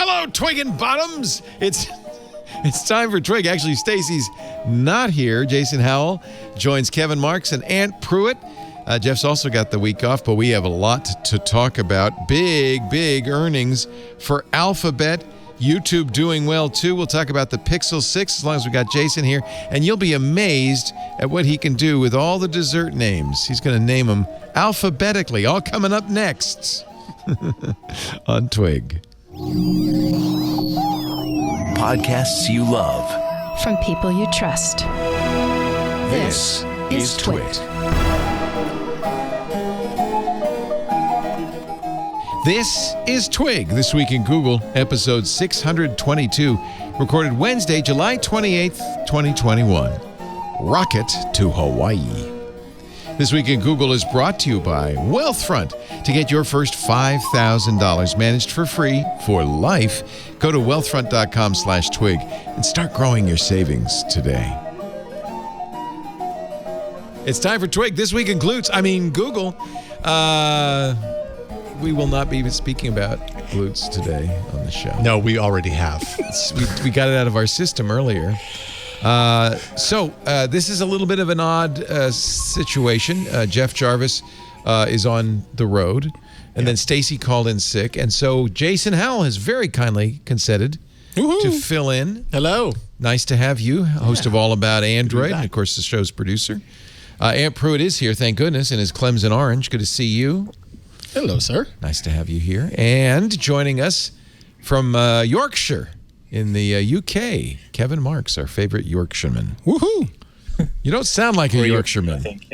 Hello, Twig and Bottoms. It's time for Twig. Actually, Stacy's not here. Jason Howell joins Kevin Marks and Ant Pruitt. Jeff's also got the week off, but we have a lot to talk about. Big earnings for Alphabet. YouTube doing well, too. We'll talk about the Pixel 6 as long as we got Jason here. And you'll be amazed at what he can do with all the dessert names. He's going to name them alphabetically. All coming up next on Twig. Podcasts you love. From people you trust. This is Twig. This is Twig, This Week in Google, episode 622, recorded Wednesday, July 28th, 2021. Rocket to Hawaii. This Week in Google is brought to you by Wealthfront. To get your first $5,000 managed for free for life, go to wealthfront.com/twig and start growing your savings today. It's time for Twig. This Week includes, Google. We will not be speaking about glutes today on the show. No, we already have. We got it out of our system earlier. So this is a little bit of an odd situation. Jeff Jarvis is on the road, and then Stacy called in sick. And so Jason Howell has very kindly consented to fill in. Hello. Nice to have you, host of All About Android, and of course the show's producer. Ant Pruitt is here, thank goodness, in his Clemson orange. Good to see you. Hello, sir. Nice to have you here. And joining us from Yorkshire in the UK, Kevin Marks, our favorite Yorkshireman. Woohoo! You don't sound like a Yorkshireman. I think,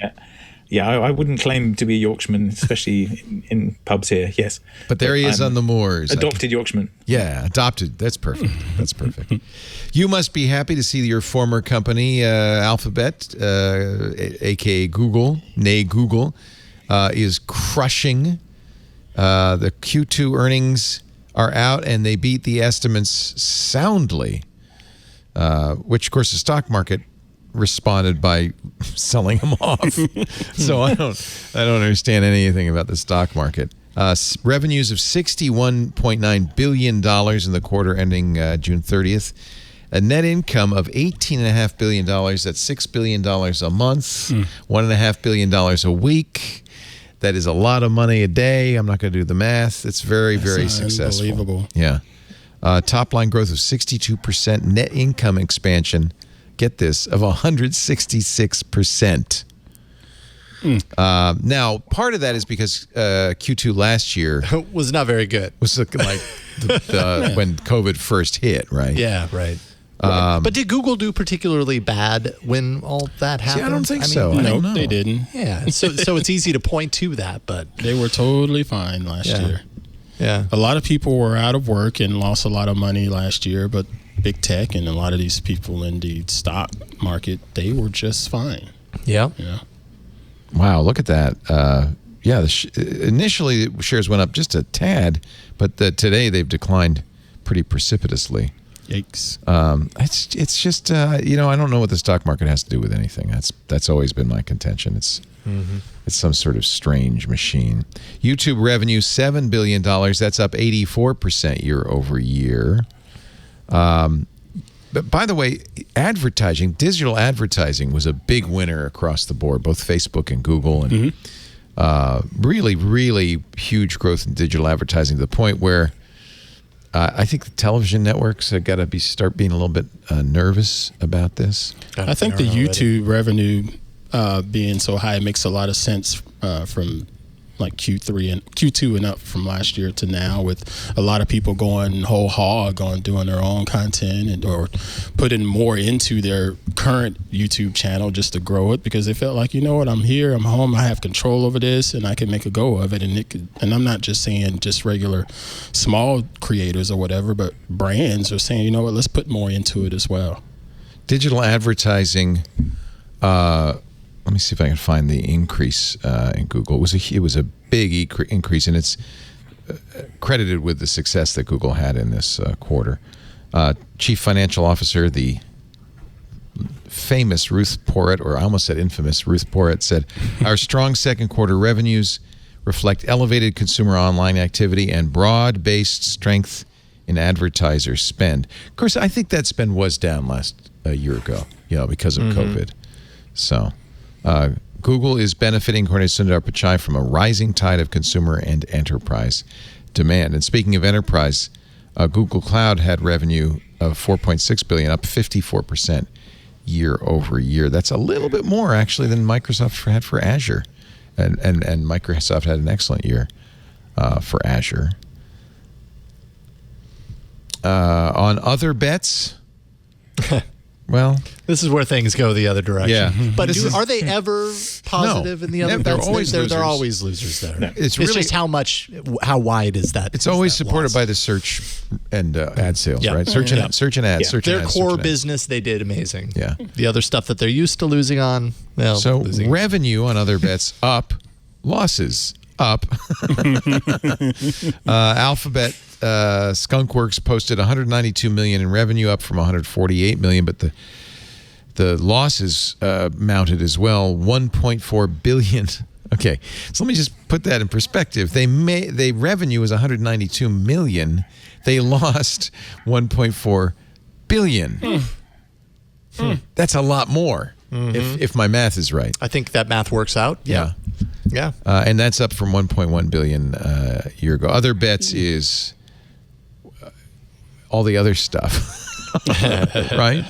yeah. I wouldn't claim to be a Yorkshireman, especially in pubs here, yes. But there he is on the moors. Adopted Yorkshireman. Yeah, adopted. That's perfect. That's perfect. You must be happy to see your former company, Alphabet, a.k.a. Google, nay Google, is crushing. The Q2 earnings are out, and they beat the estimates soundly, which, of course, the stock market responded by selling them off. So I don't understand anything about the stock market. Revenues of $61.9 billion in the quarter ending June 30th. A net income of $18.5 billion. That's $6 billion a month, $1.5 billion a week. That is a lot of money a day. I'm not going to do the math. It's very successful. Unbelievable. Yeah. Top line growth of 62%. Net income expansion, get this, of 166%. Now, part of that is because Q2 last year was not very good. Was like when COVID first hit, right? Yeah, right. But did Google do particularly bad when all that happened? See, I don't think so. No, they didn't. Yeah, so it's easy to point to that, but they were totally fine last year. Yeah, a lot of people were out of work and lost a lot of money last year, but big tech and a lot of these people in the stock market, they were just fine. Yeah. Wow, look at that. Initially the shares went up just a tad, but today they've declined pretty precipitously. Yikes. It's just I don't know what the stock market has to do with anything. That's always been my contention. It's some sort of strange machine. YouTube revenue $7 billion. That's up 84% year over year. But by the way, digital advertising was a big winner across the board, both Facebook and Google, and really huge growth in digital advertising to the point where I think the television networks have got to start being a little bit nervous about this. I think the YouTube revenue being so high makes a lot of sense from like Q2 and up from last year to now, with a lot of people going whole hog on doing their own content or putting more into their current YouTube channel just to grow it, because they felt like, you know what, I'm here, I'm home, I have control over this, and I can make a go of it. And I'm not just saying just regular small creators or whatever, but brands are saying, you know what, let's put more into it as well. Digital advertising. Let me see if I can find the increase in Google. It was a big increase, and it's credited with the success that Google had in this quarter. Chief Financial Officer, the famous Ruth Porritt, or I almost said infamous Ruth Porritt, said, "Our strong second quarter revenues reflect elevated consumer online activity and broad-based strength in advertiser spend. Of course, I think that spend was down a year ago, because of COVID. So Google is benefiting, according to Sundar Pichai, from a rising tide of consumer and enterprise demand. And speaking of enterprise, Google Cloud had revenue of $4.6 billion, up 54% year over year. That's a little bit more, actually, than Microsoft had for Azure. And Microsoft had an excellent year for Azure. On other bets, well, this is where things go the other direction. Yeah. But are they ever positive in the other bets? They're always losers there. No. It's just how wide is that? It's always supported by the search and ad sales, right? Search and ads. Their core business, they did amazing. Yeah. The other stuff that they're used to losing on, losing. Revenue on other bets up, losses up. Alphabet, Skunkworks posted $192 million in revenue, up from $148 million, but the losses mounted as well, $1.4 billion. Okay, so let me just put that in perspective. They revenue was $192 million. They lost $1.4 billion. That's a lot more, if my math is right. I think that math works out. Yeah. And that's up from $1.1 billion a year ago. Other bets is all the other stuff, right?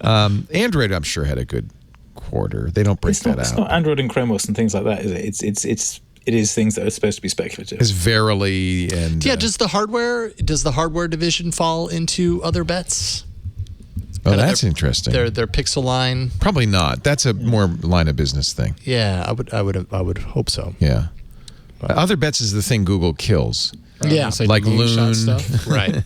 Android, I'm sure, had a good quarter. They don't break that out. It's not Android and Chromos and things like that, is it? It is things that are supposed to be speculative. It's Verily and does the hardware division fall into other bets? Oh, that's interesting. Their Pixel line, probably not. That's a more line of business thing. Yeah, I would hope so. Yeah, other bets is the thing Google kills. Like Loon stuff. Right?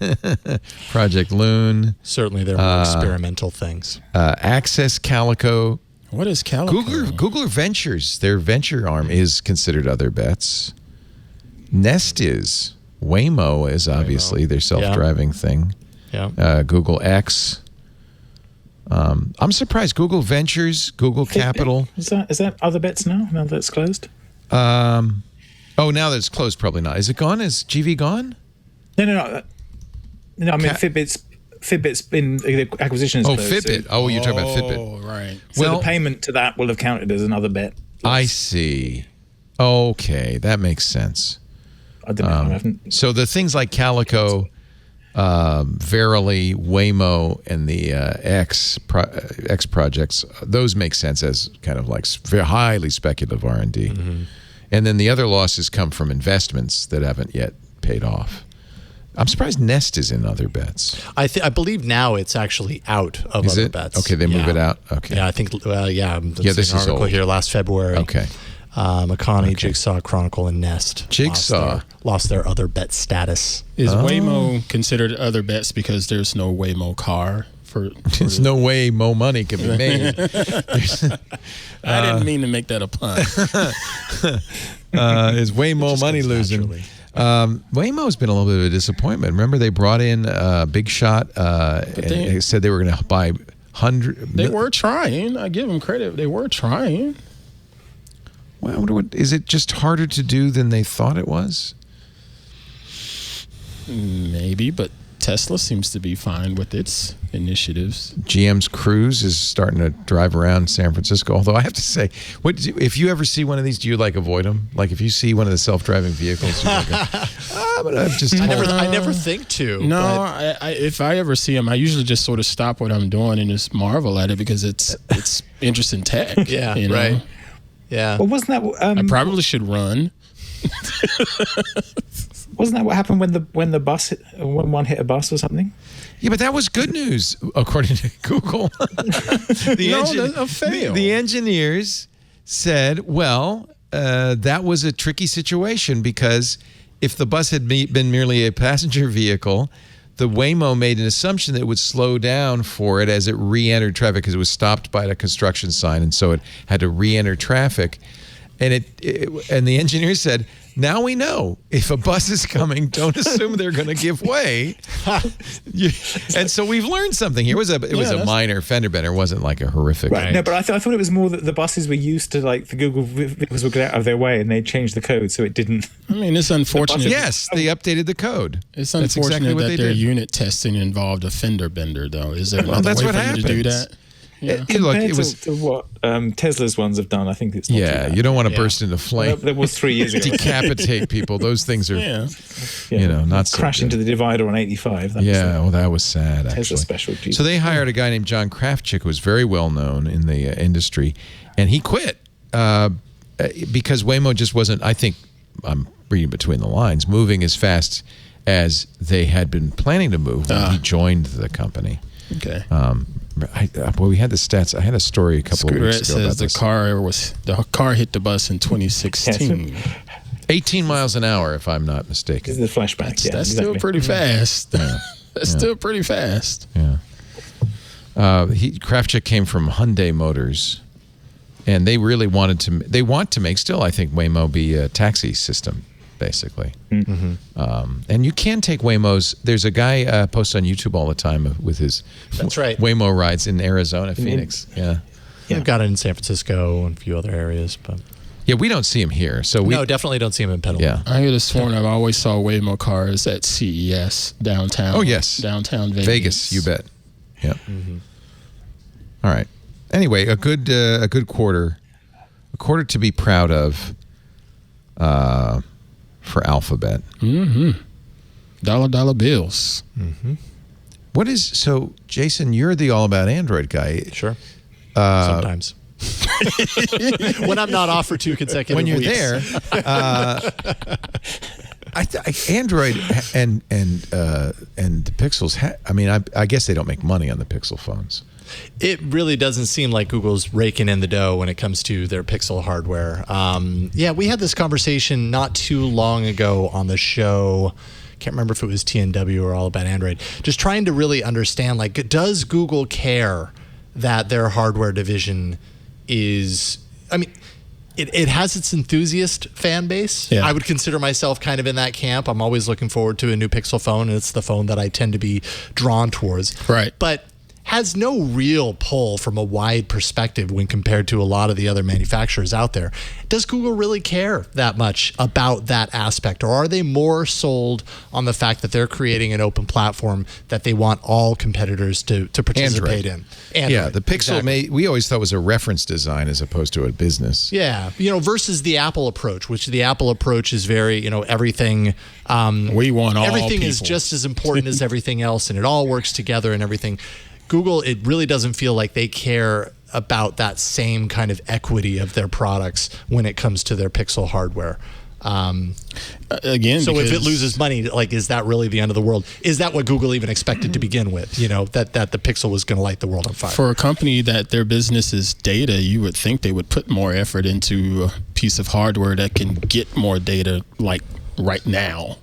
Project Loon. Certainly, they're more experimental things. Access Calico. What is Calico? Google Ventures, their venture arm, is considered other bets. Nest is. Waymo is obviously their self-driving thing. Yeah. Google X. I'm surprised. Google Ventures, Google Capital. Is that other bets now that it's closed? Now that it's closed, probably not. Is it gone? Is GV gone? No. I mean, Fitbit's been the acquisition is closed. Fitbit. So, You're talking about Fitbit. Oh, right. So the payment to that will have counted as another bet. I see. Okay, that makes sense. I don't know. I haven't. So the things like Calico, Verily, Waymo, and the X projects, those make sense as kind of like very highly speculative R&D. And then the other losses come from investments that haven't yet paid off. I'm surprised Nest is in other bets. I believe now it's actually out of other bets. Okay, they move it out. Okay. Yeah, I think. This is an article old. here last February. Okay. Makani, Jigsaw, Chronicle, and Nest. Jigsaw lost their other bet status. Is Waymo considered other bets because there's no Waymo car? There's no way more money can be made. I didn't mean to make that a pun. Is way more money losing. Waymo's been a little bit of a disappointment. Remember, they brought in Big Shot and they said they were going to buy 100. They were trying. I give them credit. They were trying. Well, I wonder is it just harder to do than they thought it was? Maybe, but Tesla seems to be fine with its initiatives. GM's Cruise is starting to drive around San Francisco. Although I have to say, if you ever see one of these, do you avoid them? Like if you see one of the self-driving vehicles, you're like, but I'm just. I never think to. No, if I ever see them, I usually just sort of stop what I'm doing and just marvel at it because it's interesting tech. Yeah, right. Yeah. Well, wasn't that? I probably should run. Wasn't that what happened when one hit a bus or something? Yeah, but that was good news according to Google. A fail. The engineers said, well, that was a tricky situation because if the bus had been merely a passenger vehicle, the Waymo made an assumption that it would slow down for it as it re-entered traffic because it was stopped by a construction sign, and so it had to re-enter traffic. And and the engineers said now we know if a bus is coming, don't assume they're going to give way. And so we've learned something here. It was a minor fender bender. It wasn't like a horrific. Right. No, but I thought it was more that the buses were used to like the Google vehicles would get out of their way, and they changed the code so it didn't. I mean, it's unfortunate. Yes, they updated the code. It's That's unfortunate exactly what that they their did. unit testing involved a fender bender, though. Is there another that's way what for you to do happens. that? Yeah. Look, Compared it was. to what Tesla's ones have done, I think it's not too Yeah, bad. you don't want to burst into flame. That was 3 years ago. Decapitate people. Those things are, not so crash good. into the divider on 85. That Yeah, that was sad, Tesla actually. special. So they hired a guy named John Krafchick, who was very well known in the industry, and he quit because Waymo just wasn't, I think, I'm reading between the lines, moving as fast as they had been planning to move when he joined the company. Okay. We had the stats. I had a story a couple of weeks ago about says the car hit the bus in 2016. 18 miles an hour, if I'm not mistaken. This is the flashback. That's still pretty fast. That's still pretty fast. Yeah. Krafchick came from Hyundai Motors, and they really wanted to. They want to make still, I think, Waymo be a taxi system, basically. Mm-hmm. And you can take Waymos. There's a guy posts on YouTube all the time with his That's right. Waymo rides in Arizona, Phoenix. Yeah. I've got it in San Francisco and a few other areas, but Yeah, we don't see him here. So we definitely don't see him in Petaluma. Yeah. I could have sworn I've always saw Waymo cars at CES downtown. Oh, yes. Downtown Vegas. Vegas, you bet. Yeah. Mm-hmm. All right. Anyway, a good quarter, to be proud of for Alphabet. Mm-hmm. Dollar bills. Mm-hmm. What is so, Jason? You're the all about Android guy. Sure. Sometimes. When I'm not off for 2 consecutive When you're weeks. there, Android and the Pixels. I guess they don't make money on the Pixel phones. It really doesn't seem like Google's raking in the dough when it comes to their Pixel hardware. We had this conversation not too long ago on the show. Can't remember if it was TNW or All About Android. Just trying to really understand, like, does Google care that their hardware division is... I mean, it has its enthusiast fan base. Yeah. I would consider myself kind of in that camp. I'm always looking forward to a new Pixel phone, and it's the phone that I tend to be drawn towards. Right. But has no real pull from a wide perspective when compared to a lot of the other manufacturers out there. Does Google really care that much about that aspect, or are they more sold on the fact that they're creating an open platform that they want all competitors to participate in? Android. Yeah, the Pixel Exactly. we always thought was a reference design as opposed to a business. Yeah, versus the Apple approach, which the Apple approach is very, everything. We want all everything people. is just as important as everything else, and it all works together and everything. Google, it really doesn't feel like they care about that same kind of equity of their products when it comes to their Pixel hardware. Again, So if it because- loses money, like, is that really the end of the world? Is that what Google even expected to begin with? That the Pixel was going to light the world on fire. For a company that their business is data, you would think they would put more effort into a piece of hardware that can get more data, like right now.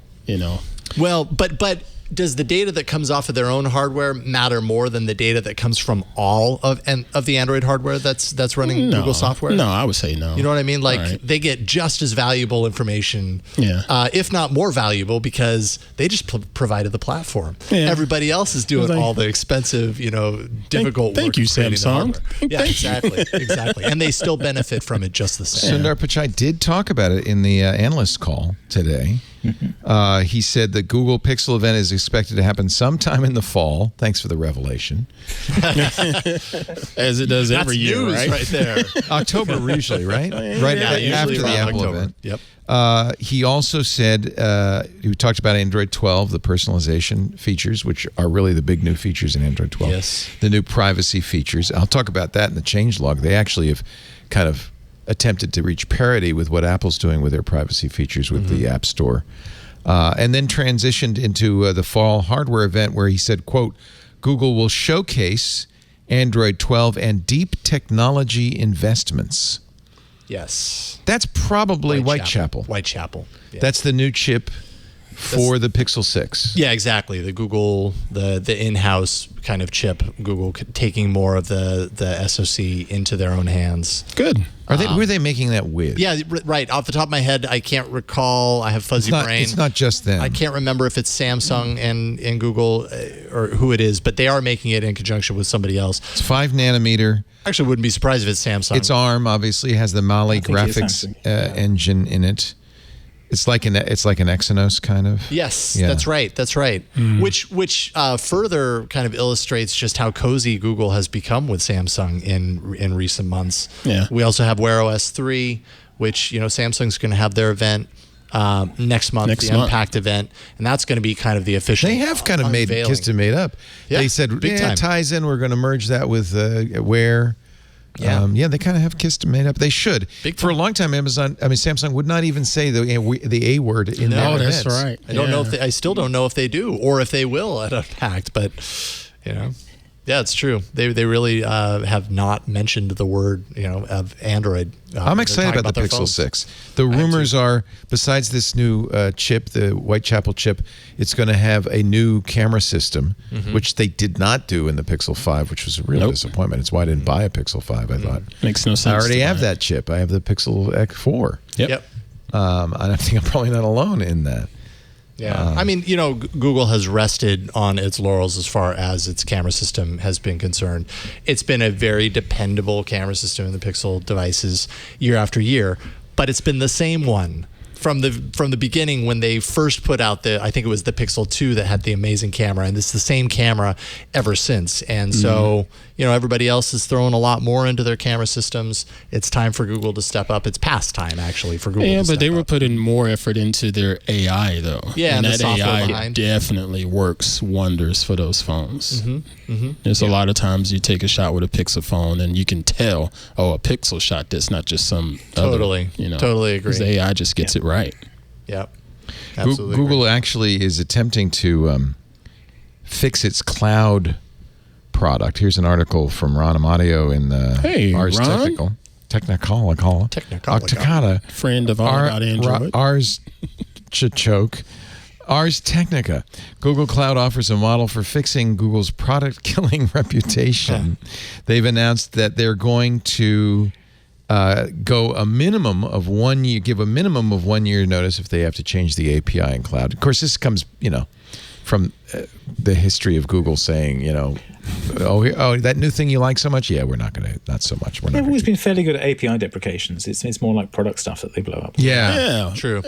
Well, but does the data that comes off of their own hardware matter more than the data that comes from all of the Android hardware that's running Google software? No, I would say no. You know what I mean? Like, Right. they get just as valuable information, Yeah. if not more valuable, because they just provided the platform. Yeah. Everybody else is doing Well, all the expensive, difficult thank work you, of creating the Samsung. hardware. Yeah, Thank you. exactly. And they still benefit from it just the same. Sundar Pichai did talk about it in the analyst call today. He said the Google Pixel event is expected to happen sometime in the fall. Thanks for the revelation. As it does That's every year, news right? there. October usually, right? Right Yeah, after usually the around Apple October. event. Yep. He also said, he talked about Android 12, the personalization features, which are really the big new features in Android 12. Yes. The new privacy features. I'll talk about that in the changelog. They actually have kind of attempted to reach parity with what Apple's doing with their privacy features with the App Store. And then transitioned into the fall hardware event where he said, quote, Google will showcase Android 12 and deep technology investments. Yes. That's probably Whitechapel. Whitechapel. Yeah. That's the new chip for the Pixel 6. Yeah, exactly. The Google, the in-house kind of chip, Google taking more of the SoC into their own hands. Good. Who are they making that with? Yeah, right. Off the top of my head, I can't recall. I have fuzzy brain. It's not just them. I can't remember if it's Samsung and Google or who it is, but they are making it in conjunction with somebody else. It's 5 nanometer. Actually, wouldn't be surprised if it's Samsung. It's ARM, obviously. It has the Mali think it is graphics Samsung. engine in it. It's like an Exynos kind of. Yes, Yeah. that's right. That's right. Which further kind of illustrates just how cozy Google has become with Samsung in recent months. Yeah. We also have Wear OS 3, which Samsung's going to have their event next month, Unpacked event, and that's going to be kind of the official. They have kind of kissed and made up. Yeah, they said, big time. It ties in. We're going to merge that with Wear. Yeah. They kind of have kissed and made up. They should. Big For a time. long time, Samsung would not even say the A word in their Oh, that's events. right. I don't know if I still don't know if they do or if they will at Unpacked, but yeah, it's true. They really have not mentioned the word of Android. I'm excited about the their Pixel phones. 6. The rumors are, besides this new chip, the Whitechapel chip, it's going to have a new camera system, which they did not do in the Pixel 5, which was a real disappointment. It's why I didn't buy a Pixel 5, I thought. Makes no sense. I already to have buy. that chip. I have the Pixel X4. Yep. I think I'm probably not alone in that. Yeah. I mean, Google has rested on its laurels as far as its camera system has been concerned. It's been a very dependable camera system in the Pixel devices year after year, but it's been the same one from the beginning when they first put out I think it was the Pixel 2 that had the amazing camera, and it's the same camera ever since. And so, everybody else is throwing a lot more into their camera systems. It's time for Google to step up. It's past time, actually, for Google to Yeah, step but they were up. putting more effort into their AI, though. Yeah, and the that software AI behind. definitely works wonders for those phones. There's a lot of times you take a shot with a Pixel phone and you can tell, a Pixel shot this, not just some Totally. other, Totally agree. Because the AI just gets it right. Yep. Absolutely. Google actually is attempting to fix its cloud product. Here's an article from Ron Amadio in Hey, Ars Ron. Technica. Friend of all about Android. Ars Technica. Google Cloud offers a model for fixing Google's product-killing reputation. They've announced that they're going to give a minimum of 1 year notice if they have to change the API in cloud. Of course, this comes, from the history of Google saying, that new thing you like so much, not so much. They've always been fairly good at API deprecations. It's more like product stuff that they blow up. Yeah. True.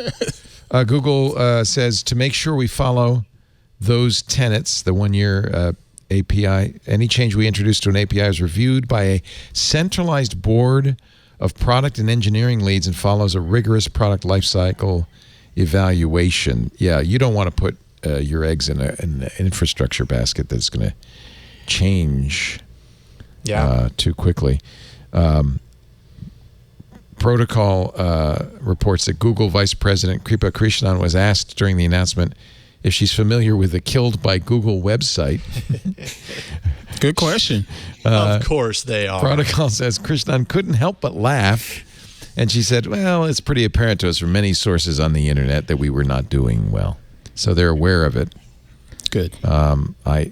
Google says to make sure we follow those tenets, the 1 year API, any change we introduce to an API is reviewed by a centralized board of product and engineering leads and follows a rigorous product lifecycle evaluation. Yeah, you don't want to put your eggs in an infrastructure basket that's going to change too quickly. Protocol reports that Google Vice President Kripa Krishnan was asked during the announcement if she's familiar with the Killed by Google website. Good question. Of course they are. Protocol says Krishnan couldn't help but laugh. And she said, well, it's pretty apparent to us from many sources on the internet that we were not doing well. So they're aware of it. Good.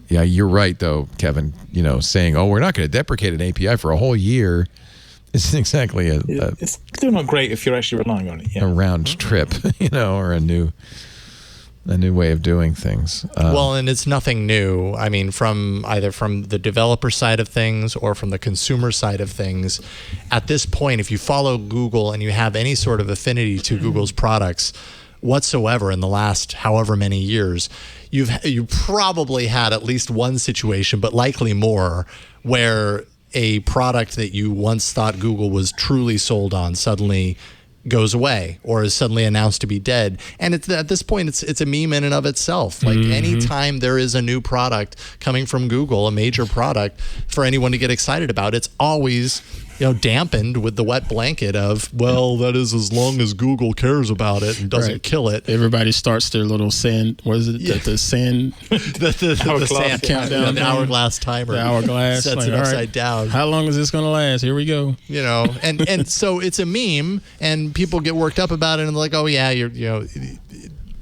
You're right, though, Kevin. Saying, we're not going to deprecate an API for a whole year isn't exactly It's still not great if you're actually relying on it. a round trip, or a new way of doing things. Well, and it's nothing new. I mean, either from the developer side of things or from the consumer side of things. At this point, if you follow Google and you have any sort of affinity to Google's products whatsoever in the last however many years, you probably had at least one situation, but likely more, where a product that you once thought Google was truly sold on suddenly goes away or is suddenly announced to be dead. And at this point, it's a meme in and of itself. Like anytime there is a new product coming from Google, a major product for anyone to get excited about, it's always dampened with the wet blanket of, well, that is as long as Google cares about it and doesn't Right. kill it. Everybody starts their little sand. What is it? Yeah. The sand the Hourglass sand countdown the thing. hourglass timer. the hourglass. Sets Like, it all right, upside down. How long is this going to last? Here we go. And so it's a meme, and people get worked up about it, and they're like, oh yeah,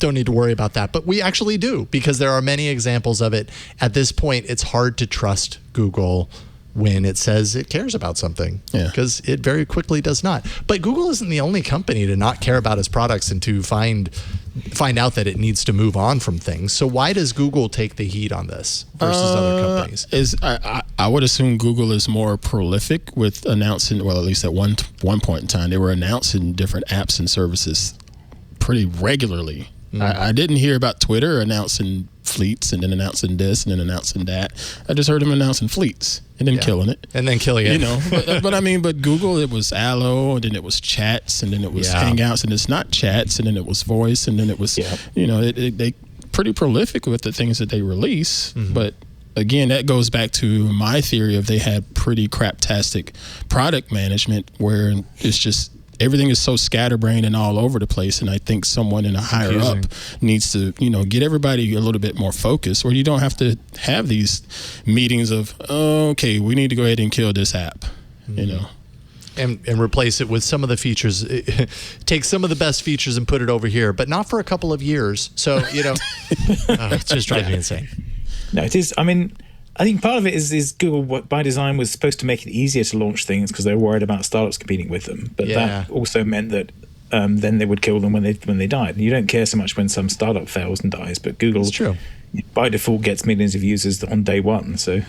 don't need to worry about that. But we actually do, because there are many examples of it. At this point, it's hard to trust Google when it says it cares about something, because it very quickly does not. But Google isn't the only company to not care about its products and to find out that it needs to move on from things. So why does Google take the heat on this versus other companies? I would assume Google is more prolific with announcing, well, at least at one point in time, they were announcing different apps and services pretty regularly. I didn't hear about Twitter announcing fleets and then announcing this and then announcing that. I just heard them announcing fleets and then killing it. And then killing it. You know, but Google, it was Allo, and then it was chats, and then it was Hangouts, and it's not chats, and then it was voice, and then it was, you know, they pretty prolific with the things that they release. But again, that goes back to my theory of they had pretty craptastic product management, where it's just everything is so scatterbrained and all over the place. And I think someone in a higher up needs to, you know, get everybody a little bit more focused, where you don't have to have these meetings of, okay, we need to go ahead and kill this app, you know. And replace it with some of the features. Take some of the best features and put it over here, but not for a couple of years. So, you know, it just drives me insane. No, it is. I mean, I think part of it is Google, by design, was supposed to make it easier to launch things because they were worried about startups competing with them. But that also meant that then they would kill them when they died. You don't care so much when some startup fails and dies, but Google, by default, gets millions of users on day one. So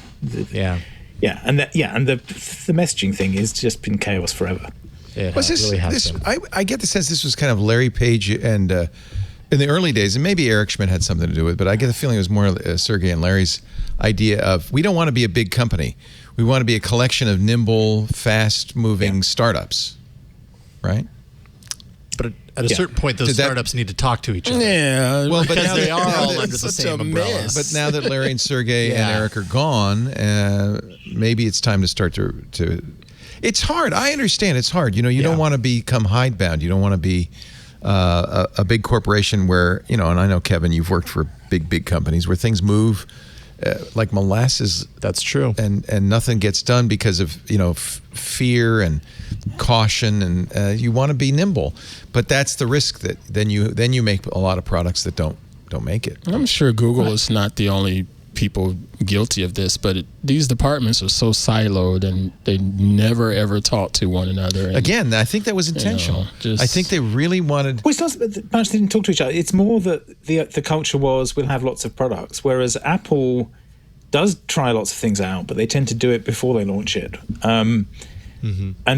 and the messaging thing has just been chaos forever. I get the sense this was kind of Larry Page and in the early days, and maybe Eric Schmidt had something to do with it, but I get the feeling it was more Sergey and Larry's idea of, we don't want to be a big company. We want to be a collection of nimble, fast-moving startups, right? But at a certain point, those startups need to talk to each other. Yeah, well, but because they are all under the same umbrella. But now that Larry and Sergey and Eric are gone, maybe it's time to start to. It's hard. I understand it's hard. You know, you don't want to become hidebound. You don't want to be a big corporation where, you know, and I know, Kevin, you've worked for big companies where things move like molasses. That's true. And nothing gets done because of, you know, fear and caution, and you want to be nimble. But that's the risk, that then you make a lot of products that don't make it. I'm sure Google is not the only people guilty of this, but these departments are so siloed and they never ever talk to one another. And, again, I think that was intentional. I think they really wanted. Well, it's not that much they didn't talk to each other. It's more that the culture was, we'll have lots of products, whereas Apple does try lots of things out, but they tend to do it before they launch it. And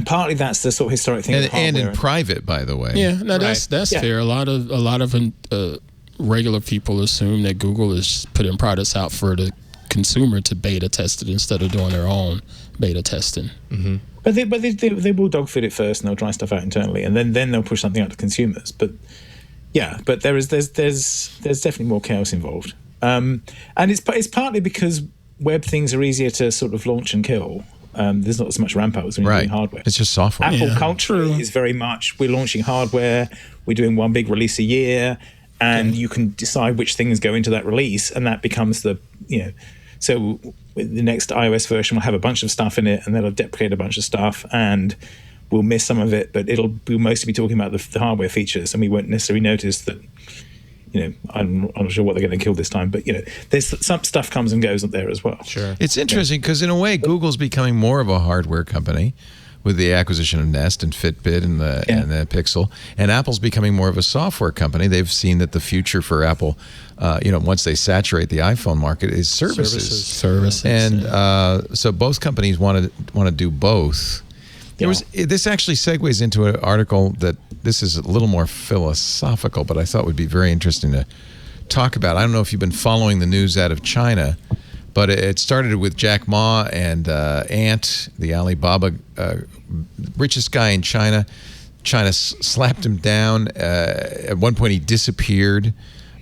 partly that's the sort of historic thing. And in private, by the way. Yeah, no, that's fair. A lot of regular people assume that Google is putting products out for the consumer to beta test it instead of doing their own beta testing. But they will dogfood it first, and they'll try stuff out internally, and then they'll push something out to consumers. But there's definitely more chaos involved. And it's partly because web things are easier to sort of launch and kill. There's not as much ramp up as when you're doing hardware. It's just software. Apple culture is very much, we're launching hardware, we're doing one big release a year, and you can decide which things go into that release, and that becomes the, you know, so the next iOS version will have a bunch of stuff in it, and that'll deprecate a bunch of stuff, and we'll miss some of it, but we'll mostly be talking about the hardware features, and we won't necessarily notice that, you know, I'm not sure what they're going to kill this time, but, you know, there's some stuff comes and goes up there as well. Sure. It's interesting because in a way, Google's becoming more of a hardware company with the acquisition of Nest and Fitbit and the Pixel, and Apple's becoming more of a software company. They've seen that the future for Apple, you know, once they saturate the iPhone market, is services. And so both companies want to do both. This actually segues into an article that this is a little more philosophical, but I thought would be very interesting to talk about. I don't know if you've been following the news out of China, but it started with Jack Ma and Ant, the Alibaba richest guy in China. China slapped him down. At one point, he disappeared,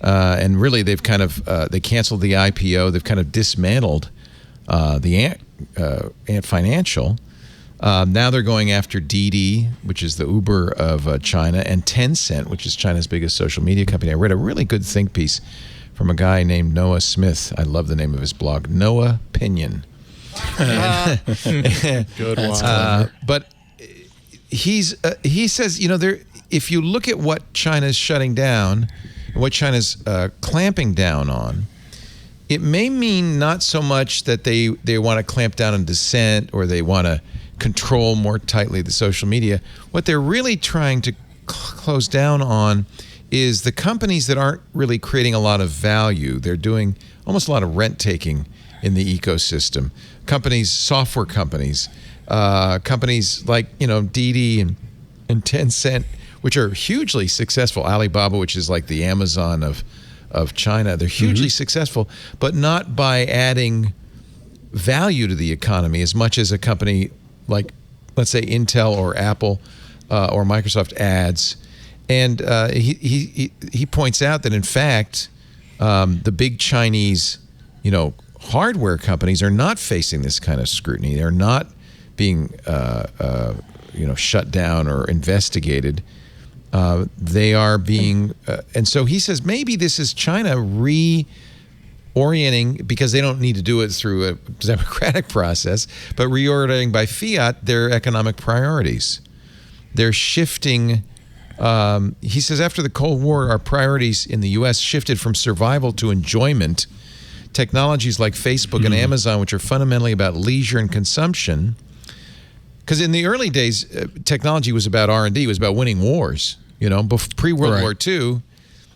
and really, they've kind of they canceled the IPO. They've kind of dismantled the Ant Financial. Now they're going after Didi, which is the Uber of China, and Tencent, which is China's biggest social media company. I read a really good think piece from a guy named Noah Smith. I love the name of his blog, Noah Pinion. Good one. But he says, you know, if you look at what China's shutting down, and what China's clamping down on, it may mean not so much that they want to clamp down on dissent or they want to control more tightly the social media. What they're really trying to close down on is the companies that aren't really creating a lot of value. They're doing almost a lot of rent taking in the ecosystem. Companies, software companies, companies like Didi and Tencent, which are hugely successful. Alibaba, which is like the Amazon of China, they're hugely successful, but not by adding value to the economy as much as a company like, let's say, Intel or Apple or Microsoft adds. And he points out that in fact, the big Chinese, hardware companies are not facing this kind of scrutiny. They're not being, shut down or investigated. They are being, and so he says maybe this is China reorienting, because they don't need to do it through a democratic process, but reorienting by fiat their economic priorities. They're shifting. He says after the Cold War, our priorities in the U.S. shifted from survival to enjoyment. Technologies like Facebook and Amazon, which are fundamentally about leisure and consumption. Because in the early days, technology was about R&D, it was about winning wars. Pre-World War II,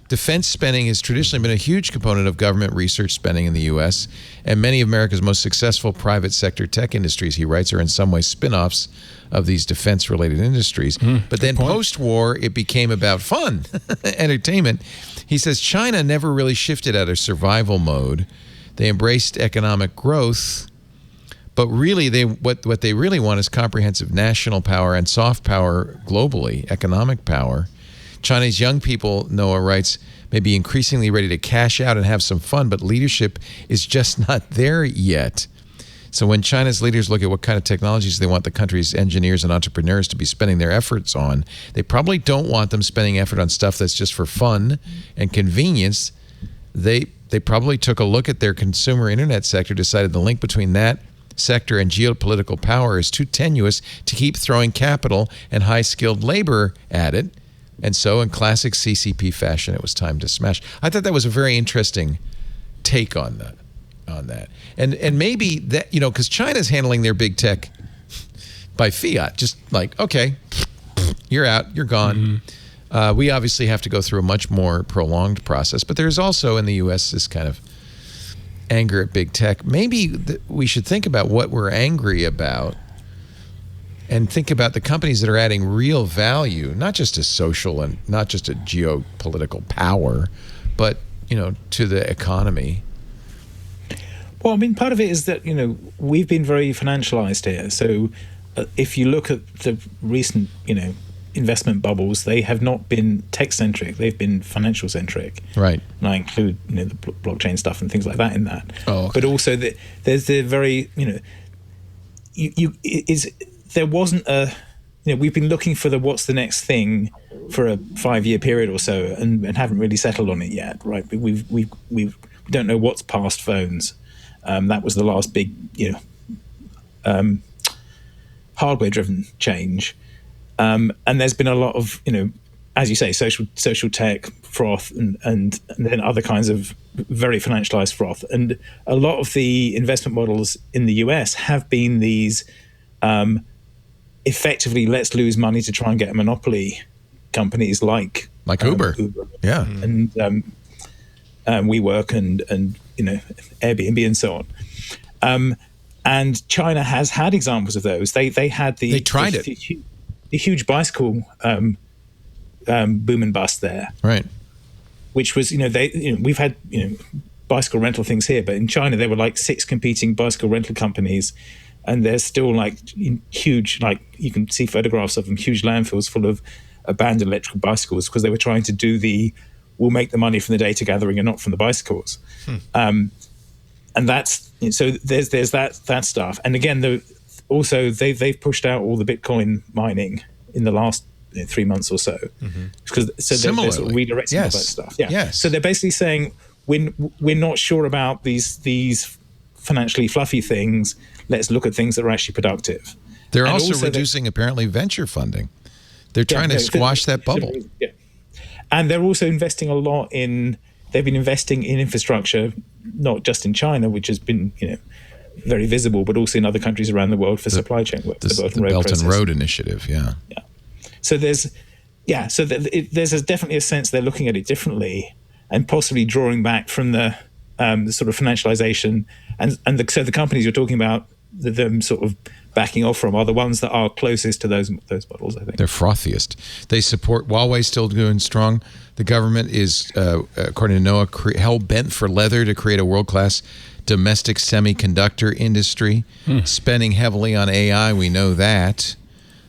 defense spending has traditionally been a huge component of government research spending in the U.S., and many of America's most successful private sector tech industries, he writes, are in some way spin-offs of these defense-related industries. But then post-war, it became about fun, entertainment. He says China never really shifted out of survival mode. They embraced economic growth, but really, what they really want is comprehensive national power and soft power globally, economic power. Chinese young people, Noah writes, may be increasingly ready to cash out and have some fun, but leadership is just not there yet. So when China's leaders look at what kind of technologies they want the country's engineers and entrepreneurs to be spending their efforts on, they probably don't want them spending effort on stuff that's just for fun and convenience. They probably took a look at their consumer internet sector, decided the link between that sector and geopolitical power is too tenuous to keep throwing capital and high-skilled labor at it. And so in classic CCP fashion, it was time to smash. I thought that was a very interesting take on that. And maybe that, because China's handling their big tech by fiat, just like, okay, you're out, you're gone. We obviously have to go through a much more prolonged process, but there's also in the U.S. this kind of anger at big tech. Maybe we should think about what we're angry about and think about the companies that are adding real value, not just to social and not just to geopolitical power, but, to the economy. Well, I mean, part of it is that, we've been very financialized here. So if you look at the recent, investment bubbles, they have not been tech-centric. They've been financial-centric. Right. And I include, the blockchain stuff and things like that in that. Oh, okay. But also, there's the very, there wasn't a, we've been looking for what's the next thing for a 5-year period or so and haven't really settled on it yet, right? We don't know what's past phones. That was the last big, hardware-driven change. And there's been a lot of, as you say, social tech froth and then other kinds of very financialized froth. And a lot of the investment models in the US have been these effectively let's lose money to try and get a monopoly companies like Uber. Yeah. And WeWork and Airbnb and so on. And China has had examples of those. They had they tried it. The huge bicycle boom and bust there, right? Which was, we've had, bicycle rental things here, but in China there were like 6 competing bicycle rental companies, and there's still like huge, like you can see photographs of them, huge landfills full of abandoned electrical bicycles because they were trying to do we'll make the money from the data gathering and not from the bicycles. And that's, so there's that stuff. And again, also they've pushed out all the Bitcoin mining in the last 3 months or so, because they're sort of redirecting all that stuff. Yeah. Yes. So they're basically saying we're not sure about these financially fluffy things. Let's look at things that are actually productive. They're also reducing apparently venture funding. They're trying to squash that bubble. Yeah. And they're also investing a lot they've been investing in infrastructure, not just in China, which has been, very visible, but also in other countries around the world for supply chain work. The Belt and Road Initiative, yeah. So there's definitely a sense they're looking at it differently and possibly drawing back from the sort of financialization. So the companies you're talking about, them sort of backing off from, are the ones that are closest to those models, I think. They're frothiest. They support Huawei, still doing strong. The government is, according to NOAA, hell-bent for leather to create a world-class domestic semiconductor industry, spending heavily on AI. We know that.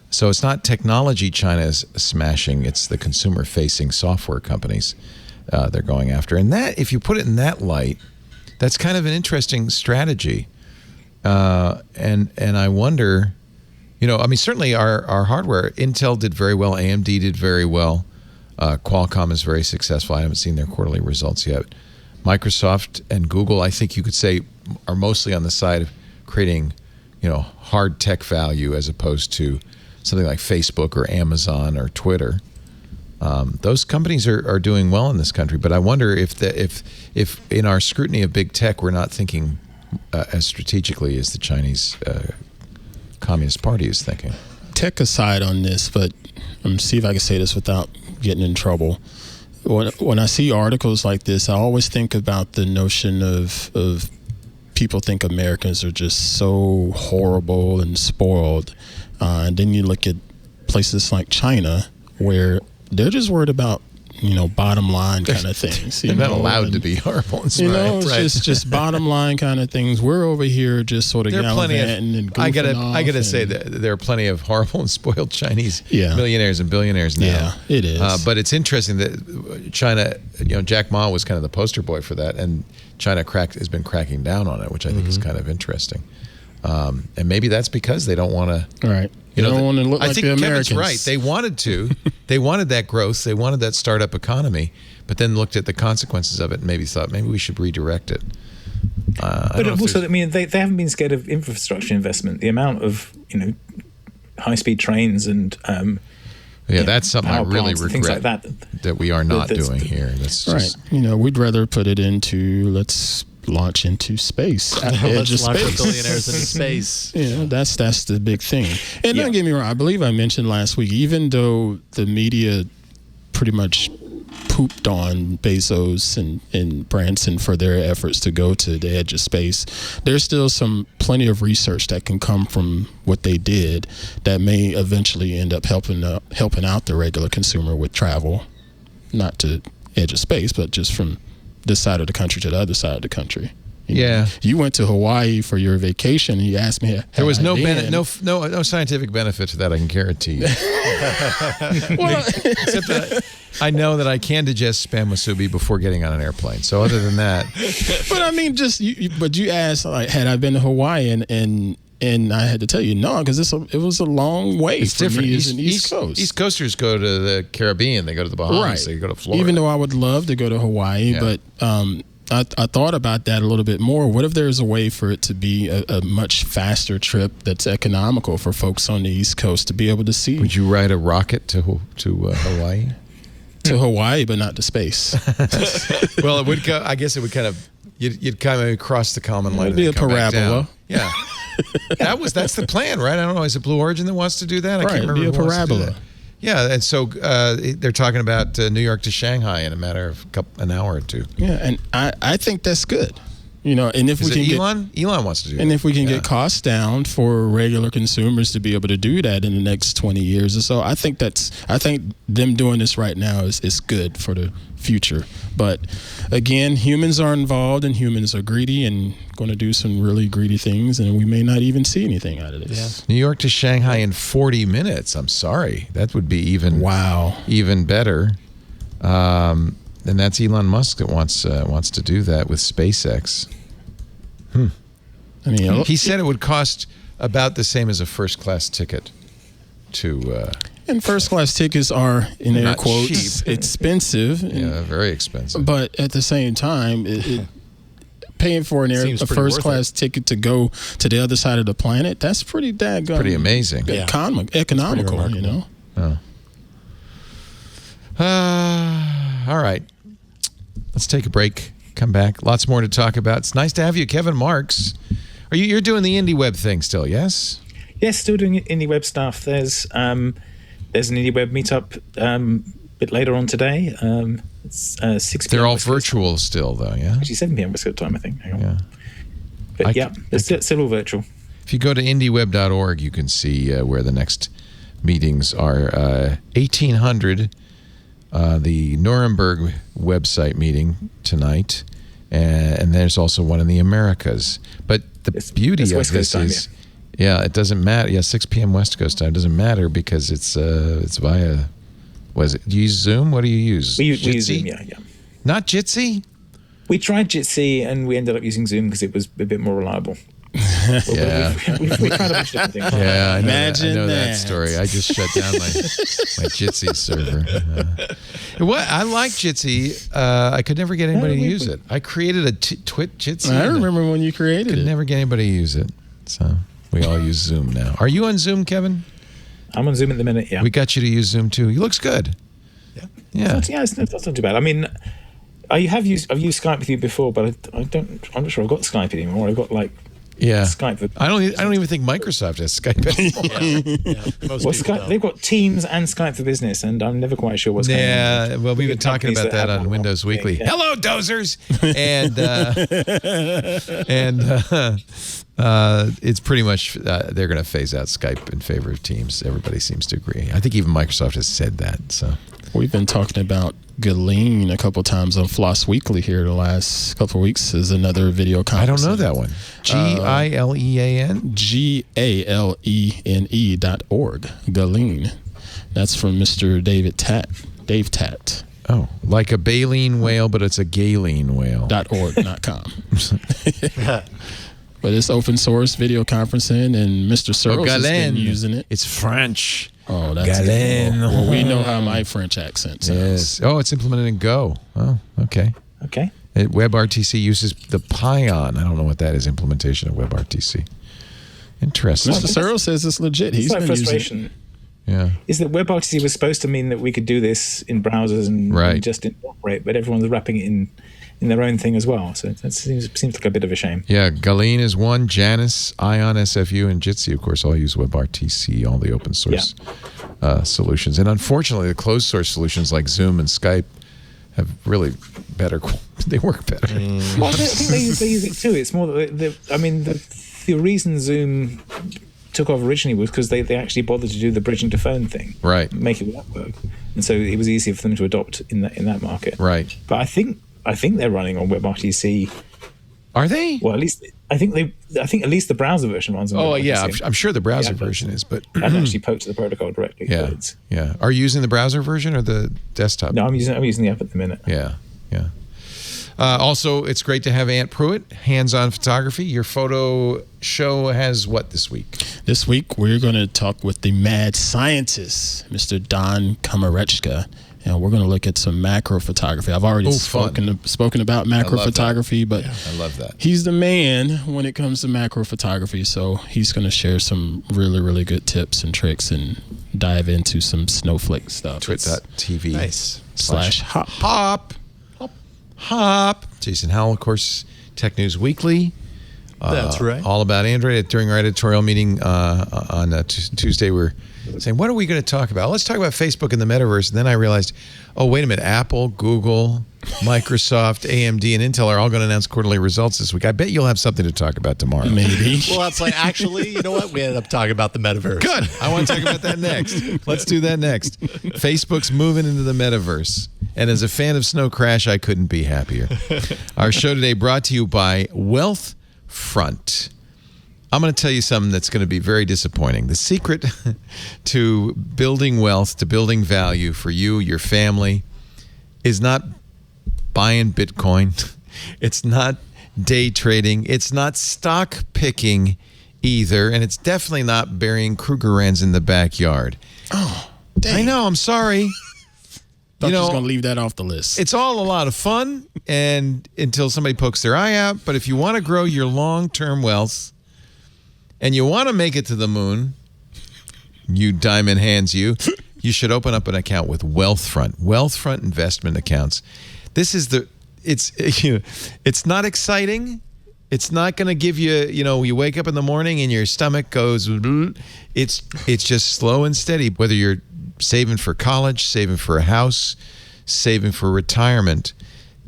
So it's not technology China is smashing. It's the consumer-facing software companies they're going after. And that, if you put it in that light, that's kind of an interesting strategy. And I wonder, certainly our hardware, Intel did very well, AMD did very well, Qualcomm is very successful. I haven't seen their quarterly results yet. Microsoft and Google, I think you could say, are mostly on the side of creating, hard tech value as opposed to something like Facebook or Amazon or Twitter. Those companies are doing well in this country, but I wonder if in our scrutiny of big tech, we're not thinking as strategically as the Chinese Communist Party is thinking. Tech aside on this, but see if I can say this without getting in trouble. When I see articles like this, I always think about the notion of people think Americans are just so horrible and spoiled. And then you look at places like China where they're just worried about, bottom line kind of things. They're not allowed to be horrible and smart. It's just bottom line kind of things. We're over here just sort of gallivanting and goofing off. I gotta say that there are plenty of horrible and spoiled Chinese millionaires and billionaires now. Yeah, it is. But it's interesting that China, Jack Ma was kind of the poster boy for that, and China has been cracking down on it, which I think is kind of interesting. And maybe that's because they don't want to. Right. They don't want to look like the Americans. Kevin's right. They wanted to. They wanted that growth. They wanted that startup economy, but then looked at the consequences of it and maybe thought maybe we should redirect it. But also, they haven't been scared of infrastructure investment. The amount of high-speed trains and that's something I really regret like that we are not doing here. That's just, right. We'd rather put it into let's launch into space. Let's launch the billionaires into space. That's the big thing. And don't get me wrong, I believe I mentioned last week, even though the media pretty much pooped on Bezos and Branson for their efforts to go to the edge of space, there's still plenty of research that can come from what they did that may eventually end up helping out the regular consumer with travel, not to edge of space, but just from this side of the country to the other side of the country. You went to Hawaii for your vacation, and you asked me. There was no scientific benefit to that. I can guarantee you. Except that I know that I can digest spam musubi before getting on an airplane. So other than that, but I mean, but you asked, like, had I been to Hawaii, and I had to tell you no, because it was a long way. It's different. East Coast. East Coasters go to the Caribbean. They go to the Bahamas. Right. They go to Florida. Even though I would love to go to Hawaii, but I thought about that a little bit more. What if there's a way for it to be a much faster trip that's economical for folks on the East Coast to be able to see? Would you ride a rocket to Hawaii? To Hawaii, but not to space. Well, it would go. I guess it would kind of. You'd kind of cross the common line. It'd be a parabola. Yeah. That's the plan, right? I don't know. Is it Blue Origin that wants to do that? I can't remember. It'd be a parabola. Yeah, and so they're talking about New York to Shanghai in a matter of an hour or two. Yeah, and I think that's good. And if Elon wants to do that. And if we can get costs down for regular consumers to be able to do that in the next 20 years or so, I think them doing this right now is good for the future. But again, humans are involved and humans are greedy and going to do some really greedy things, and we may not even see anything out of this. Yeah. New York to Shanghai in 40 minutes. I'm sorry. That would be even better. And that's Elon Musk that wants to do that with SpaceX. I mean, he said it would cost about the same as a first-class ticket to. And first-class tickets are, in air quotes, cheap. Expensive. Yeah, very expensive. But at the same time, paying for a first-class ticket to go to the other side of the planet, that's pretty daggone. Pretty amazing. Economical, Oh. All right. Let's take a break. Come back. Lots more to talk about. It's nice to have you, Kevin Marks. You're doing the indie web thing still, yes? Yes, still doing indie web stuff. There's an indie web meetup a bit later on today. It's 6 p.m. They're all West Coast virtual time. still, though, yeah? Actually, 7 p.m. West Coast time, I think. Hang on. Yeah. But they're still all virtual. If you go to indieweb.org, you can see where the next meetings are. 1800, the Nuremberg website meeting tonight, and there's also one in the Americas. But the beauty of West Coast this time, is, it doesn't matter. Yeah, 6 p.m. West Coast time. It doesn't matter because it's via, do you use Zoom? What do you use? We use Jitsi? Zoom, yeah. Not Jitsi? We tried Jitsi and we ended up using Zoom because it was a bit more reliable. Yeah. We tried a bunch of different things. Yeah, I know, Imagine I know that that. story. I just shut down my Jitsi server. What I like Jitsi. I could never get anybody to use it. I created a twit Jitsi. I remember when you created Could it. never get anybody to use it. So we all use Zoom now. Are you on Zoom, Kevin? I'm on Zoom at the minute, yeah. We got you to use Zoom too. He looks good. Yeah. It's not too bad. I mean, I've used Skype with you before, but I'm not sure I've got Skype anymore. I've got Skype. I don't even think Microsoft has Skype anymore. Most people don't. They've got Teams and Skype for Business, and I'm never quite sure what's going on. Yeah, well, we've been Big talking companies about that have on one Windows thing, Weekly. yeah. Hello, dozers, and it's pretty much they're going to phase out Skype in favor of Teams. Everybody seems to agree. I think even Microsoft has said that. So We've been talking about Galène a couple times on Floss Weekly here the last couple of weeks. Is another video I conference. don't know that one. Gilean. GALENE.org. Galène. That's from Mr. Dave Tat. Oh, like a baleen whale, but it's a Galene whale. .org.com. But it's open source video conferencing, and Mr. Searles has been using it. It's French. Oh, that's Galène. Well, we know how my French accent sounds. Yes. Oh, it's implemented in Go. Oh, okay. Okay. WebRTC uses the Pion. I don't know what that is. Implementation of WebRTC. Interesting. Mr. Searles says it's legit. He's Slight been using it. frustration Yeah. is that WebRTC was supposed to mean that we could do this in browsers and just incorporate, but everyone's wrapping it in their own thing as well. So that seems like a bit of a shame. Yeah, Galene is one. Janus, Ion, SFU, and Jitsi, of course, all use WebRTC, all the open source solutions. And unfortunately, the closed source solutions like Zoom and Skype have really better. They work better. Well, I think they use it too. It's more the reason Zoom took off originally was because they actually bothered to do the bridging to phone thing, Right. Make it work, and so it was easier for them to adopt in that market, Right. But I think they're running on WebRTC. Are they? Well, at least I think at least the browser version runs on. Oh, WebRTC. yeah. I'm sure the browser Yeah, version is, but I haven't actually poked to the protocol directly. yeah, But it's, yeah. Are you using the browser version or the desktop? no, I'm using the app at the minute. Yeah, yeah. Also, it's great to have Ant Pruitt, hands-on photography. Your photo show has what this week? This week, we're going to talk with the mad scientist, Mr. Don Komarechka, and we're going to look at some macro photography. I've already spoken about macro photography, but I love that. He's the man when it comes to macro photography, so he's going to share some really, really good tips and tricks and dive into some snowflake stuff. Twit.tv Nice. /hop. Hop. Jason Howell, of course, Tech News Weekly. That's right. All about Android. During our editorial meeting on Tuesday, we're saying, what are we going to talk about? Let's talk about Facebook and the Metaverse. And then I realized, oh, wait a minute. Apple, Google, Microsoft, AMD, and Intel are all going to announce quarterly results this week. I bet you'll have something to talk about tomorrow. Maybe. Well, that's like, actually, you know what? We ended up talking about the Metaverse. Good. I want to talk about that next. Let's do that next. Facebook's moving into the Metaverse. And as a fan of Snow Crash, I couldn't be happier. Our show today brought to you by Wealthfront. I'm going to tell you something that's going to be very disappointing. The secret to building wealth, to building value for you, your family, is not buying Bitcoin. It's not day trading. It's not stock picking either. And it's definitely not burying Krugerrands in the backyard. Oh, dang. I know. I'm sorry. Thought you was going to leave that off the list. It's all a lot of fun and until somebody pokes their eye out. But if you want to grow your long-term wealth and you want to make it to the moon, you diamond hands, you you should open up an account with Wealthfront. Wealthfront investment accounts. This is it's not exciting. It's not going to give you, you wake up in the morning and your stomach goes, it's just slow and steady. Whether you're saving for college, saving for a house, saving for retirement,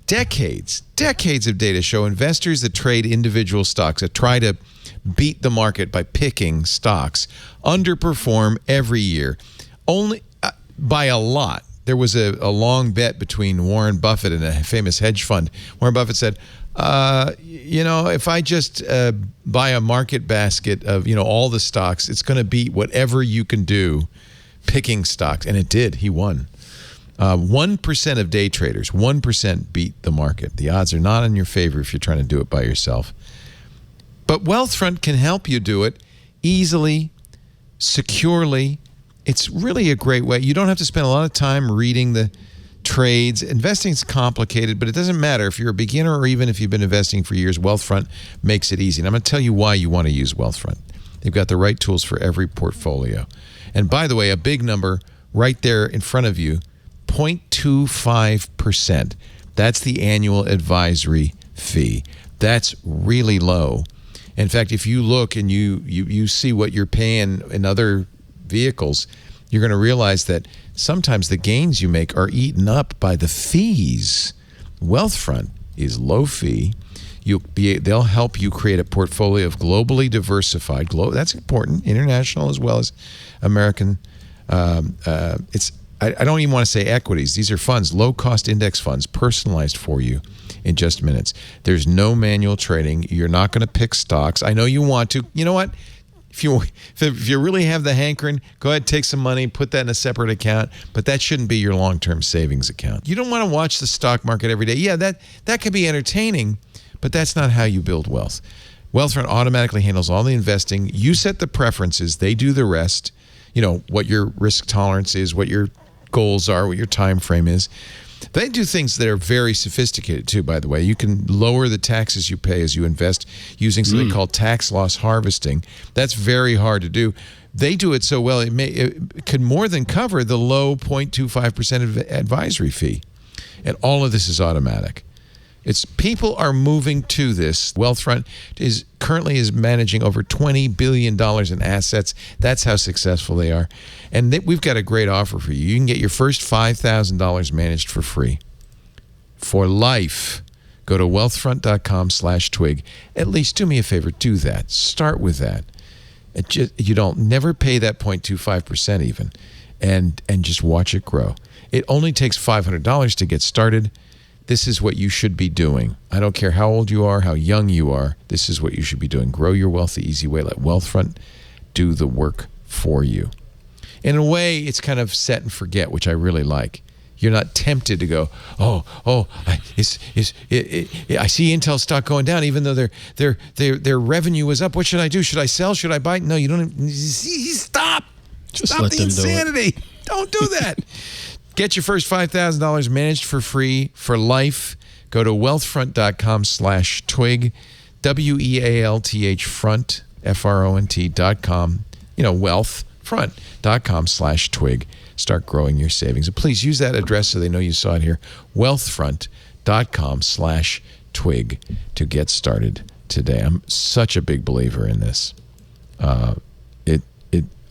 decades of data show investors that trade individual stocks, that try to beat the market by picking stocks, underperform every year, only by a lot. There was a long bet between Warren Buffett and a famous hedge fund. Warren Buffett said, if I just buy a market basket of, all the stocks, it's going to beat whatever you can do picking stocks. And it did. He won. 1% of day traders, 1% beat the market. The odds are not in your favor if you're trying to do it by yourself. But Wealthfront can help you do it easily, securely. It's really a great way. You don't have to spend a lot of time reading the trades. Investing is complicated, but it doesn't matter. If you're a beginner or even if you've been investing for years, Wealthfront makes it easy. And I'm going to tell you why you want to use Wealthfront. They've got the right tools for every portfolio. And by the way, a big number right there in front of you, 0.25%. That's the annual advisory fee. That's really low. In fact, if you look and you see what you're paying in other vehicles, you're going to realize that sometimes the gains you make are eaten up by the fees. Wealthfront is low fee. They'll help you create a portfolio of globally diversified. That's important, international as well as American. I don't even want to say equities. These are funds, low-cost index funds, personalized for you in just minutes. There's no manual trading. You're not going to pick stocks. I know you want to. You know what? If you really have the hankering, go ahead, take some money, put that in a separate account, but that shouldn't be your long-term savings account. You don't want to watch the stock market every day. Yeah, that could be entertaining, but that's not how you build wealth. Wealthfront automatically handles all the investing. You set the preferences. They do the rest. What your risk tolerance is, what your goals are, what your time frame is. They do things that are very sophisticated too, by the way. You can lower the taxes you pay as you invest using something called tax loss harvesting. That's very hard to do. They do it so well, it could more than cover the low 0.25% of advisory fee. And all of this is automatic. People are moving to this. Wealthfront currently is managing over $20 billion in assets. That's how successful they are. And we've got a great offer for you. You can get your first $5,000 managed for free. For life. Go to wealthfront.com/twig. At least do me a favor. Do that. Start with that. Never pay that 0.25% even. And just watch it grow. It only takes $500 to get started. This is what you should be doing. I don't care how old you are, how young you are. This is what you should be doing. Grow your wealth the easy way. Let Wealthfront do the work for you. In a way, it's kind of set and forget, which I really like. You're not tempted to go, I see Intel stock going down, even though their revenue was up. What should I do? Should I sell? Should I buy? No, you don't. Stop. Just Stop let the them insanity. Don't do that. Get your first $5,000 managed for free for life. Go to wealthfront.com/twig, WEALTH front, FRONT.com, wealthfront.com/twig. Start growing your savings. And please use that address so they know you saw it here, wealthfront.com/twig to get started today. I'm such a big believer in this.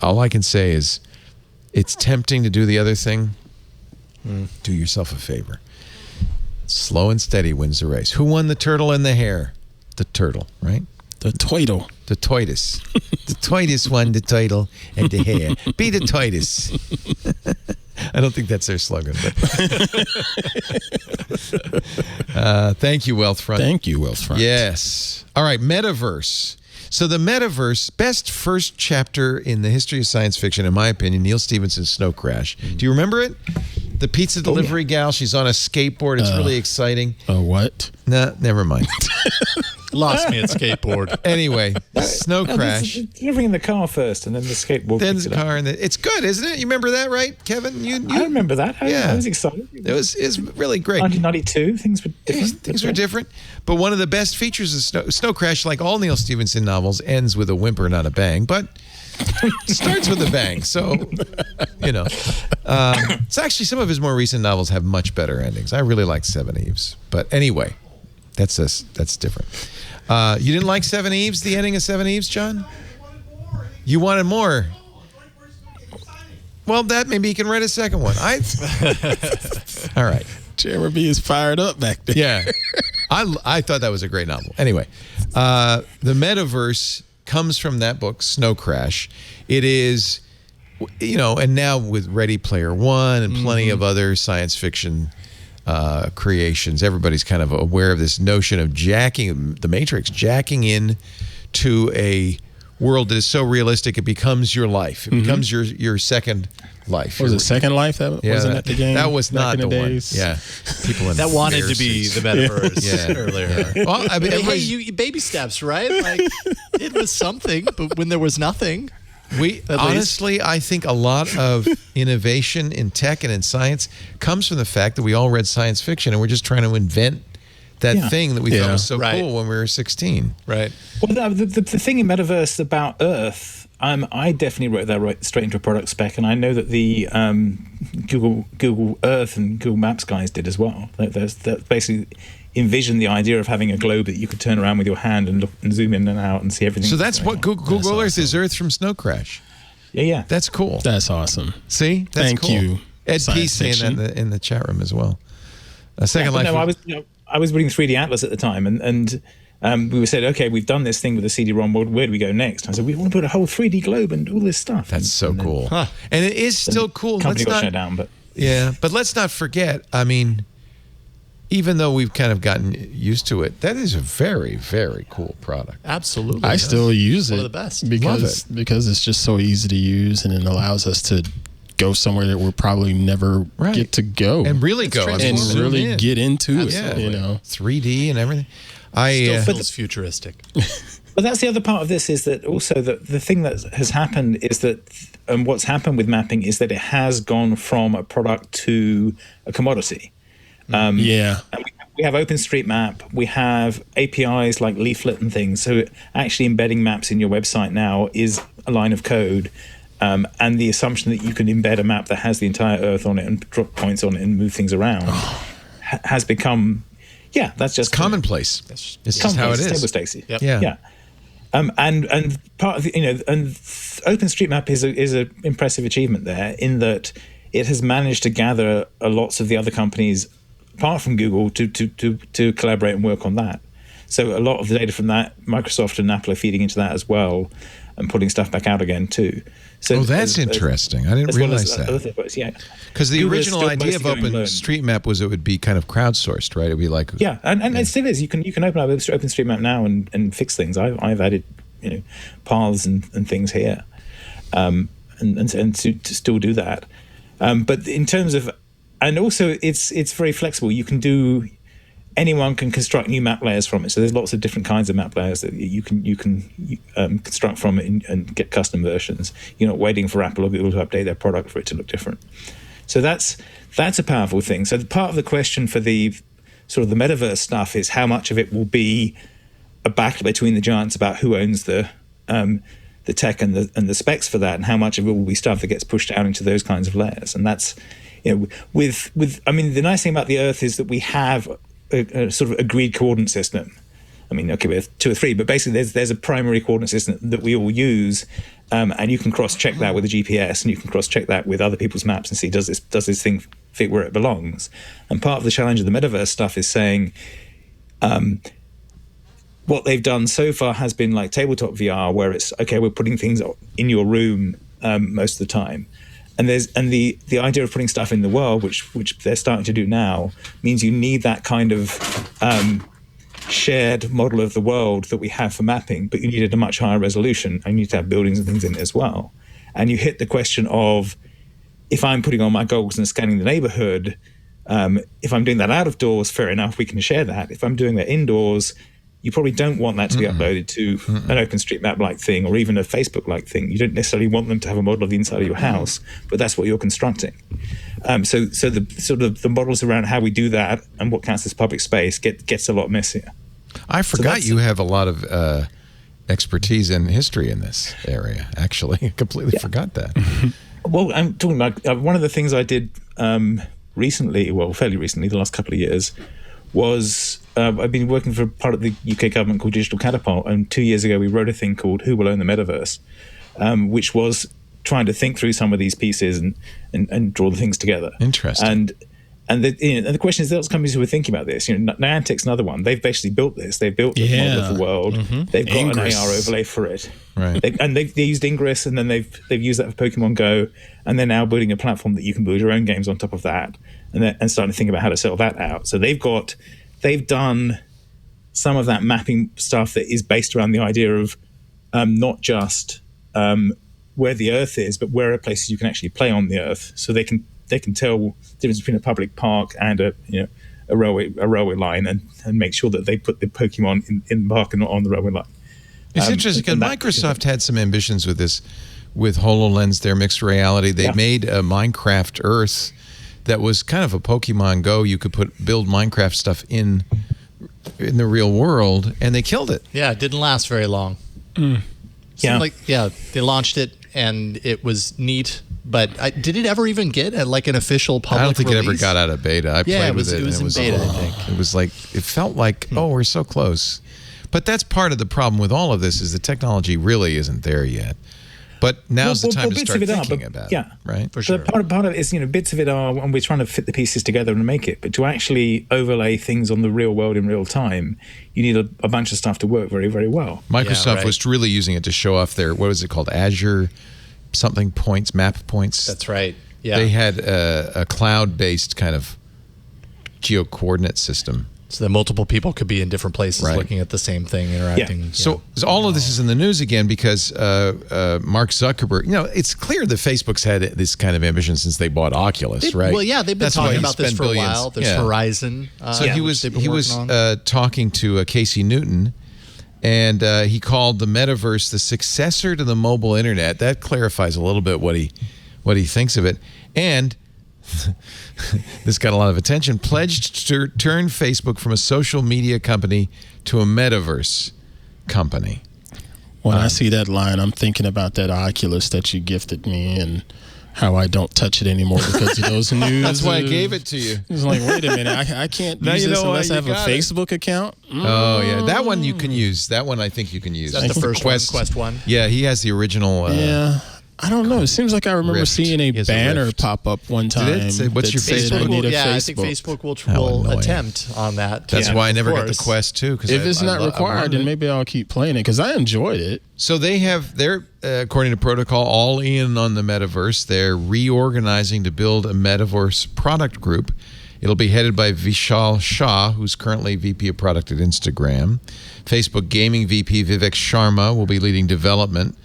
All I can say is it's tempting to do the other thing. Do yourself a favor. Slow and steady wins the race. Who won the turtle and the hare? The turtle, right? The turtle. The tortoise. The tortoise won the turtle and the hare. Be the tortoise. I don't think that's their slogan. But thank you, Wealthfront. Thank you, Wealthfront. Yes. All right, Metaverse. So the Metaverse, best first chapter in the history of science fiction, in my opinion, Neil Stephenson's Snow Crash. Do you remember it? The pizza delivery gal, she's on a skateboard. It's really exciting. What? Nah, never mind. Lost me at skateboard. Anyway, Snow Crash. Delivering in the car first, and then the skateboard. Then the car, and it's good, isn't it? You remember that, right, Kevin? I remember that. Yeah. I was excited. It was really great. 1992, things were different. Things were different, but one of the best features of Snow Crash, like all Neil Stephenson novels, ends with a whimper, not a bang. But Starts with a bang. So, it's actually some of his more recent novels have much better endings. I really like Seven Eves. But anyway, that's different. You didn't like Seven Eves, the ending of Seven Eves, John? You wanted more. Well, that maybe you can write a second one. All right. Jeremy is fired up back there. Yeah. I thought that was a great novel. Anyway, the Metaverse comes from that book, Snow Crash. It is, and now with Ready Player One and plenty of other science fiction creations, everybody's kind of aware of this notion of the Matrix jacking in to a world that is so realistic it becomes your life. It becomes your second life. Was it Second Life? Wasn't that the game? That was not the one. days? Yeah, people in that wanted to be the Metaverse earlier. Yeah. Well, I mean, hey, you baby steps, right? Like it was something, but when there was nothing. Honestly, I think a lot of innovation in tech and in science comes from the fact that we all read science fiction and we're just trying to invent that thing that we thought was so cool when we were 16. Right. Well, the thing in Metaverse about Earth, I definitely wrote that right straight into a product spec, and I know that the Google Earth and Google Maps guys did as well. That basically envisioned the idea of having a globe that you could turn around with your hand and look and zoom in and out and see everything. So that's what Google Earth is. Earth from Snow Crash. Yeah. That's cool. That's awesome. See, that's Thank cool. you. Ed P saying that in the chat room as well. Second Life. No, I was reading 3D Atlas at the time, and we said, okay, we've done this thing with the CD-ROM. Where do we go next? I said, we want to put a whole 3D globe and all this stuff. That's so cool. Huh. And it is still cool. Company got shut down, but but let's not forget. I mean, even though we've kind of gotten used to it, that is a very, very cool product. Absolutely. I still use it. One of the best. Because it's just so easy to use, and it allows us to go somewhere that we'll probably never get to go. And really go. And really get into it. 3D and everything. Still feels futuristic. But that's the other part of this, is that also the thing that has happened is that, and what's happened with mapping is that it has gone from a product to a commodity. And we have OpenStreetMap, we have APIs like Leaflet and things. So actually embedding maps in your website now is a line of code. And the assumption that you can embed a map that has the entire Earth on it and drop points on it and move things around has become, that's just commonplace. It's just how it is. Table stakes. Yep. Yeah. And part of and OpenStreetMap is an impressive achievement there, in that it has managed to gather lots of the other companies apart from Google to collaborate and work on that. So a lot of the data from that, Microsoft and Apple are feeding into that as well, and putting stuff back out again too. So that's interesting. I didn't realize that. Because the Google original idea of OpenStreetMap was it would be kind of crowdsourced, right? It would be like and it still is. You can open up OpenStreetMap now and fix things. I've added paths and things here, and to still do that. But in terms of, and also it's very flexible. You can do. Anyone can construct new map layers from it. So there's lots of different kinds of map layers that you can construct from it and get custom versions. You're not waiting for Apple or Google to update their product for it to look different. So that's a powerful thing. So part of the question for the sort of the metaverse stuff is how much of it will be a battle between the giants about who owns the tech and the specs for that, and how much of it will be stuff that gets pushed down into those kinds of layers. And that's with I mean, the nice thing about the Earth is that we have a sort of agreed coordinate system. I mean, okay, we have 2 or 3, but basically there's a primary coordinate system that we all use, and you can cross-check that with a GPS, and you can cross-check that with other people's maps and see does this thing fit where it belongs. And part of the challenge of the metaverse stuff is saying what they've done so far has been like tabletop VR, where it's okay, we're putting things in your room most of the time. And the idea of putting stuff in the world, which they're starting to do now, means you need that kind of shared model of the world that we have for mapping, but you need it at a much higher resolution, and you need to have buildings and things in it as well. And you hit the question of, if I'm putting on my goggles and scanning the neighborhood, if I'm doing that out of doors, fair enough, we can share that. If I'm doing that indoors, you probably don't want that to be uploaded to an OpenStreetMap-like thing, or even a Facebook-like thing. You don't necessarily want them to have a model of the inside of your house, but that's what you're constructing. So the sort of the models around how we do that and what counts as public space gets a lot messier. I forgot you have a lot of expertise and history in this area. Actually, I completely forgot that. Well, I'm talking about one of the things I did recently, fairly recently, the last couple of years, was I've been working for part of the UK government called Digital Catapult, and 2 years ago we wrote a thing called Who Will Own the Metaverse, which was trying to think through some of these pieces and draw the things together. Interesting. And the question is, those companies who are thinking about this, Niantic's another one. They've basically built this. They've built the model of the world. They've got Ingress. an AR overlay for it. Right. They used Ingress, and then they've used that for Pokemon Go, and they're now building a platform that you can build your own games on top of that, and starting to think about how to sell that out. So they've done some of that mapping stuff that is based around the idea of not just where the Earth is, but where are places you can actually play on the Earth. So they can tell the difference between a public park and a railway line, and make sure that they put the Pokemon in the park and not on the railway line. It's interesting because Microsoft had some ambitions with this, with HoloLens, their mixed reality. They made a Minecraft Earth that was kind of a Pokemon Go. You could build Minecraft stuff in the real world, and they killed it. Yeah, it didn't last very long. They launched it, and it was neat. But did it ever even get an official public I don't think release? it ever got out of beta. I played with it. It was in beta, I think. It was like, it felt like, we're so close. But that's part of the problem with all of this, is the technology really isn't there yet. But now's the time to start thinking about it. Right? For sure. Part of it is, bits of it are, and we're trying to fit the pieces together and make it. But to actually overlay things on the real world in real time, you need a bunch of stuff to work very, very well. Microsoft was really using it to show off their, what was it called? Azure something points, map points. That's right. Yeah. They had a cloud-based kind of geo-coordinate system. So that multiple people could be in different places looking at the same thing, interacting. Yeah. So all of this is in the news again because Mark Zuckerberg, it's clear that Facebook's had this kind of ambition since they bought Oculus, right? Well, yeah, they've been talking about this for a while. There's Horizon. So he was talking to Casey Newton, and he called the Metaverse the successor to the mobile internet. That clarifies a little bit what he thinks of it. And this got a lot of attention. Pledged to turn Facebook from a social media company to a metaverse company. When I see that line, I'm thinking about that Oculus that you gifted me and how I don't touch it anymore because of those news. That's why I gave it to you. It's like, wait a minute, I can't use this unless I have a Facebook account. Oh, yeah. That one you can use. That one I think you can use. That's the first Quest one? Yeah, he has the original. Yeah. I don't know. It seems like I remember seeing a banner pop up one time. What's your Facebook? I think Facebook will attempt on that. That's why I never got the Quest 2. If it's not required, then maybe I'll keep playing it because I enjoyed it. So they're according to protocol, all in on the metaverse. They're reorganizing to build a metaverse product group. It'll be headed by Vishal Shah, who's currently VP of Product at Instagram. Facebook Gaming VP Vivek Sharma will be leading development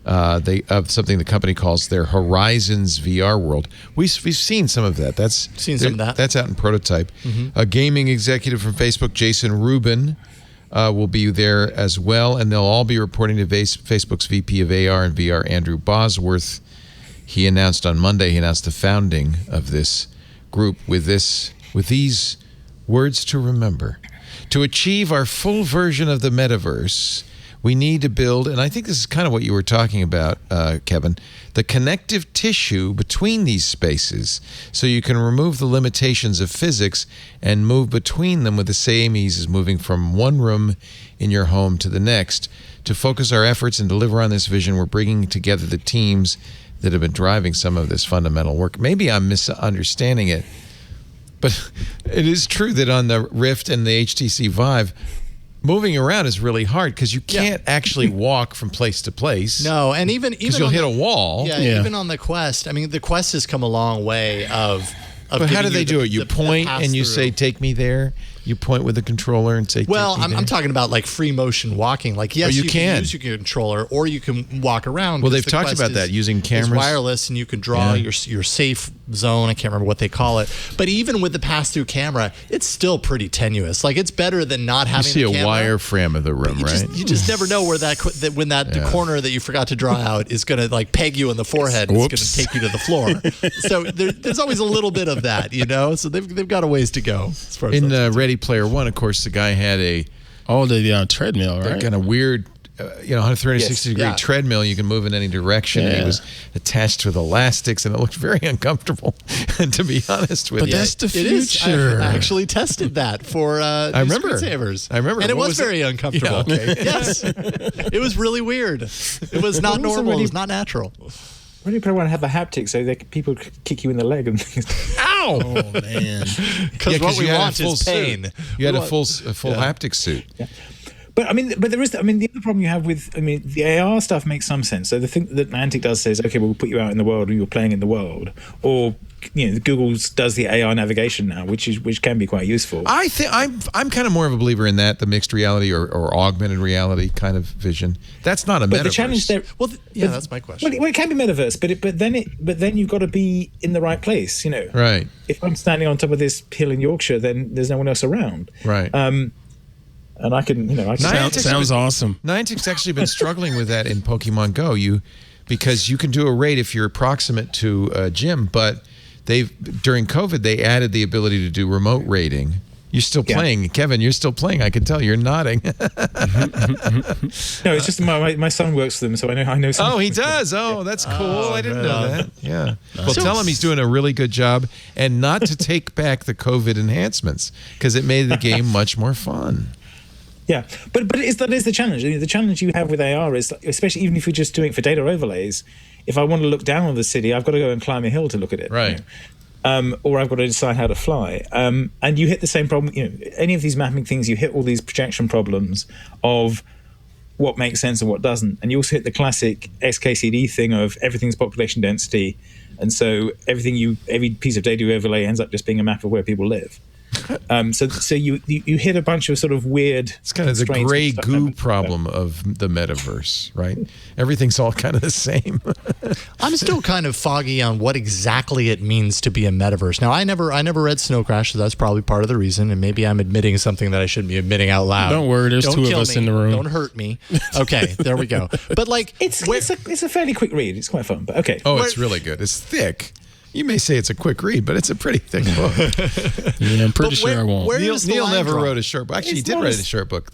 of something the company calls their Horizons VR world. We've seen some of that. That's out in prototype. A gaming executive from Facebook, Jason Rubin, will be there as well, and they'll all be reporting to Facebook's VP of AR and VR, Andrew Bosworth. He announced on Monday, the founding of this group with these words to remember. To achieve our full version of the metaverse, we need to build, and I think this is kind of what you were talking about, Kevin, the connective tissue between these spaces so you can remove the limitations of physics and move between them with the same ease as moving from one room in your home to the next. To focus our efforts and deliver on this vision, we're bringing together the teams that have been driving some of this fundamental work. Maybe I'm misunderstanding it, but it is true that on the Rift and the HTC Vive, moving around is really hard because you can't actually walk from place to place. No, and even you'll hit a wall. Yeah, even on the Quest. I mean, the Quest has come a long way of but how do they do it? You point and you say, "Take me there." You point with the controller and say, well, Take me there. I'm talking about like free motion walking. Like, yes, you can use your controller or you can walk around. Well, they've talked about that, using cameras. It's wireless and you can draw your safe zone. I can't remember what they call it. But even with the pass-through camera, it's still pretty tenuous. Like, it's better than not having the camera. You see a wireframe of the room, right? You just never know where the corner that you forgot to draw out is going to like peg you in the forehead. It's going to take you to the floor. So there's always a little bit of that, So they've got a ways to go. As far as in Ready Player One, of course, the guy had the treadmill, right? That kind of weird 160 degree treadmill. You can move in any direction. And it was attached with elastics, and it looked very uncomfortable. To be honest with you, but that's the future. I actually tested that for I remember screensavers. I remember, and it was very uncomfortable. Yeah, okay. Yes, it was really weird. It was not normal. It was not natural. Really, probably want to have the haptics so people kick you in the leg and things. Ow! Oh man! Because what we want is pain. You had a full haptic suit. Yeah. But there is. The other problem you have with, the AR stuff makes some sense. So the thing that Niantic does says, okay, we'll put you out in the world, or you're playing in the world, or Google does the AR navigation now, which can be quite useful. I think I'm kind of more of a believer in that, the mixed reality or augmented reality kind of vision. That's not a metaverse. But the challenge there, that's my question. Well, it can be metaverse, but then you've got to be in the right place. Right. If I'm standing on top of this hill in Yorkshire, then there's no one else around. Right. And I can, sounds awesome. Niantic's actually been struggling with that in Pokemon Go. Because you can do a raid if you're proximate to a gym, but during COVID they added the ability to do remote raiding. You're still playing, Kevin. You're still playing. I can tell you're nodding. No, it's just my son works for them, so I know. Oh, he does. Oh, that's cool. I didn't know that. Yeah. Well, tell him he's doing a really good job, and not to take back the COVID enhancements because it made the game much more fun. Yeah, but that is the challenge. The challenge you have with AR is, especially even if you're just doing it for data overlays, if I want to look down on the city, I've got to go and climb a hill to look at it. Right. Or I've got to decide how to fly. And you hit the same problem. Any of these mapping things, you hit all these projection problems of what makes sense and what doesn't. And you also hit the classic XKCD thing of everything's population density. And so every piece of data you overlay ends up just being a map of where people live. So you hit a bunch of sort of weird. It's kind of the gray goo problem of the metaverse, right? Everything's all kind of the same. I'm still kind of foggy on what exactly it means to be a metaverse. Now, I never read Snow Crash, so that's probably part of the reason. And maybe I'm admitting something that I shouldn't be admitting out loud. Don't worry, there's two of us in the room. Don't hurt me. Okay, there we go. But it's a fairly quick read. It's quite fun. But okay. Oh, it's really good. It's thick. You may say it's a quick read, but it's a pretty thick book. Yeah, I'm pretty sure I won't. Neil never wrote a short book. Actually, he did write a short book.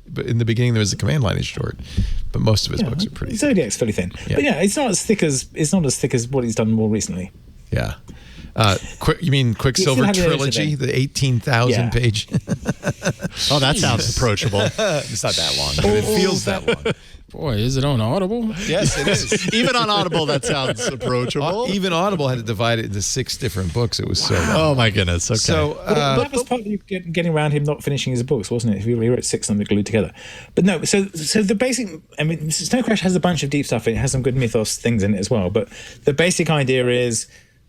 But in the beginning, there was the command line is short, but most of his books are pretty. Zodiac's fairly thin, but it's not as thick as what he's done more recently. Yeah. You mean Quicksilver Trilogy, the 18,000 page? Oh, that sounds approachable. It's not that long, but it feels that long. Boy, is it on Audible? Yes, it is. Even on Audible, that sounds approachable. Even Audible had to divide it into 6 different books. It was so long. Oh, my goodness. Okay. So, that was part of you getting around him not finishing his books, wasn't it? If he wrote 6 and they're glued together. But no, so the basic, Snow Crash has a bunch of deep stuff in it. It has some good mythos things in it as well. But the basic idea is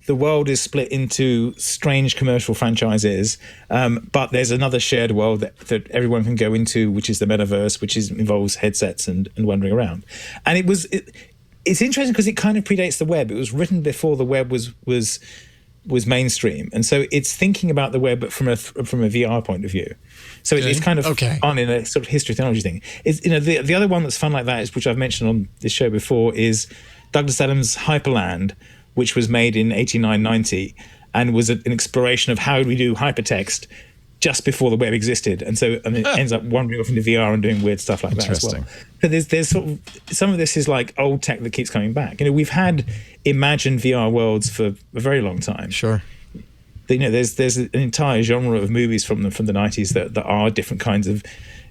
the world is split into strange commercial franchises, but there's another shared world that everyone can go into, which is the metaverse, which involves headsets and wandering around. And it's interesting because it kind of predates the web. It was written before the web was mainstream, and so it's thinking about the web but from a VR point of view. So it's kind of fun in a sort of history technology thing. It's, the other one that's fun like that is, which I've mentioned on this show before, is Douglas Adams' Hyperland, which was made in 89-90 and was an exploration of how do we do hypertext just before the web existed. And so it ends up wandering off into VR and doing weird stuff like that as well. But there's sort of, some of this is like old tech that keeps coming back. We've had imagined VR worlds for a very long time. Sure. There's an entire genre of movies from the 90s that are different kinds of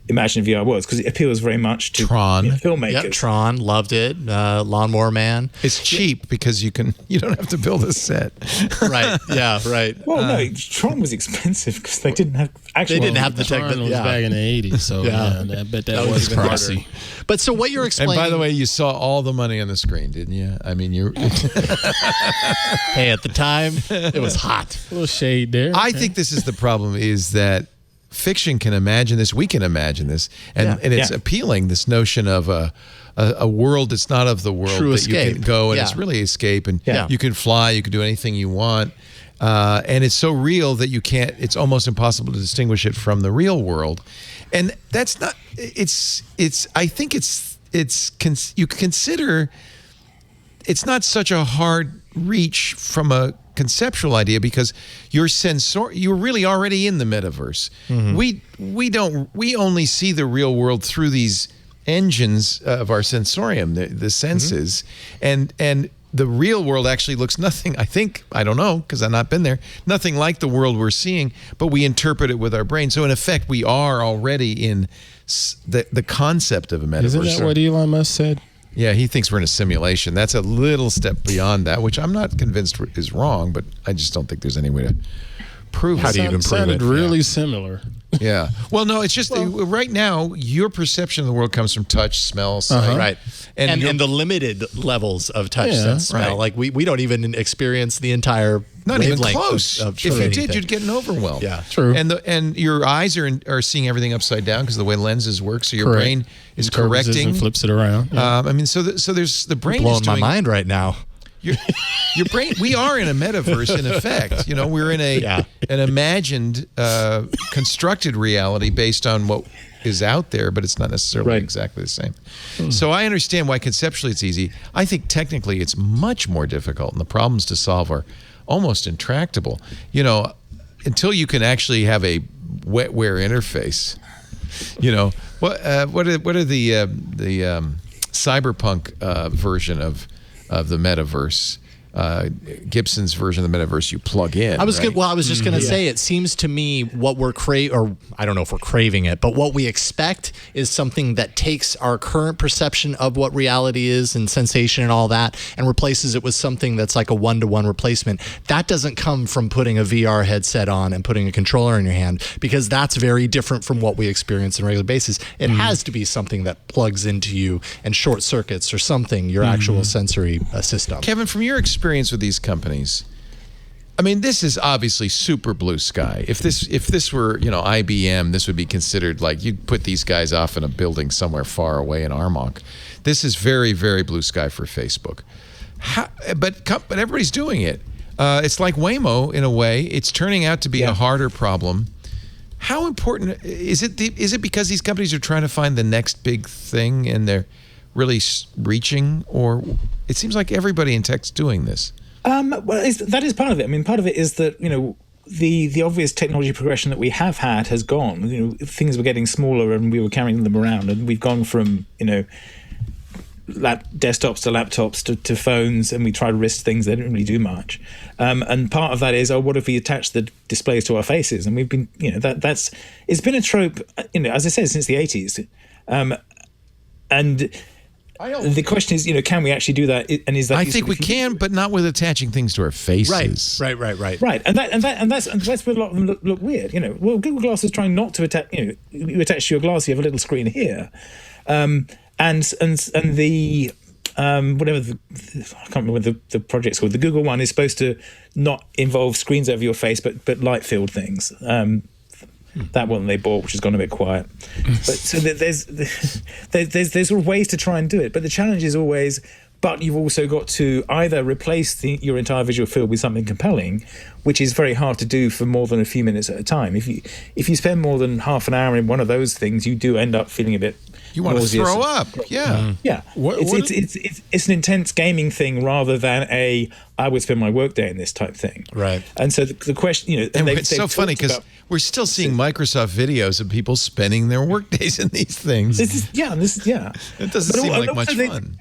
imagine VR worlds because it appeals very much to Tron. Filmmakers. Yep, Tron, loved it. Lawnmower Man. It's cheap because you don't have to build a set. Right. Yeah. Right. Well, no, Tron was expensive because they didn't have actual. They didn't have the tech. Tron was back in the 80s, so I bet that was pricey. But so what you're explaining? And by the way, you saw all the money on the screen, didn't you? I mean, you. Hey, at the time, it was hot. A little shade there. I think this is the problem: is that fiction can imagine this, we can imagine this, and it's appealing, this notion of a world that's not of the world. True that escape. You can go and it's really escape, and you can fly, you can do anything you want, and it's so real that it's almost impossible to distinguish it from the real world. And that's not, I think you consider it's not such a hard reach from a conceptual idea because you're really already in the metaverse. Mm-hmm. We only see the real world through these engines of our sensorium, the senses, and the real world actually looks nothing, I don't know, because I've not been there, nothing like the world we're seeing, but we interpret it with our brain. So in effect, we are already in the concept of a metaverse. Isn't that what Elon Musk said? Yeah, he thinks we're in a simulation. That's a little step beyond that, which I'm not convinced is wrong, but I just don't think there's any way to prove it. How do you even prove sounded it? really similar. Yeah. Well, no, it's just right now, your perception of the world comes from touch, smell, sight. Right. And the limited levels of touch, sense, smell. right. Like we don't even experience the entire Not even wavelength close. Of If you anything. did, you'd get an overwhelm. Yeah. True. And your eyes are seeing everything upside down because of the way lenses work. So your Correct. brain is Interprets it correcting. and flips it around. Yeah. I mean, so there's the brain blowing is my doing mind right now. your brain. We are in a metaverse in effect. You know, we're in an imagined, constructed reality based on what is out there, but it's not necessarily exactly the same. So I understand why conceptually it's easy. I think technically it's much more difficult, and the problems to solve are almost intractable. You know, until you can actually have a wetware interface. You know, what are the cyberpunk version of the metaverse? Gibson's version of the metaverse you plug in. I was right? I was just going to say, it seems to me what we're or I don't know if we're craving it, but what we expect is something that takes our current perception of what reality is and sensation and all that and replaces it with something that's like a one-to-one replacement. That doesn't come from putting a VR headset on and putting a controller in your hand, because that's very different from what we experience on a regular basis. It has to be something that plugs into you and short circuits or something, your actual sensory system. Kevin, from your experience with these companies, I mean, this is obviously super blue sky. If this were, you know, IBM, this would be considered like you'd put these guys off in a building somewhere far away in Armonk. This is very, very blue sky for Facebook. But everybody's doing it. It's like Waymo in a way. It's turning out to be a harder problem. How important is it? Is it because these companies are trying to find the next big thing and they're really reaching, or it seems like everybody in tech's doing this? Well, that is part of it. I mean, part of it is that, you know, the obvious technology progression that we have had has gone. You know, things were getting smaller and we were carrying them around, and we've gone from, you know, desktops to laptops to phones, and we try to wrist things that didn't really do much. And part of that is, what if we attach the displays to our faces? And we've been, you know, it's been a trope, you know, as I said, since the 80s. And the question is, you know, can we actually do that? And is that? I think we can, but not with attaching things to our faces. Right. Right, and that's where a lot of them look weird. You know, well, Google Glass is trying not to attach. You know, you attach to your glass, you have a little screen here, and the whatever I can't remember what the project's called. The Google one is supposed to not involve screens over your face, but light filled things. That one they bought, which has gone a bit quiet. But so there's sort of ways to try and do it. But the challenge is always, but you've also got to either replace your entire visual field with something compelling, which is very hard to do for more than a few minutes at a time. If you spend more than half an hour in one of those things, you do end up feeling a bit. You want to throw up, yeah. Yeah, it's an intense gaming thing rather than I would spend my workday in this type thing. Right. And so the question, you know, and it's so funny because we're still seeing Microsoft videos of people spending their workdays in these things. It doesn't seem like much fun.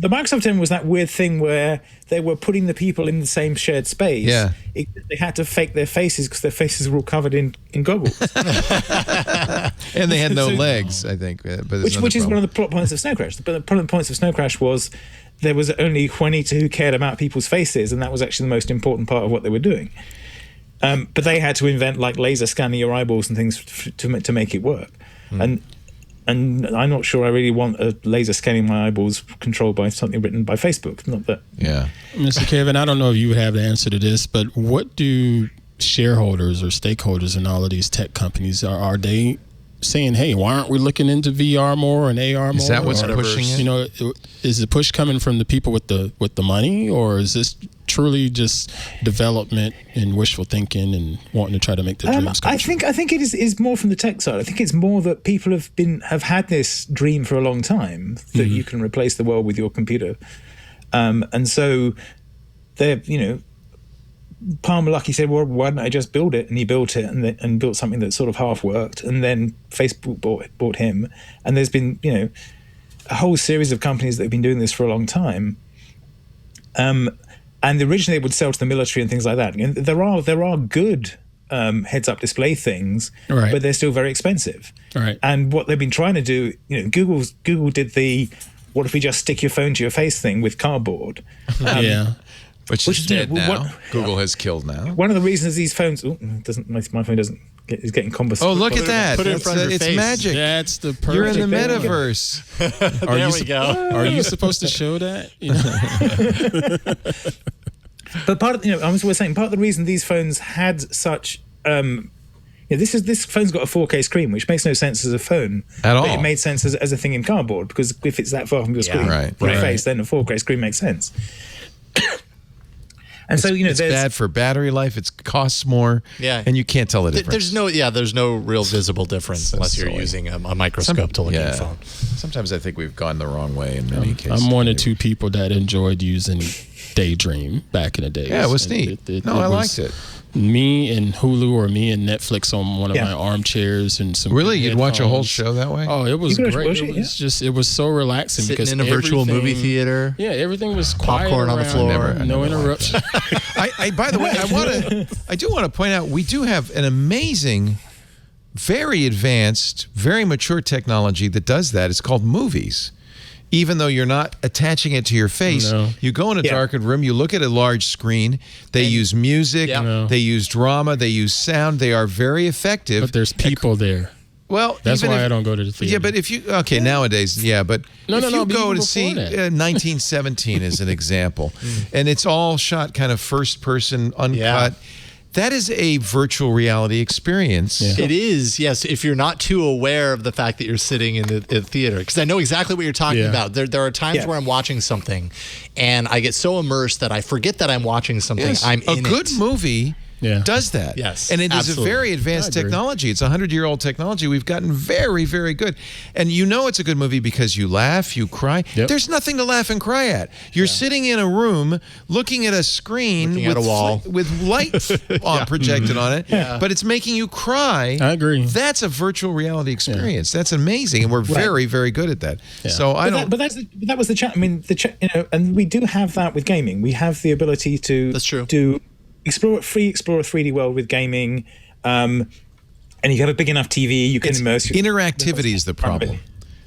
The Microsoft thing was that weird thing where they were putting the people in the same shared space. Yeah. They had to fake their faces because their faces were all covered in goggles. And they had no legs, I think. But which is one of the plot points of Snow Crash. But the plot points of Snow Crash was there was only 22 who cared about people's faces, and that was actually the most important part of what they were doing. But they had to invent like laser scanning your eyeballs and things to make it work. And I'm not sure I really want a laser scanning my eyeballs controlled by something written by Facebook. Not that. Yeah. Mr. Kevin, I don't know if you would have the answer to this, but what do shareholders or stakeholders in all of these tech companies, are they saying, hey, why aren't we looking into VR more and AR more? Is that what's pushing it? You know, is the push coming from the people with the money, or is this truly just development and wishful thinking and wanting to try to make the dreams come true? I think it is more from the tech side. I think it's more that people have had this dream for a long time that you can replace the world with your computer, and so they're, you know, Palmer Luckey said, well, why don't I just build it? And he built it and built something that sort of half worked. And then Facebook bought him. And there's been, a whole series of companies that have been doing this for a long time. And originally they would sell to the military and things like that. And there are good heads-up display things, right, but they're still very expensive. Right. And what they've been trying to do, Google did the what if we just stick your phone to your face thing with cardboard. Yeah. Which is dead now. Google has killed now. One of the reasons these phones my phone is getting combusted. Oh, look at that! Put it in front of your it's face. magic. That's the perfect. You're in the thing. metaverse. There we go. Are you supposed to show that? But part of I was saying part of the reason these phones had such this phone's got a 4K screen, which makes no sense as a phone at all. But it made sense as a thing in cardboard, because if it's that far from your screen, your face, then a 4K screen makes sense. And so it's bad for battery life. It costs more, and you can't tell the difference. There's no real visible difference unless you're using a microscope to look at your phone. Sometimes I think we've gone the wrong way in many cases. I'm one of two people that enjoyed using Daydream back in the day. Yeah, it was neat. I liked it. Me and Hulu or me and Netflix on one of my armchairs and some. Really, you'd watch a whole show that way? Oh, it was great. It was so relaxing. Sitting because in a virtual movie theater. Yeah, everything was quiet popcorn on the floor. No interruption. By the way, I do want to point out we do have an amazing, very advanced, very mature technology that does that. It's called movies. Even though you're not attaching it to your face, you go in a darkened room, you look at a large screen, they use music, they use drama, they use sound, they are very effective. But there's people there. Well, that's why I don't go to the theater. Yeah, but if you, nowadays, but if you go to see 1917 as an example, and it's all shot kind of first person, uncut. That is a virtual reality experience. Yeah. It is, yes, if you're not too aware of the fact that you're sitting in the theater. Because I know exactly what you're talking about. There are times where I'm watching something and I get so immersed that I forget that I'm watching something. Yes. I'm in a good movie does that. Yes, and it is a very advanced technology. It's 100-year-old technology. We've gotten very, very good. And it's a good movie because you laugh, you cry. Yep. There's nothing to laugh and cry at. You're sitting in a room looking at a screen at a wall with light projected on it, but it's making you cry. I agree. That's a virtual reality experience. That's amazing, and we're very, very good at that. Yeah. So that was the chat. I mean, and we do have that with gaming. We have the ability to explore a 3D world with gaming, and you have a big enough TV, you can immerse. Interactivity is the problem.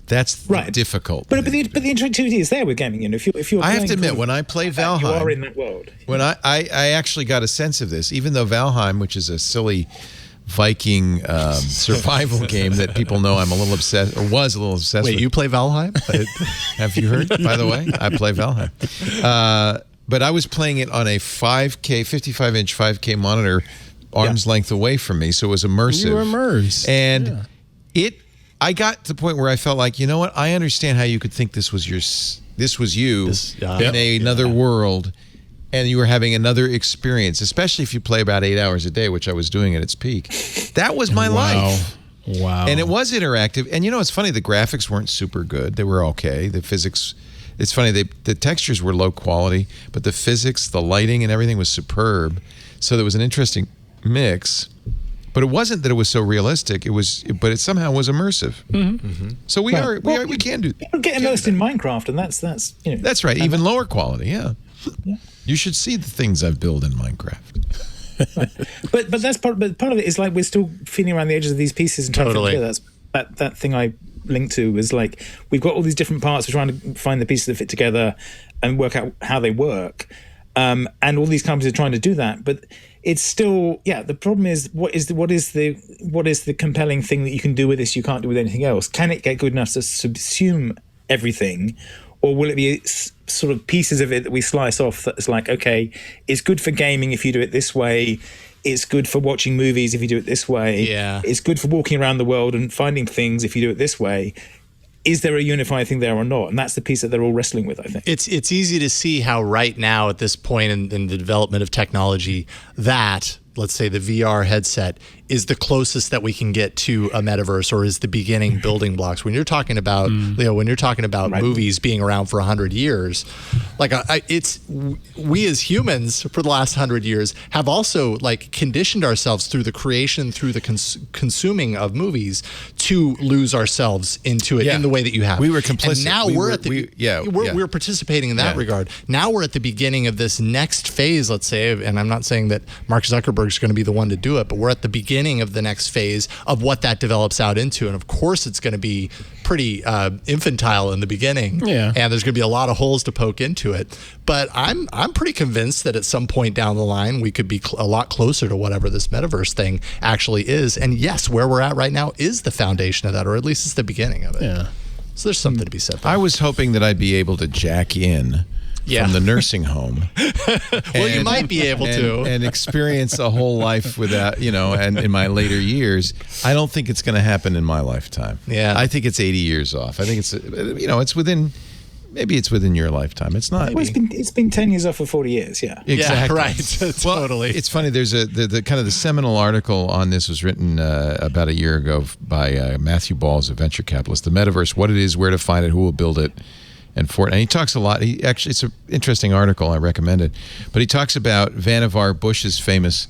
That's difficult. But the interactivity is there with gaming. If you're I have to admit, when I play Valheim, you are in that world. When I actually got a sense of this, even though Valheim, which is a silly Viking survival game that people know I'm a little obsessed, or was a little obsessed with. Wait, you play Valheim? Have you heard, by the way? I play Valheim. But I was playing it on a 55-inch 5K monitor, arm's length away from me, so it was immersive. You were immersed. And I got to the point where I felt like, you know what? I understand how you could think this was you in another world, and you were having another experience, especially if you play about 8 hours a day, which I was doing at its peak. That was my life. Wow. And it was interactive. And it's funny, the graphics weren't super good. They were okay. The physics... It's funny, the textures were low quality, but the physics, the lighting, and everything was superb. So there was an interesting mix. But it wasn't that it was so realistic. But it somehow was immersive. Mm-hmm. Mm-hmm. So we can do. People get immersed in Minecraft, and that's That's right. Even lower quality. Yeah. You should see the things I've built in Minecraft. But that's part of it is like we're still feeling around the edges of these pieces and trying to figure that thing I linked to was like we've got all these different parts, we're trying to find the pieces that fit together and work out how they work, and all these companies are trying to do that, but it's still the problem is what is the compelling thing that you can do with this you can't do with anything else? Can it get good enough to subsume everything, or will it be sort of pieces of it that we slice off that's like, okay, it's good for gaming if you do it this way, it's good for watching movies if you do it this way. Yeah. It's good for walking around the world and finding things if you do it this way. Is there a unifying thing there or not? And that's the piece that they're all wrestling with, I think. It's easy to see how right now at this point in the development of technology that let's say the VR headset is the closest that we can get to a metaverse, or is the beginning building blocks. When you're talking about, when you're talking about movies being around for 100 years, like we as humans for the last 100 years have also like conditioned ourselves through the creation, through the consuming of movies to lose ourselves into it in the way that you have. We were complicit. And now we're participating in that regard. Now we're at the beginning of this next phase, let's say, and I'm not saying that Mark Zuckerberg's going to be the one to do it, but we're at the beginning of the next phase of what that develops out into. And of course, it's going to be pretty infantile in the beginning. Yeah. And there's going to be a lot of holes to poke into it. But I'm pretty convinced that at some point down the line, we could be a lot closer to whatever this metaverse thing actually is. And yes, where we're at right now is the foundation of that, or at least it's the beginning of it. Yeah. So there's something to be said there. I was hoping that I'd be able to jack in from the nursing home. Well, you might be able to. And experience a whole life without, and in my later years. I don't think it's going to happen in my lifetime. Yeah. I think it's 80 years off. I think it's, it's within, maybe it's within your lifetime. It's not. Well, it's been 10 years off for 40 years, yeah. Exactly. Yeah, right. Totally. Well, it's funny. There's the kind of the seminal article on this was written about a year ago by Matthew Balls, a venture capitalist. The Metaverse, what it is, where to find it, who will build it, and Fortnite. And he talks a lot. It's an interesting article. I recommend it. But he talks about Vannevar Bush's famous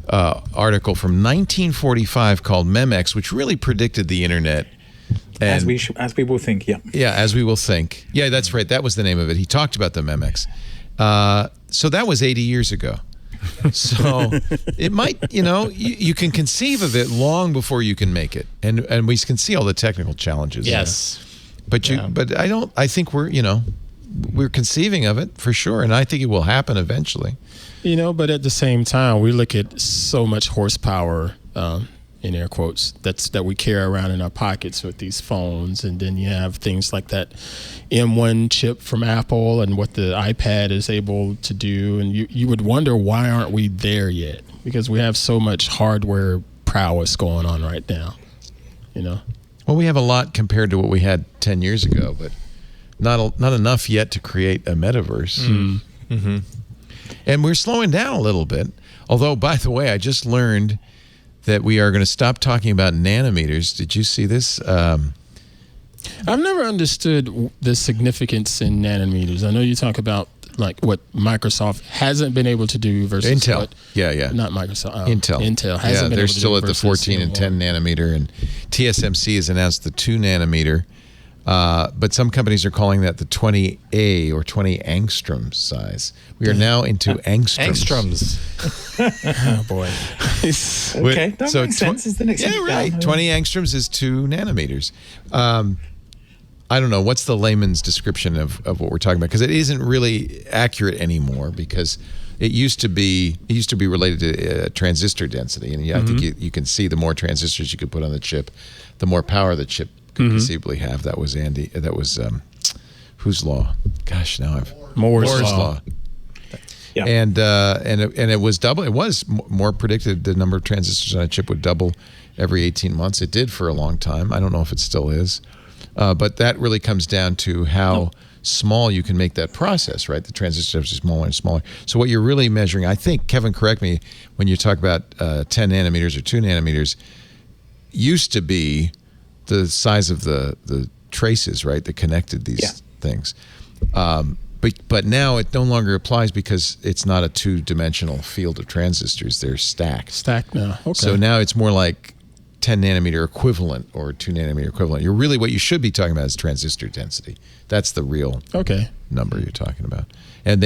article from 1945 called Memex, which really predicted the internet. And as we will think, yeah. Yeah, as we will think. Yeah, that's right. That was the name of it. He talked about the Memex. So that was 80 years ago. So it might, you can conceive of it long before you can make it. And we can see all the technical challenges. Yes. But I think we're conceiving of it for sure. And I think it will happen eventually. But at the same time, we look at so much horsepower, in air quotes, that we carry around in our pockets with these phones. And then you have things like that M1 chip from Apple and what the iPad is able to do. And you would wonder, why aren't we there yet? Because we have so much hardware prowess going on right now, Well, we have a lot compared to what we had 10 years ago, but not enough yet to create a metaverse. Mm-hmm. And we're slowing down a little bit. Although, by the way, I just learned that we are going to stop talking about nanometers. Did you see this? I've never understood the significance in nanometers. I know you talk about like what Microsoft hasn't been able to do versus Intel. What, not Microsoft. Intel hasn't been they're able to still do at the 14 and 10 nanometer, and TSMC has announced the 2 nanometer. But some companies are calling that the 20A or 20 angstrom size. We are now into angstroms. Oh boy. Okay, that makes sense. Is the next thing right. 20 angstroms is 2 nanometers. I don't know. What's the layman's description of what we're talking about? Because it isn't really accurate anymore, because it used to be related to transistor density. And I think you can see the more transistors you could put on the chip, the more power the chip could conceivably have. That was whose law? Gosh, now Moore's law. Yeah. And it was double. It was more predicted the number of transistors on a chip would double every 18 months. It did for a long time. I don't know if it still is. But that really comes down to how small you can make that process, right? The transistors are smaller and smaller. So what you're really measuring, I think, Kevin, correct me, when you talk about 10 nanometers or 2 nanometers, used to be the size of the traces, right, that connected these things. But now it no longer applies because it's not a 2-dimensional field of transistors. They're stacked. Stacked now. Okay. So now it's more like 10 nanometer equivalent or 2 nanometer equivalent. What you should be talking about is transistor density. That's the real number you're talking about. And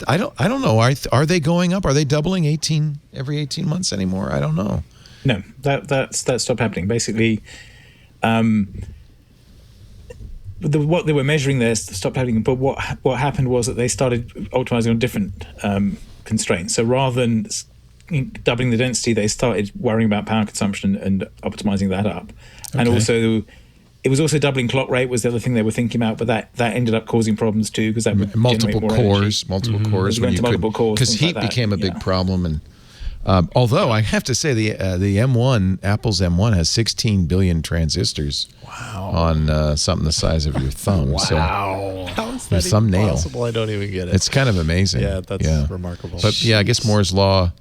I don't know. Are they going up? Are they doubling every 18 months anymore? I don't know. No, that stopped happening. Basically, what they were measuring there stopped happening. But what happened was that they started optimizing on different constraints. So rather than doubling the density, they started worrying about power consumption and optimizing that up. Okay. And also, it was also doubling clock rate was the other thing they were thinking about, but that ended up causing problems too, because that would multiple cores, cores, because heat became a big problem. And although I have to say the M1, Apple's M1 has 16 billion transistors on something the size of your thumb. Wow. So, how is that thumbnail. possible? I don't even get it. It's kind of amazing. Yeah, that's remarkable. But yeah, I guess Moore's law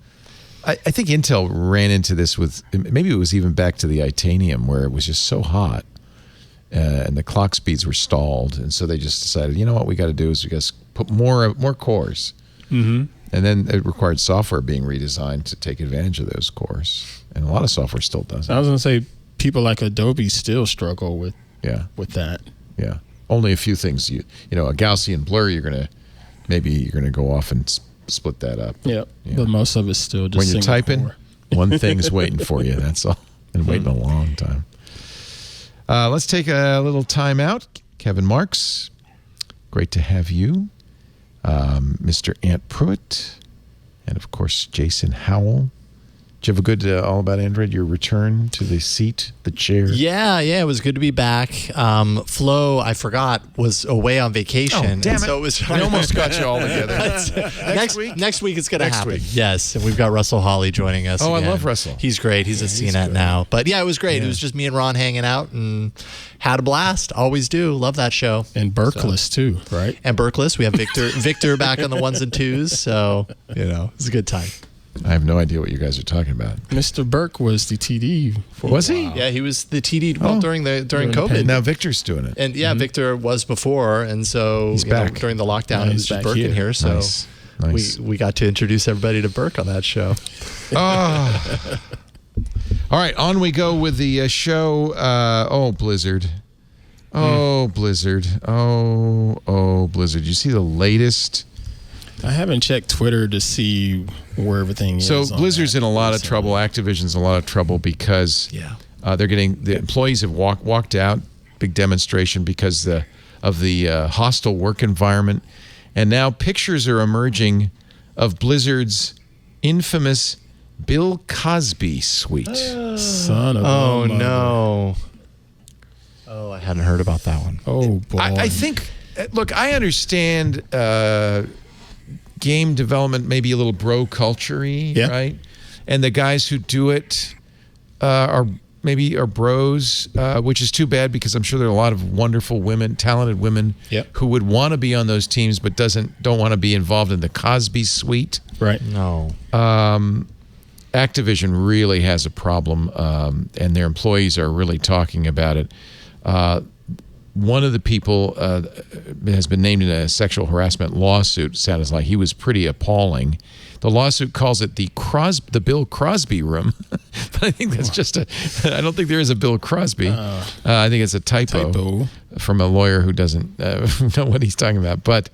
I think Intel ran into this with, maybe it was even back to the Itanium where it was just so hot and the clock speeds were stalled. And so they just decided, you know what we got to do is we got to put more cores. Mm-hmm. And then it required software being redesigned to take advantage of those cores. And a lot of software still does. I was going to say, people like Adobe still struggle with that. Yeah. Only a few things. You know, a Gaussian blur, you're going to go off and split that up. Yep. Yeah. But most of it's still just when you're typing, core. One thing's waiting for you. That's all. And waiting a long time. Let's take a little time out. Kevin Marks, great to have you. Mr. Ant Pruitt, and of course, Jason Howell. Did you have a good All About Android, your return to the seat, the chair? Yeah, it was good to be back. Flo, I forgot, was away on vacation. Oh, damn it. So it was we almost got you all together. Next week it's going to happen. Yes, and we've got Russell Hawley joining us Oh, again. I love Russell. He's great. He's at CNET now. But yeah, it was great. Yeah. It was just me and Ron hanging out and had a blast. Always do. Love that show. And Berkeless too, right? And Berkeless. We have Victor back on the ones and twos. So, it's a good time. I have no idea what you guys are talking about. Mr. Burke was the TD for Was a he? while. Yeah, he was the TD during COVID. Now Victor's doing it. And Victor was before, and so he's back. During the lockdown, he was just Burke in here. So nice. we got to introduce everybody to Burke on that show. Oh. All right, on we go with the show. Blizzard. Oh, Blizzard. Oh, Blizzard. You see the latest? I haven't checked Twitter to see where everything is. So Blizzard's in a lot of trouble. Activision's in a lot of trouble because they're getting the employees have walked out. Big demonstration because of the hostile work environment, and now pictures are emerging of Blizzard's infamous Bill Cosby suite. Son of Oh no! Oh, I hadn't heard about that one. Oh boy! I think. Look, I understand. Game development may be a little bro culture-y, right? And the guys who do it are bros, which is too bad because I'm sure there are a lot of wonderful women, talented women, who would want to be on those teams but don't want to be involved in the Cosby suite. Right. No. Activision really has a problem, and their employees are really talking about it. One of the people has been named in a sexual harassment lawsuit. Sounds like he was pretty appalling. The lawsuit calls it the Bill Crosby room, but I think that's just I don't think there is a Bill Crosby. I think it's a typo from a lawyer who doesn't know what he's talking about. But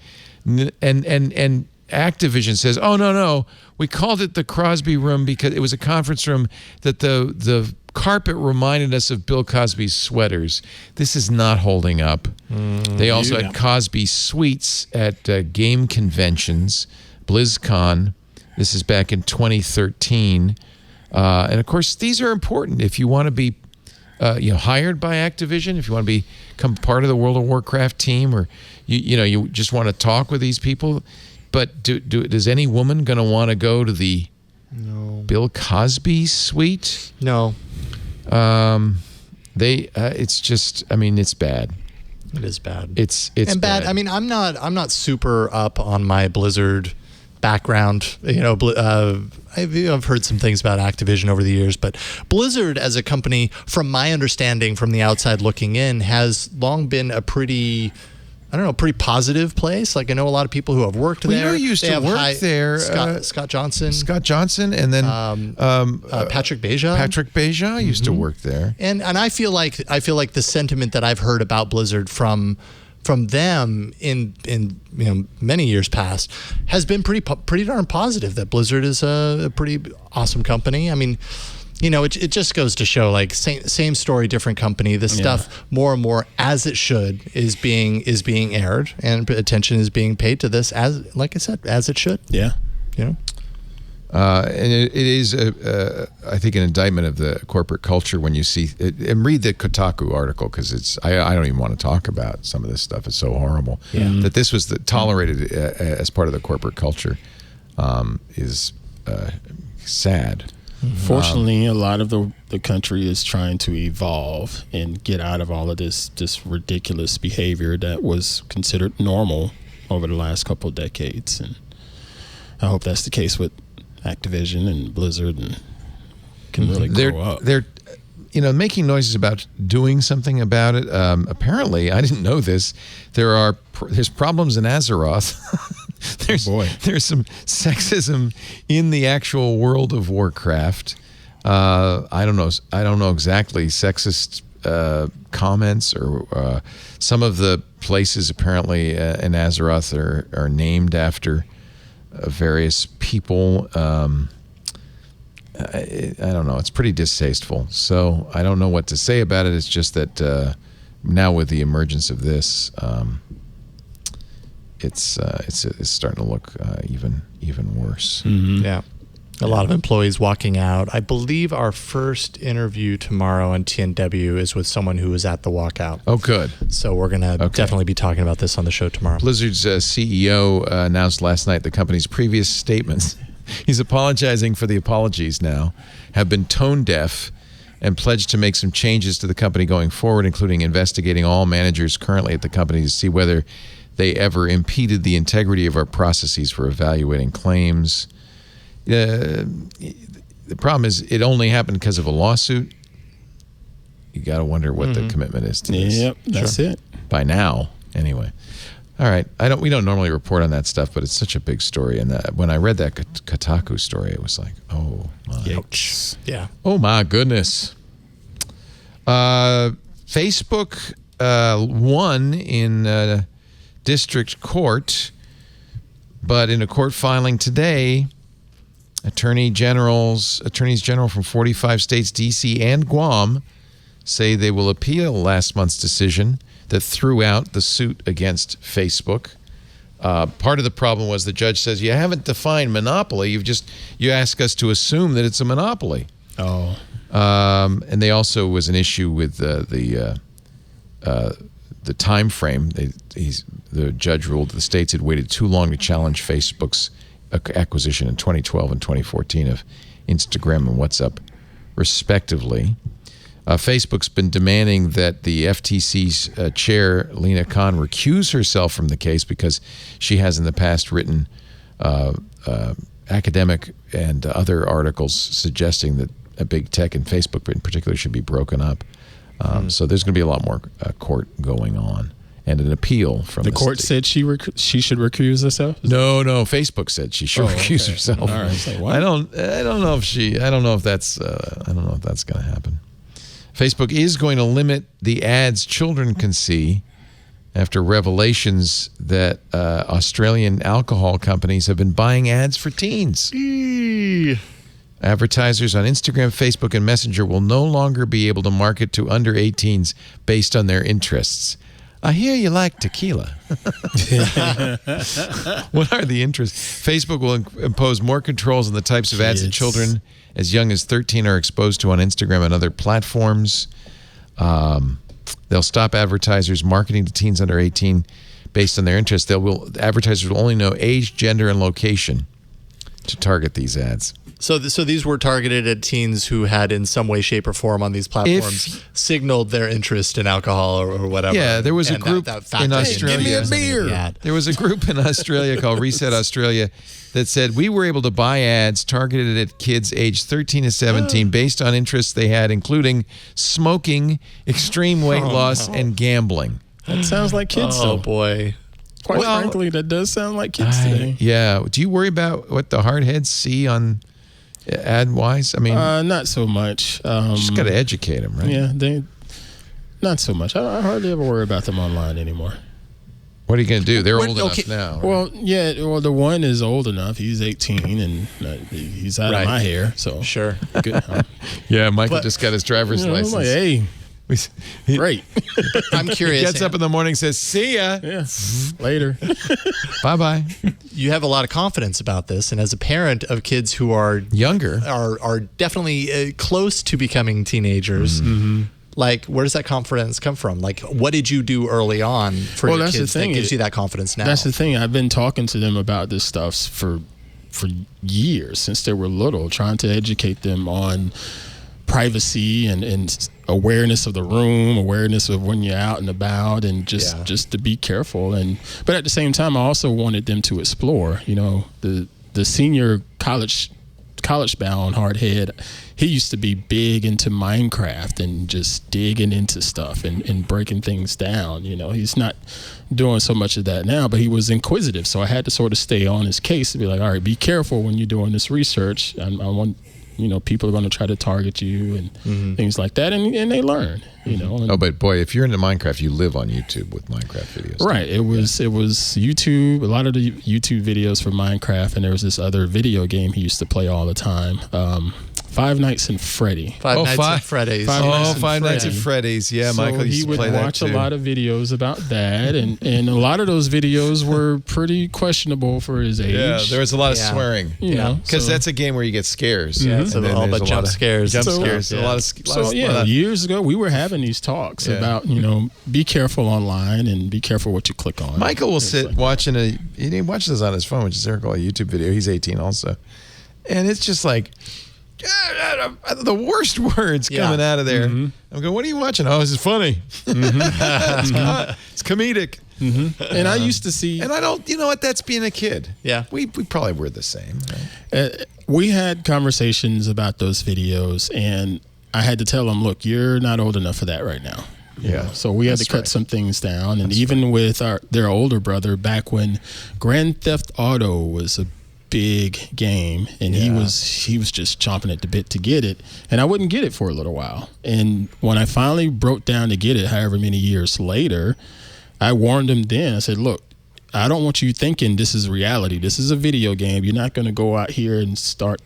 and Activision says, oh no, we called it the Crosby room because it was a conference room that the carpet reminded us of Bill Cosby's sweaters. This is not holding up. They also had Cosby suites at game conventions, BlizzCon. This is back in 2013. And of course, these are important. If you want to be hired by Activision, if you want to become part of the World of Warcraft team, or you just want to talk with these people. But does any woman going to want to go to the Bill Cosby suite? No. It's just, it's bad. It is bad. It's bad. I mean, I'm not super up on my Blizzard background. I've heard some things about Activision over the years, but Blizzard as a company, from my understanding, from the outside looking in, has long been a pretty positive place. Like I know a lot of people who have worked there. You used to work there. Scott Johnson. And then Patrick Beja. Patrick Beja used to work there. And I feel like the sentiment that I've heard about Blizzard from them in many years past has been pretty darn positive. That Blizzard is a pretty awesome company. I mean, it just goes to show, like, same story, different company. The stuff more and more as it should is being aired, and attention is being paid to this, as, like I said, as it should. Yeah. And it is, I think, an indictment of the corporate culture when you see it, and read the Kotaku article, because I don't even want to talk about some of this stuff. It's so horrible that this was tolerated as part of the corporate culture is sad. Fortunately, a lot of the country is trying to evolve and get out of all of this ridiculous behavior that was considered normal over the last couple of decades. And I hope that's the case with Activision and Blizzard and can really grow up. They're making noises about doing something about it. Apparently, I didn't know this. There's problems in Azeroth. There's some sexism in the actual World of Warcraft. I don't know exactly sexist comments or some of the places apparently in Azeroth are named after various people. I don't know. It's pretty distasteful. So I don't know what to say about it. It's just that now with the emergence of this, it's starting to look even worse. Mm-hmm. Yeah. A lot of employees walking out. I believe our first interview tomorrow on TNW is with someone who was at the walkout. Oh, good. So we're going to definitely be talking about this on the show tomorrow. Blizzard's CEO announced last night the company's previous statements. He's apologizing for the apologies now, have been tone deaf, and pledged to make some changes to the company going forward, including investigating all managers currently at the company to see whether they ever impeded the integrity of our processes for evaluating claims. The problem is it only happened because of a lawsuit. You got to wonder what the commitment is to this. Yep, that's it. By now, anyway. All right. We don't normally report on that stuff, but it's such a big story. And when I read that Kotaku story, it was like, oh my. Yikes. Yeah. Oh my goodness. Facebook won in district court, but in a court filing today, attorneys general from 45 states, D.C. and Guam, say they will appeal last month's decision that threw out the suit against Facebook. Part of the problem was the judge says, you haven't defined monopoly. You ask us to assume that it's a monopoly. Oh. And they also was an issue with the time frame. The judge ruled the states had waited too long to challenge Facebook's acquisition in 2012 and 2014 of Instagram and WhatsApp, respectively. Facebook's been demanding that the FTC's chair, Lina Khan, recuse herself from the case because she has in the past written academic and other articles suggesting that big tech and Facebook in particular should be broken up. So there's going to be a lot more court going on and an appeal from the court said she should recuse herself. No, Facebook said she should recuse herself. All right. It's like, what? I don't know if that's going to happen. Facebook is going to limit the ads children can see after revelations that Australian alcohol companies have been buying ads for teens. Advertisers on Instagram, Facebook, and Messenger will no longer be able to market to under 18s based on their interests. I hear you like tequila. What are the interests? Facebook will impose more controls on the types of ads that children as young as 13 are exposed to on Instagram and other platforms. They'll stop advertisers marketing to teens under 18 based on their interests. Advertisers will only know age, gender, and location to target these ads. So these were targeted at teens who had in some way, shape, or form on these platforms signaled their interest in alcohol or whatever. Yeah, there was a group in Australia. Give me a beer. There was a group in Australia called Reset Australia that said we were able to buy ads targeted at kids aged 13 to 17 based on interests they had, including smoking, extreme weight loss, and gambling. That sounds like kids. Oh, boy. Quite frankly, that does sound like kids today. Yeah. Do you worry about what the hardheads see on ad-wise? I mean, not so much. Just got to educate them, right? Yeah, not so much. I hardly ever worry about them online anymore. What are you going to do? They're old enough now. Right? Well, yeah. Well, the one is old enough. He's 18, and he's out of my hair. So sure. Good. Yeah, Michael just got his driver's license. I'm like, hey. Great. I'm curious. Gets up in the morning, says, "See ya." Yeah. Later. Bye. You have a lot of confidence about this, and as a parent of kids who are younger, are definitely close to becoming teenagers. Mm-hmm. Like, where does that confidence come from? Like, what did you do early on for your kids that gives you that confidence now? That's the thing. I've been talking to them about this stuff for years, since they were little, trying to educate them on privacy and awareness of the room, awareness of when you're out and about, and just to be careful. But at the same time, I also wanted them to explore. You know, the senior college college-bound hardhead, he used to be big into Minecraft and just digging into stuff and breaking things down. You know, he's not doing so much of that now, but he was inquisitive. So I had to sort of stay on his case to be like, all right, be careful when you're doing this research. I want, you know, people are going to try to target you and things like that. And they learn, you know. And, Oh, but boy, if you're into Minecraft, you live on YouTube with Minecraft videos. right. It was YouTube, a lot of the YouTube videos for Minecraft. And there was this other video game he used to play all the time. Five Nights at Freddy. Five Nights at Freddy's. Five Nights at Freddy's. Yeah, So Michael used to play that too. he would watch a lot of videos about that, and a lot of those videos were pretty questionable for his age. Yeah, there was a lot of swearing. You know, Because so- that's a game where you get scares. Yeah, And so then all there's but a jump lot of scares. Jump So- scares. yeah. A lot of years ago we were having these talks about, you know, be careful online and be careful what you click on. Michael will Things sit like watching he watches on his phone, which is a YouTube video. He's 18 also. And it's just like the worst words coming out of there. I'm going, what are you watching? Oh, this is funny. It's comedic. And I used to see, And I don't, you know what? That's being a kid. Yeah. We probably were the same. Right? we had conversations about those videos, and I had to tell them, look, you're not old enough for that right now. You know? So we had to cut some things down. And even with their older brother, back when Grand Theft Auto was a big game, and he was just chomping at the bit to get it, and I wouldn't get it for a little while. And when I finally broke down to get it, however many years later, I warned him then. I said, look, I don't want you thinking this is reality. This is a video game. You're not going to go out here and start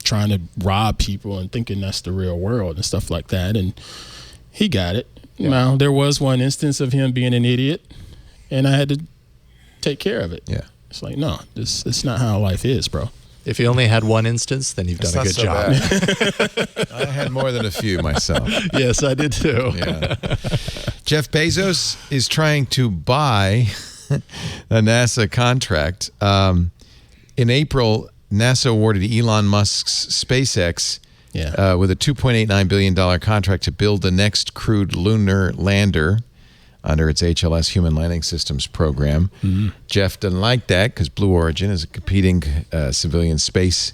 trying to rob people and thinking that's the real world and stuff like that. And he got it. Now, there was one instance of him being an idiot, and I had to take care of it. Yeah. It's like, no, it's not how life is, bro. If you only had one instance, then you've done a good job. I had more than a few myself. Yes, I did too. Yeah. Jeff Bezos is trying to buy a NASA contract. In April, NASA awarded Elon Musk's SpaceX with a $2.89 billion contract to build the next crewed lunar lander under its HLS Human Landing Systems program. Jeff doesn't like that because Blue Origin is a competing civilian space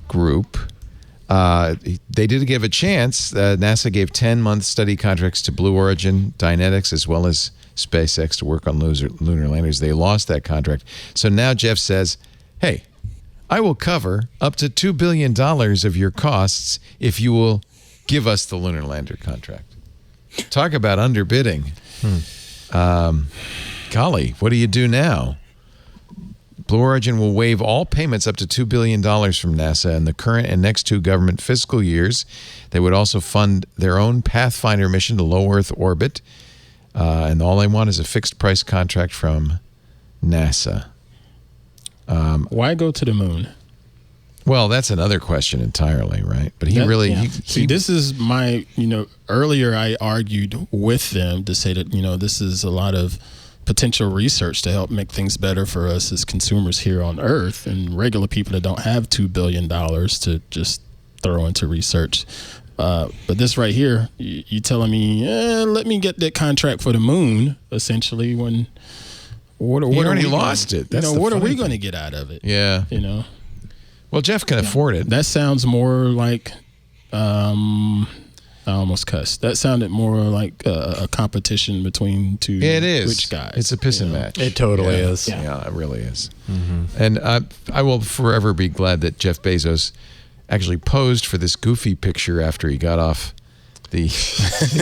group. They did give a chance. NASA gave 10-month study contracts to Blue Origin, Dynetics, as well as SpaceX to work on lunar landers. They lost that contract. So now Jeff says, hey, I will cover up to $2 billion of your costs if you will give us the lunar lander contract. Talk about underbidding. Golly, what do you do now? Blue Origin will waive all payments up to $2 billion from NASA in the current and next 2 government fiscal years. They would also fund their own Pathfinder mission to low Earth orbit. And all they want is a fixed price contract from NASA. Why go to the moon? Well, that's another question entirely, right? But he See, this is my, earlier I argued with them to say that, this is a lot of potential research to help make things better for us as consumers here on Earth and regular people that don't have $2 billion to just throw into research. But this right here, you telling me, let me get that contract for the moon, essentially, when what already lost it. That's what are we going to get out of it? Yeah. Well, Jeff can afford it. That sounds more like, I almost cussed. That sounded more like a competition between two rich guys. It's a pissing match. It totally is. Yeah, it really is. And I will forever be glad that Jeff Bezos actually posed for this goofy picture after he got off the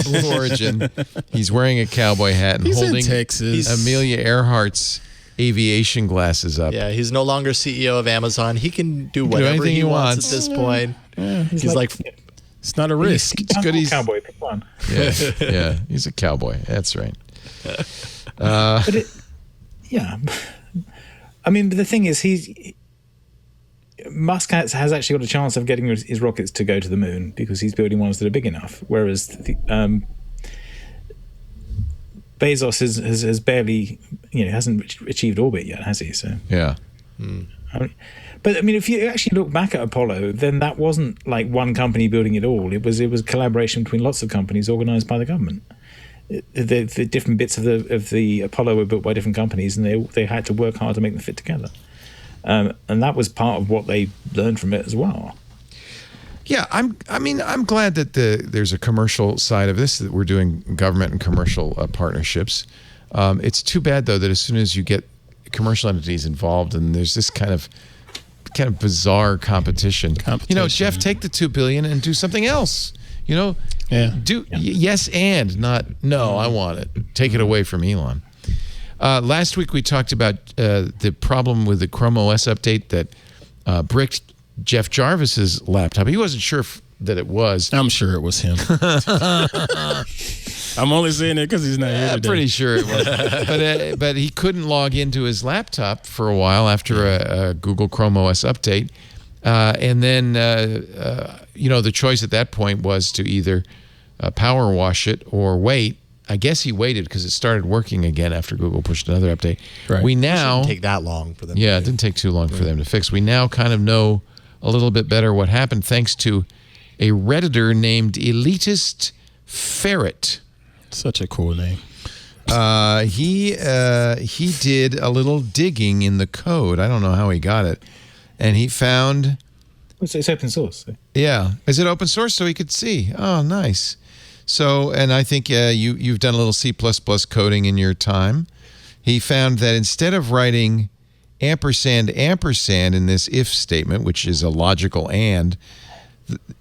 Blue Origin. He's wearing a cowboy hat and holding in Texas. Amelia Earhart's aviation glasses up. Yeah, he's no longer CEO of Amazon. He can do whatever anything he he wants wants. at this point. He's like it's not a risk. It's good he's cowboy for fun. Yeah, he's a cowboy. That's right. I mean, the thing is, Musk has actually got a chance of getting his rockets to go to the moon because he's building ones that are big enough, whereas Bezos has barely, hasn't achieved orbit yet, has he? So yeah. But I mean, if you actually look back at Apollo, then that wasn't like one company building it all. It was collaboration between lots of companies organized by the government. The different bits of the Apollo were built by different companies, and they had to work hard to make them fit together. And that was part of what they learned from it as well. Yeah, I'm glad that there's a commercial side of this, that we're doing government and commercial partnerships. It's too bad though that as soon as you get commercial entities involved, and there's this kind of bizarre competition. Jeff, take the $2 billion and do something else. Yes and not no. I want it. Take it away from Elon. Last week we talked about the problem with the Chrome OS update that bricked Jeff Jarvis's laptop. He wasn't sure that it was. I'm sure it was him. I'm only saying it because he's not here today. Pretty sure it was. but he couldn't log into his laptop for a while after a Google Chrome OS update. And then, the choice at that point was to either power wash it or wait. I guess he waited because it started working again after Google pushed another update. Right. We now... It didn't take that long for them. Yeah, it didn't take too long for them to fix. We now kind of know a little bit better what happened thanks to a Redditor named Elitist Ferret. Such a cool name. He did a little digging in the code. I don't know how he got it. And he found... It's open source. So. Yeah. Is it open source so he could see? Oh, nice. So, and I think you've done a little C++ coding in your time. He found that instead of writing ampersand in this if statement, which is a logical and,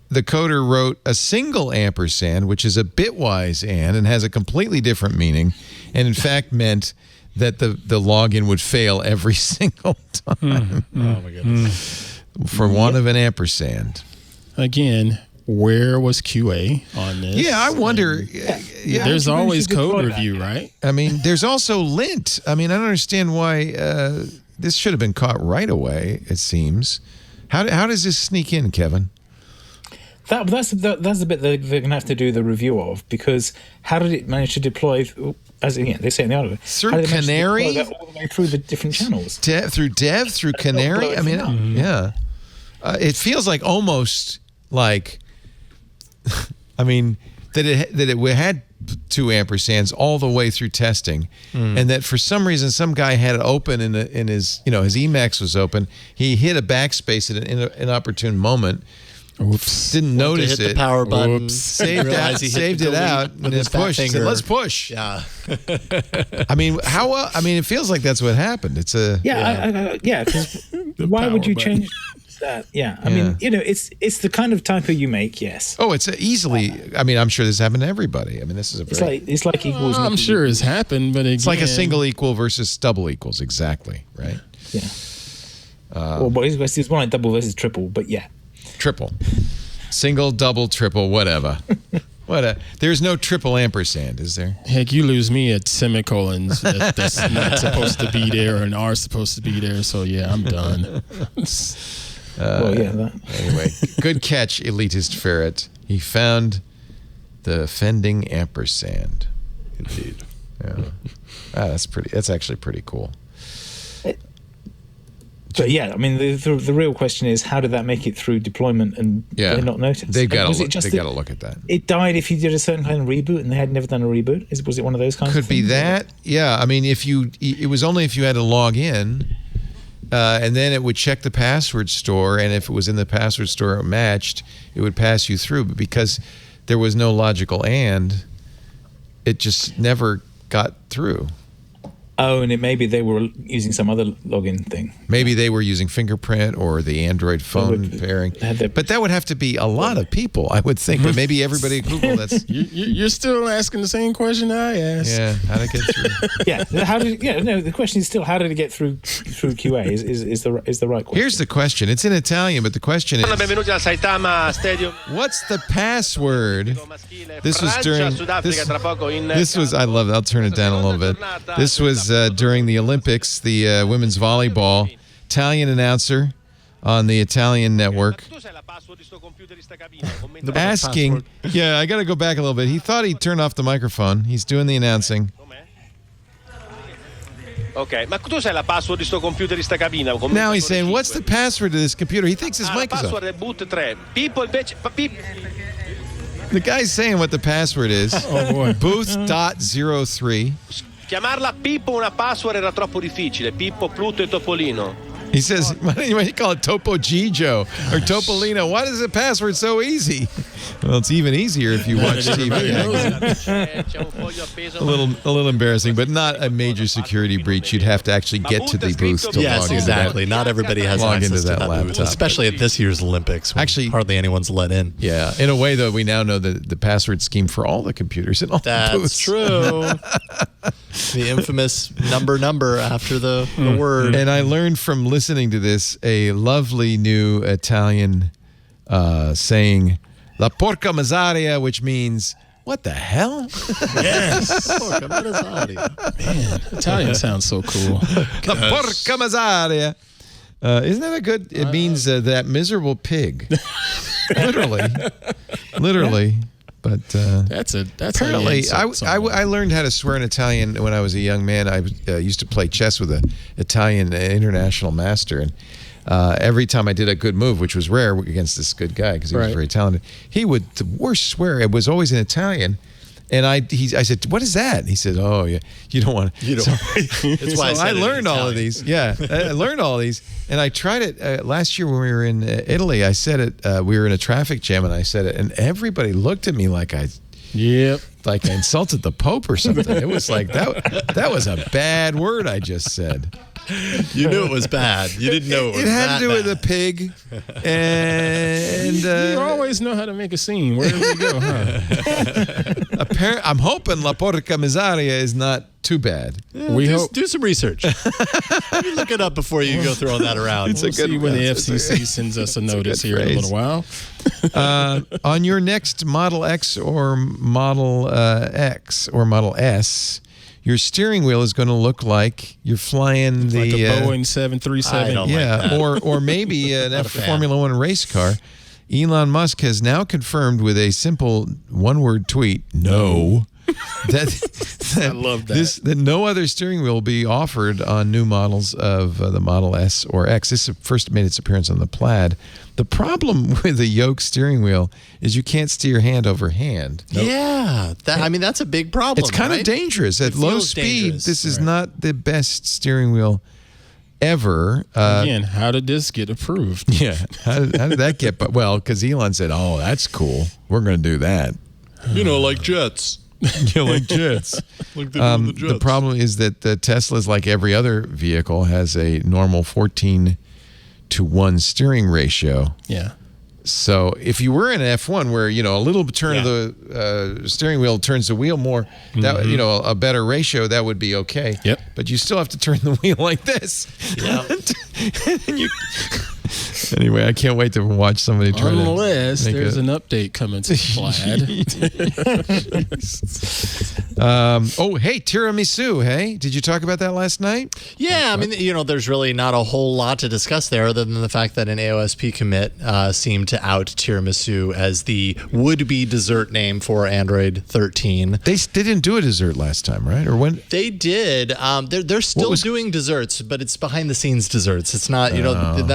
the coder wrote a single ampersand, which is a bitwise and has a completely different meaning, and in fact meant that the login would fail every single time. Oh my goodness. For want of an ampersand. Again, where was QA on this? Yeah, I wonder. There's always code review, right? I mean, there's also lint. I mean, I don't understand why this should have been caught right away, it seems. How does this sneak in, Kevin? That's the bit that they're going to have to do the review of, because how did it manage to deploy, as they say in the article, through Canary? That all the way through the different channels? Through Canary? I mean, yeah. It feels like almost like, I mean, that it had 2 ampersands all the way through testing, and that for some reason some guy had it open in his, his Emacs was open. He hit a backspace at an inopportune moment. Oops. Didn't notice hit it. The power button. Oops. Saved it out, and then pushed. Said, let's push. Yeah. I mean, it feels like that's what happened. It's a Because why would you change that? Yeah, I mean, it's the kind of typo you make. Yes. Oh, it's easily. I mean, I'm sure this happened to everybody. I mean, this is a very. It's like equals. I'm sure it's happened, but again, it's like a single equal versus double equals. Exactly. Right. Yeah. It's more like double versus triple, but yeah. Triple, single, double, triple, whatever. There's no triple ampersand, is there? Heck, you lose me at semicolons that's not supposed to be there and are supposed to be there. So yeah, I'm done. Anyway, good catch, Elitist Ferret. He found the offending ampersand. Indeed. Yeah. That's actually pretty cool. But yeah, I mean, the real question is, how did that make it through deployment and they not notice? They've got to look at that. It died if you did a certain kind of reboot, and they had never done a reboot. Was it one of those kinds? Could be that. Yeah, I mean, it was only if you had to log in, and then it would check the password store, and if it was in the password store matched, it would pass you through. But because there was no logical and, it just never got through. Oh, and maybe they were using some other login thing. Maybe they were using fingerprint or the Android phone pairing. But that would have to be a lot of people, I would think. But maybe everybody at Google, that's... You're still asking the same question I asked. Yeah, how to get through. The question is still, how did it get through QA is the right question. Here's the question. It's in Italian, but the question is... What's the password? This was during... This was... I love it. I'll turn it down a little bit. This was during the Olympics, the women's volleyball. Italian announcer on the Italian network asking, I got to go back a little bit. He thought he'd turn off the microphone. He's doing the announcing. Ok, ma tu sai la password di sto computer di sta cabina? Now he's saying, what's the password to this computer? He thinks his mic is off. La password è boot 3. Pippo invece... The guy's saying what the password is. Oh boy. Booth.03. Chiamarla Pippo una password era troppo difficile. Pippo, Pluto e Topolino. He says, why don't you call it Topo Gigio or Topolino? Why is the password so easy? Well, it's even easier if you watch TV. A little embarrassing, but not a major security breach. You'd have to actually get to the booth to Yes, log into exactly. that. Not everybody has Log access into to that that booth, laptop. especially at this year's Olympics. When Actually, hardly anyone's let in. Yeah. In a way, though, we now know the password scheme for all the computers in all the booths. That's true. The infamous number after the word. And I learned from listening to this a lovely new Italian saying, "La porca miseria," which means, what the hell? Yes. Man, Italian sounds so cool. La porca miseria. Isn't that a good? It means that miserable pig. Literally. But That's apparently, I learned how to swear in Italian when I was a young man. I used to play chess with an Italian international master, and every time I did a good move, which was rare against this good guy because he was very talented, he would the worst swear. It was always in Italian. And I said, "What is that?" And he said, "Oh, yeah, you don't want to." That's why I learned all of these. Yeah, I learned all of these, and I tried it last year when we were in Italy. I said it. We were in a traffic jam, and I said it, and everybody looked at me like I insulted the Pope or something. It was like that was a bad word I just said. You knew it was bad. You didn't know it was It had that to do with bad. a pig, and you always know how to make a scene. Where do you go, huh? I'm hoping La Porca Miseria is not too bad. Do some research. Maybe look it up before you go throwing that around. We'll see when the FCC sends us a notice here in a little while. On your next Model X or Model X or Model S, your steering wheel is going to look like you're flying Like the a Boeing 737. yeah, or maybe an Formula One race car. Elon Musk has now confirmed with a simple one-word tweet, "No," that I love that. that no other steering wheel will be offered on new models of the Model S or X. This first made its appearance on the Plaid. The problem with the yoke steering wheel is you can't steer your hand over hand. Yeah, that's a big problem. It's kind of dangerous. At low feels speed, dangerous. this is not the best steering wheel ever. Again, how did this get approved? Yeah. How did that get? Well, because Elon said, "Oh, that's cool. We're going to do that." like jets. Like jets. Like they do with the jets. The problem is that the Tesla's, like every other vehicle, has a normal 14:1 steering ratio. Yeah. So if you were in an F1 where, a little turn of the steering wheel turns the wheel more, that a better ratio, that would be okay. Yep. But you still have to turn the wheel like this. Yeah. Anyway, I can't wait to watch somebody try Unless to there's an update coming to Plaid. Hey, tiramisu, hey? Did you talk about that last night? Yeah, there's really not a whole lot to discuss there other than the fact that an AOSP commit seemed to out tiramisu as the would-be dessert name for Android 13. They didn't do a dessert last time, right? Or when? They did. They're still doing desserts, but it's behind-the-scenes desserts. It's not, they're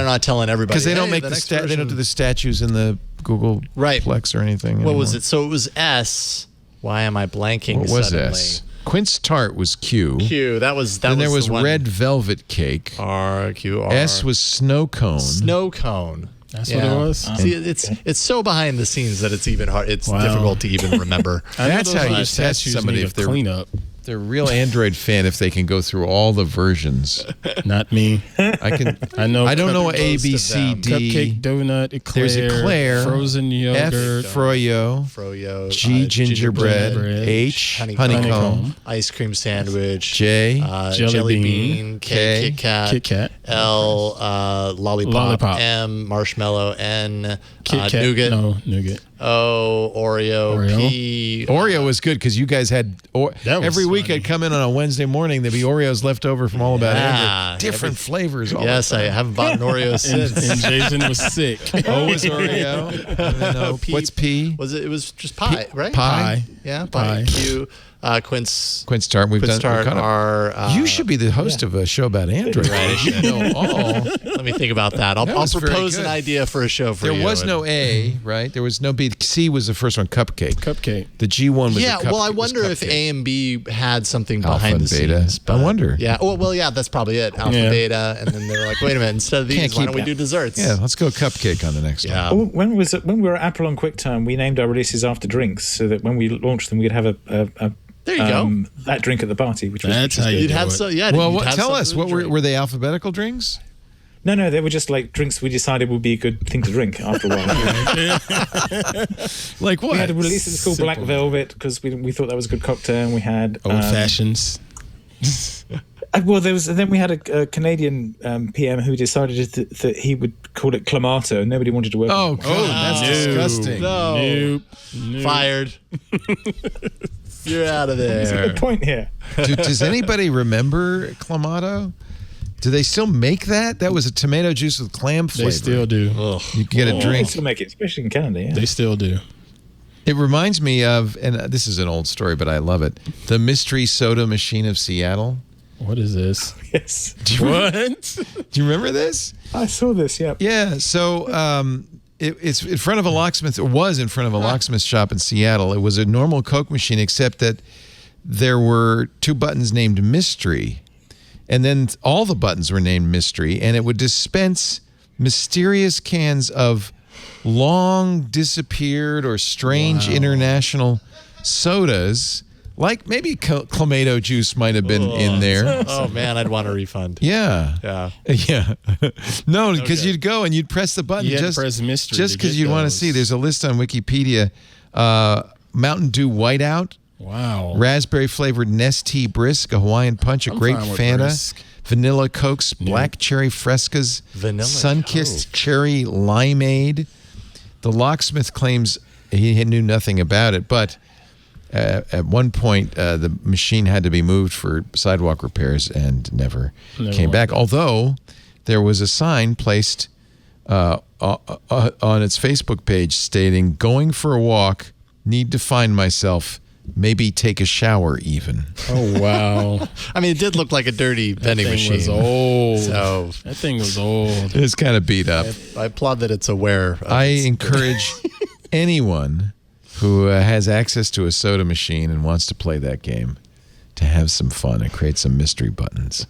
not telling everybody. Because they don't "Hey, make they don't do the statues in the Google Plex or anything. What anymore. was it? So it was S. Why am I blanking What was suddenly? S? Quince Tart was Q. Q. That was Then there was the one. red velvet cake. R Q R. S was snow cone. Snow cone. That's what it was? See, it's so behind the scenes that it's even hard. It's difficult to even remember. That's how you test statues somebody need if a they're cleanup. they're a real Android fan if they can go through all the versions. Not me. I know. I don't know A, B, C, D. Cupcake, donut, eclair. There's eclair. Frozen F, yogurt. Froyo. G, gingerbread. gingerbread. H, Honeycomb. honeycomb. Ice cream sandwich. J, Jelly jelly bean. bean. K, K, Kit Kat. Kit Kat. L, lollipop. Lollipop. M, marshmallow. N, Kit Kat. nougat. No, nougat. O, Oreo. P. Oreo was good because you guys had That was every week funny. I'd come in on a Wednesday morning. There'd be Oreos left over from All About Yeah. Android. Different flavors. All Yes, the I time. haven't bought an Oreo since. And Jason was sick. O was Oreo. And then O. P. What's P? Was it? It was just pie, right? Pie. Yeah, pie. Pie. Q. Quince Tart. We've Quince done. Tart are. You should be the host of a show about Android. Right. You know all. Let me think about that. I'll was very propose good. an idea for a show for you. There was no A, right? There was no B. C was the first one. Cupcake. The G1 was Yeah, a cup, well, I was wonder if Cupcake. A and B had something Alpha behind and the beta. scenes. I wonder. Yeah. Oh, well, yeah, that's probably it. Alpha, beta, and then they were like, wait a minute, instead of these, Can't why keep- don't we do desserts? Yeah, let's go Cupcake on the next one. Yeah. When we were at Apple on QuickTime, we named our releases after drinks, so that when we launched them, we'd have a There you go. that drink at the party, which was That's how you You'd do have it. so yeah. Well, you'd have tell something us, to what drink. were they alphabetical drinks? No, they were just like drinks we decided would be a good thing to drink after a while. Like what? We had a release that's called Black Velvet because we thought that was a good cocktail, and we had Old fashions. then we had a Canadian PM who decided that he would call it Clamato. Nobody wanted to work. Oh, God, that's disgusting. No. Nope. Fired. You're out of That's a there. good point here. Does anybody remember Clamato? Do they still make that? That was a tomato juice with clam flavor. They still do. You get a They drink. still make it, especially in Canada. Yeah. They still do. It reminds me of, and this is an old story, but I love it, the Mystery Soda Machine of Seattle. What is this? Yes, What? Do you remember this? I saw this. Yeah. Yeah, so it's in front of a locksmith, or was in front of a locksmith shop in Seattle. It was a normal Coke machine, except that there were two buttons named Mystery, and then all the buttons were named Mystery, and it would dispense mysterious cans of long disappeared or strange international sodas, like maybe Clamato juice might have been in there. Oh man, I'd want a refund. Yeah. Yeah. No, because you'd go and you'd press the button You had to just press mystery just to because get you'd want to those. see. There's a list on Wikipedia. Mountain Dew Whiteout, Wow. raspberry flavored Nestea Brisk, a Hawaiian Punch, a I'm grape fine with Fanta, Brisk. vanilla Cokes, black cherry Frescas, Vanilla sun-kissed Coke. cherry limeade. The locksmith claims he knew nothing about it, but at one point the machine had to be moved for sidewalk repairs and never came back. Although there was a sign placed on its Facebook page stating, "Going for a walk, need to find myself, maybe take a shower even." Oh, wow. I mean, it did look like a dirty vending That thing machine. was old. So That thing was old. It's kind of beat up. I applaud that it's aware. Of I its- encourage anyone who has access to a soda machine and wants to play that game to have some fun and create some mystery buttons.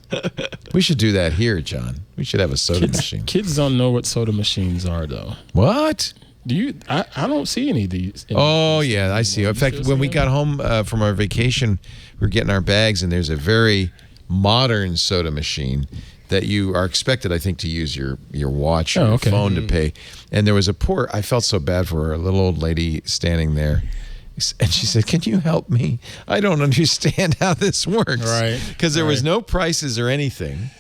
We should do that here, John. We should have a soda machine. Kids don't know what soda machines are, though. What? Do you? I don't see any of these. Oh, yeah, I see. In fact, when we got home from our vacation, we were getting our bags, and there's a very modern soda machine that you are expected, I think, to use your watch or your phone to pay. And there was I felt so bad for her, a little old lady standing there. And she said, "Can you help me? I don't understand how this works." Right. Because there was no prices or anything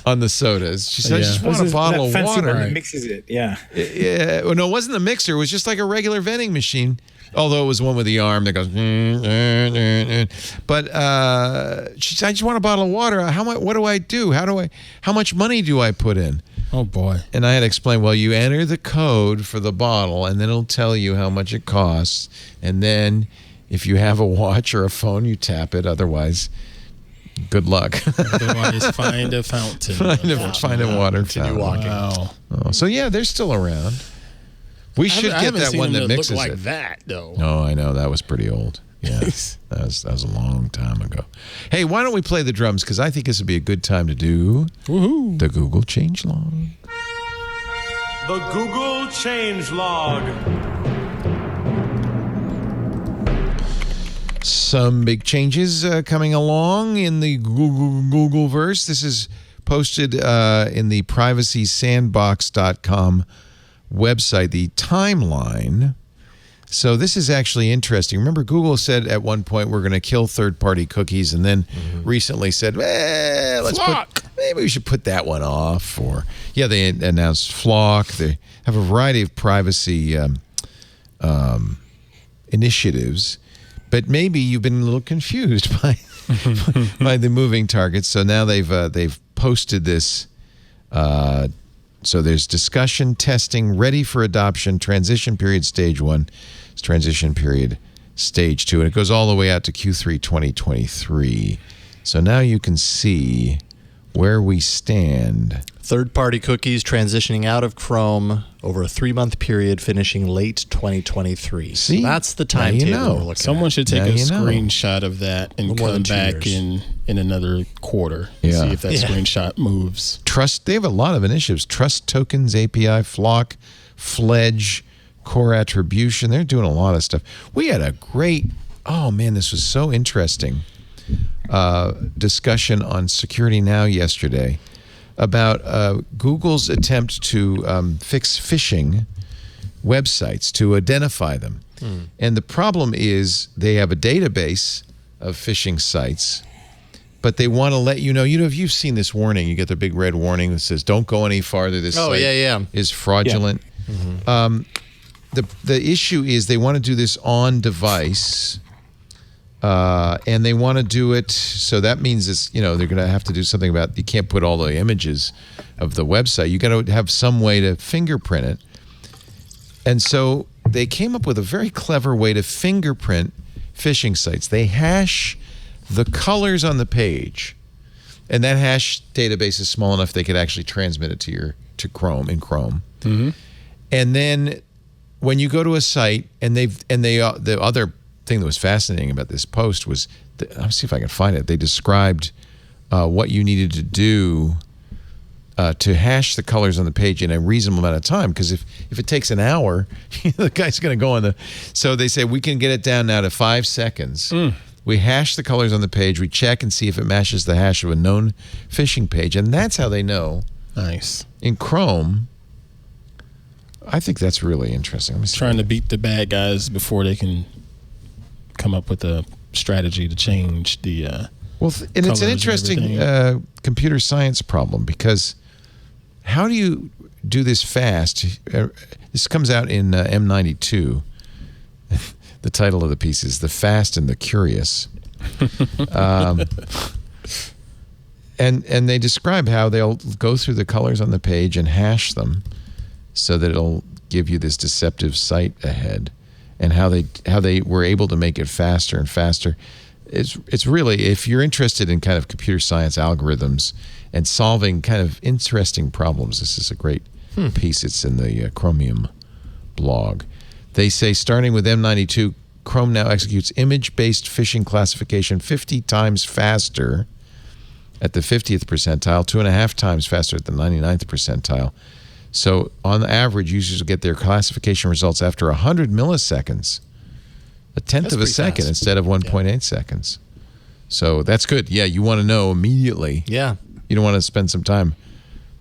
on the sodas. She said, "I just Yeah. want a bottle of fancy water." one that mixes it. Yeah. Yeah, well, no, it wasn't the mixer. It was just like a regular vending machine. Although it was one with the arm that goes. But she said, "I just want a bottle of water. How much? What do I do? How much money do I put in?" Oh, boy. And I had to explain, well, you enter the code for the bottle, and then it'll tell you how much it costs. And then if you have a watch or a phone, you tap it. Otherwise, good luck. Otherwise, find a fountain. Find a water fountain. walking. Wow. Oh, so, yeah, they're still around. We should I get haven't that seen one them that look mixes like it. that, though. No, I know. That was pretty old. Yeah, that was a long time ago. Hey, why don't we play the drums? Because I think this would be a good time to do Woohoo. the Google changelog. The Google changelog. Some big changes coming along in the Googleverse. This is posted in the privacysandbox.com website, the timeline. So this is actually interesting. Remember, Google said at one point we're going to kill third-party cookies, and then recently said, maybe we should put that one off. Or they announced Flock. They have a variety of privacy initiatives, but maybe you've been a little confused by the moving targets. So now they've posted this. So there's discussion, testing, ready for adoption, transition period stage 1, transition period stage 2, and it goes all the way out to Q3 2023. So now you can see where we stand. Third-party cookies transitioning out of Chrome over a 3-month period, finishing late 2023. See? So that's the Now you timetable know. we're looking Someone should take Now a you know. screenshot of that and More than come 2 back years. in another quarter and Yeah. see if that Yeah. screenshot moves. Trust, they have a lot of initiatives. Trust tokens, API, Flock, Fledge, core attribution. They're doing a lot of stuff. We had a great, oh man, this was so interesting, discussion on Security Now yesterday about Google's attempt to fix phishing websites, to identify them. And the problem is they have a database of phishing sites, but they want to let you know, if you've seen this warning, you get the big red warning that says, don't go any farther. This Oh, site yeah. is fraudulent. The issue is they want to do this on device, and they want to do it. So that means it's, they're going to have to do something about, you can't put all the images of the website. You got to have some way to fingerprint it. And so they came up with a very clever way to fingerprint phishing sites. They hash the colors on the page, and that hash database is small enough they could actually transmit it to Chrome in Chrome. Mm-hmm. And then when you go to a site, the other thing that was fascinating about this post was, I'll see if I can find it. They described what you needed to do to hash the colors on the page in a reasonable amount of time. Because if it takes an hour, the guy's going to go on the. So they say we can get it down now to 5 seconds. We hash the colors on the page. We check and see if it matches the hash of a known phishing page, and that's how they know. Nice. In Chrome, I think that's really interesting. Let me see. Trying to beat the bad guys before they can come up with a strategy to change the. And it's an colors and interesting computer science problem, because how do you do this fast? This comes out in M92. The title of the piece is "The Fast and the Curious," and they describe how they'll go through the colors on the page and hash them, so that it'll give you this deceptive site ahead, and how they were able to make it faster and faster. It's really, if you're interested in kind of computer science algorithms and solving kind of interesting problems, this is a great piece. It's in the Chromium blog. They say, starting with M92, Chrome now executes image-based phishing classification 50 times faster at the 50th percentile, 2.5 times faster at the 99th percentile. So on average, users will get their classification results after 100 milliseconds, a tenth That's of a pretty second fast. instead of 1.8 seconds. So that's good. Yeah, you want to know immediately. Yeah. You don't want to spend some time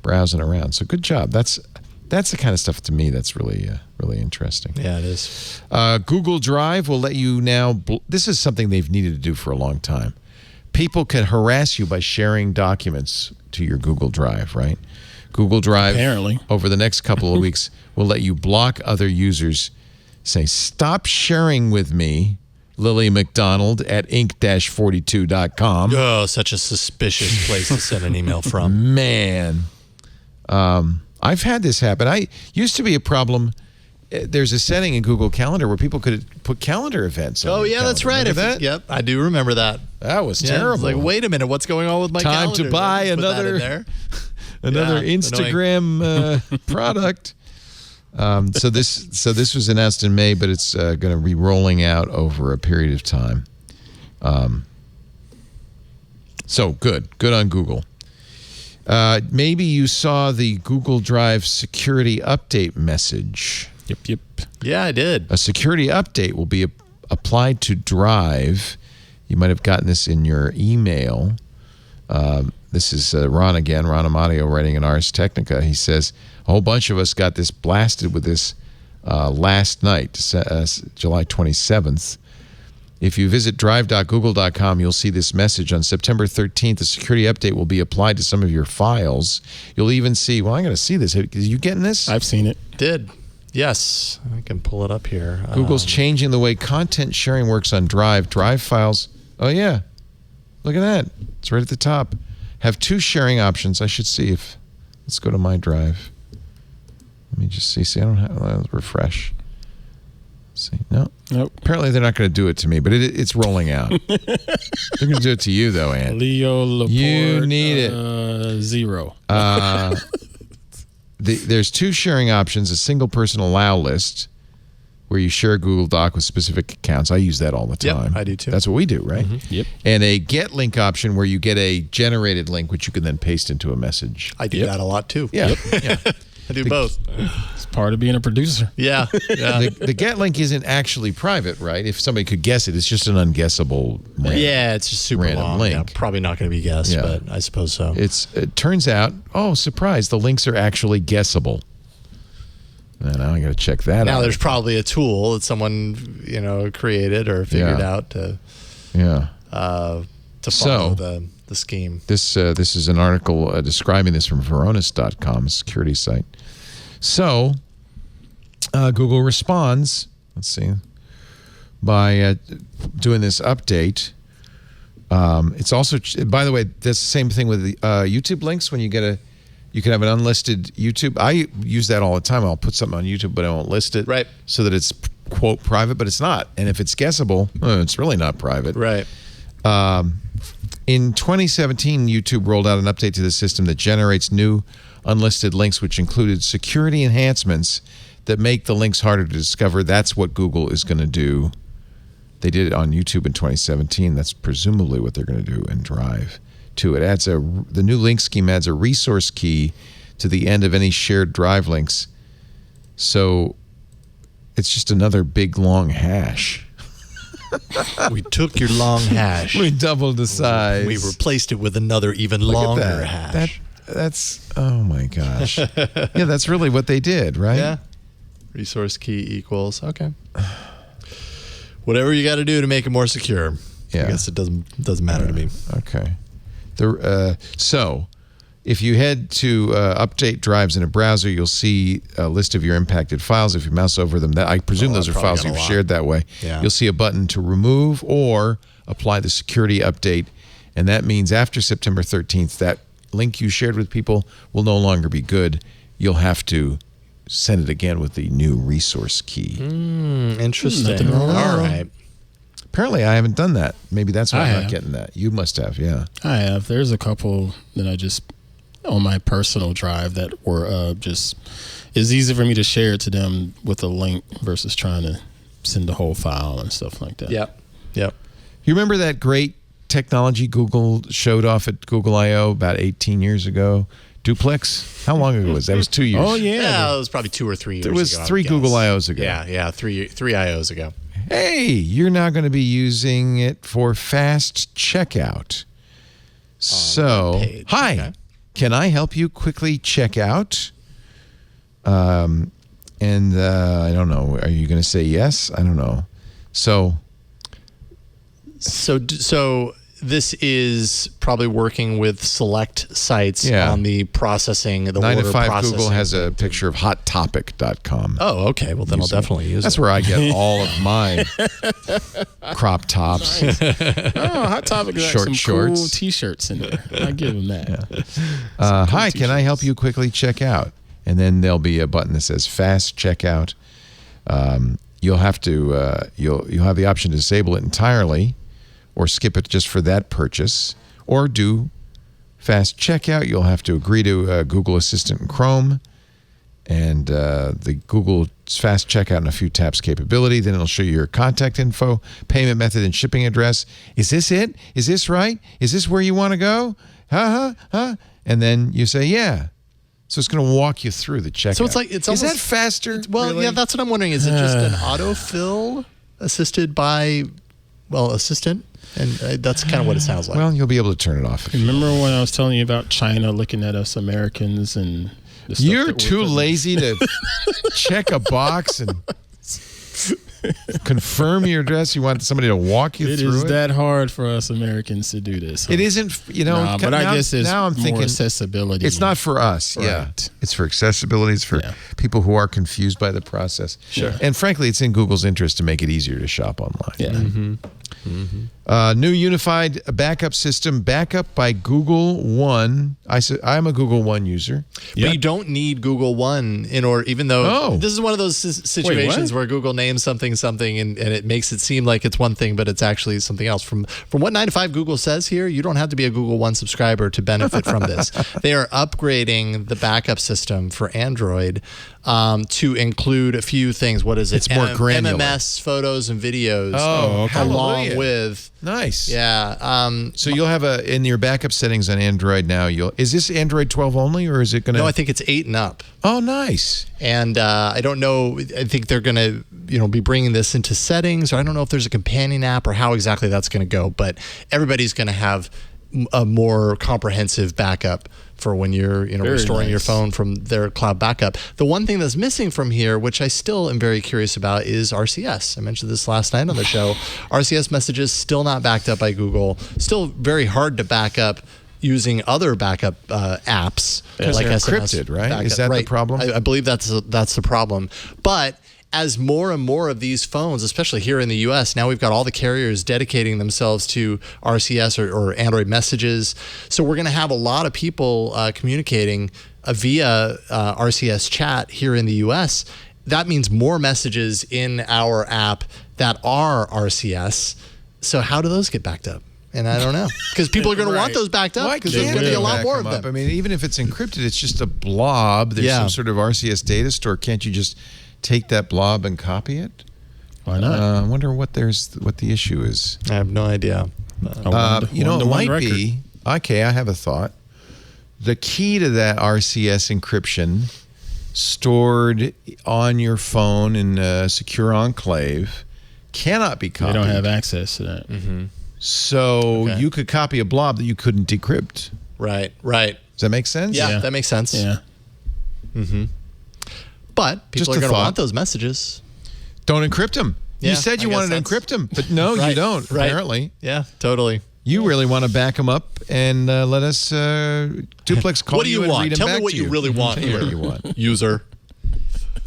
browsing around. So good job. That's the kind of stuff, to me, that's really really interesting. Yeah, it is. Google Drive will let you now. This is something they've needed to do for a long time. People can harass you by sharing documents to your Google Drive, right? Google Drive, Apparently, over the next couple of weeks, will let you block other users. Say, stop sharing with me, Lily McDonald at inc-42.com. Oh, such a suspicious place to send an email from. Man, I've had this happen. I used to be a problem. There's a setting in Google Calendar where people could put calendar events on. Oh, their yeah, that's right. calendar. Remember that? Yep, I do remember that. That was Yeah, terrible. it's like, wait a minute, what's going on with my Time calendar? to buy Let's put that in another there. another Yeah, Instagram product. So this was announced in May, but it's going to be rolling out over a period of time. So good on Google. Maybe you saw the Google Drive security update message. Yep. Yeah, I did. A security update will be applied to Drive. You might have gotten this in your email. This is Ron again, Ron Amadio, writing in Ars Technica. He says, a whole bunch of us got this blasted with this last night, July 27th. If you visit drive.google.com, you'll see this message. On September 13th, a security update will be applied to some of your files. You'll even see, well, I'm going to see this. Are you getting this? I've seen it. Did. Yes. I can pull it up here. Google's changing the way content sharing works on Drive. Drive files, oh yeah, look at that. It's right at the top. Have 2 sharing options. I should see if, let's go to my Drive. Let me just see. I don't have, refresh. See, no. Nope. Apparently, they're not going to do it to me, but it's rolling out. They're going to do it to you, though, Ann. Leo Laporte. You need it. 0. There's 2 sharing options: a single person allow list, where you share a Google Doc with specific accounts. I use that all the time. Yep, I do too. That's what we do, right? Yep. And a get link option, where you get a generated link, which you can then paste into a message. I do that a lot too. Yeah. Yeah. I do both. It's part of being a producer. Yeah. Yeah. The get link isn't actually private, right? If somebody could guess it, it's just an unguessable random, Yeah, it's just super random long. link. Yeah, probably not going to be guessed, Yeah. but I suppose so. It turns out, surprise, the links are actually guessable. Now I got to check that out. Now there's probably a tool that someone created or figured out to follow the scheme. This is an article describing this from Varonis.com, a security site. So Google responds. Let's see, by doing this update. It's also, by the way, that's the same thing with the YouTube links. When you get you can have an unlisted YouTube. I use that all the time. I'll put something on YouTube, but I won't list it, right? So that it's quote private, but it's not. And if it's guessable, it's really not private, right? In 2017, YouTube rolled out an update to the system that generates new unlisted links, which included security enhancements that make the links harder to discover. That's what Google is going to do. They did it on YouTube in 2017. That's presumably what they're going to do in Drive. It adds the new link scheme adds a resource key to the end of any shared Drive links. So it's just another big long hash. We took your long hash. We doubled the size. We replaced it with another even longer hash. That's oh my gosh. Yeah, that's really what they did, right? Yeah. Resource key equals whatever you got to do to make it more secure. Yeah. I guess it doesn't matter to me. Okay. So, if you head to update drives in a browser, you'll see a list of your impacted files. If you mouse over them, I presume those are files you've shared that way. Yeah. You'll see a button to remove or apply the security update, and that means after September 13th, that link you shared with people will no longer be good. You'll have to send it again with the new resource key. Interesting. Nothing wrong. All right. Apparently, I haven't done that. Maybe that's why I I'm not have. getting that. You must have, yeah. I have. There's a couple that I just on my personal drive that were just. It's easy for me to share it to them with a link versus trying to send the whole file and stuff like that. Yep. You remember that great technology Google showed off at Google I/O about 18 years ago? Duplex? How long ago was that? It was 2 years. Oh yeah. It was probably 2 or 3 years It ago. was I would 3 guess. Google I/Os ago. Yeah, three IOs ago. Hey, you're now going to be using it for fast checkout. So, page. hi, Okay. can I help you quickly check out? I don't know. Are you going to say yes? I don't know. So This is probably working with select sites Yeah. on the processing, the 9 order to 5 processing. Google has a picture of hottopic.com. Oh, okay. Well, then I'll definitely use That's it. where I get all of my crop tops. Oh, Hot Topic got Short some shorts. cool T-shirts in there. I give them that. Hi, can I help you quickly check out? And then there'll be a button that says fast checkout. You'll have to you'll have the option to disable it entirely, or skip it just for that purchase, or do fast checkout. You'll have to agree to Google Assistant in Chrome and the Google fast checkout in a few taps capability. Then it'll show you your contact info, payment method, and shipping address. Is this it? Is this right? Is this where you want to go? Huh? And then you say, yeah. So it's going to walk you through the checkout. So it's like Is that faster? Well, really? yeah, that's what I'm wondering. Is it just an autofill assisted by, assistant? And that's kind of what it sounds like. Well, you'll be able to turn it off. Remember when I was telling you about China looking at us Americans and the stuff You're that we're too putting- lazy to check a box and confirm your address. You want somebody to walk you It through is it? that hard for us Americans to do this. It isn't, but I guess it's now I'm more thinking accessibility. it's not for us. Yeah. Right. It's for accessibility. It's for people who are confused by the process. Sure. And frankly, it's in Google's interest to make it easier to shop online. Yeah. New unified backup system, backup by Google One. I'm a Google One user. But you don't need Google One in order, even though this is one of those situations where Google names something, and it makes it seem like it's one thing, but it's actually something else. From what 9 to 5 Google says here, you don't have to be a Google One subscriber to benefit from this. They are upgrading the backup system for Android to include a few things. What is it? It's more granular. MMS photos and videos. Hallelujah. Along with nice. Yeah. So you'll have in your backup settings on Android now. Is this Android 12 only, or is it going to? No, I think it's 8 and up. Oh, nice. And I don't know. I think they're going to, be bringing this into settings. Or I don't know if there's a companion app or how exactly that's going to go. But everybody's going to have a more comprehensive backup for when you're restoring your phone from their cloud backup. The one thing that's missing from here, which I still am very curious about, is RCS. I mentioned this last night on the show. RCS messages still not backed up by Google. Still very hard to back up using other backup apps like they're SMS encrypted, right? Backup. Is that the problem? I believe that's the problem. But as more and more of these phones, especially here in the US, now we've got all the carriers dedicating themselves to RCS or Android messages. So we're going to have a lot of people communicating via RCS chat here in the US. That means more messages in our app that are RCS. So how do those get backed up? And I don't know, because people are going to want those backed up because there's going to be a lot more of them. I mean, even if it's encrypted, it's just a blob. There's some sort of RCS data store. Can't you just take that blob and copy it? Why not? I wonder what the issue is. I have no idea. It might be. Okay, I have a thought. The key to that RCS encryption stored on your phone in a secure enclave cannot be copied. They don't have access to that. Mm-hmm. So you could copy a blob that you couldn't decrypt. Right. Does that make sense? Yeah, that makes sense. Yeah. Mm-hmm. But people are going to want those messages. Don't encrypt them. Yeah, you said you wanted to encrypt them, but no, you don't, apparently. Yeah, totally. You really want to back them up and let us duplex call what do you and want? read them Tell back me what to you really want here. What you want. User.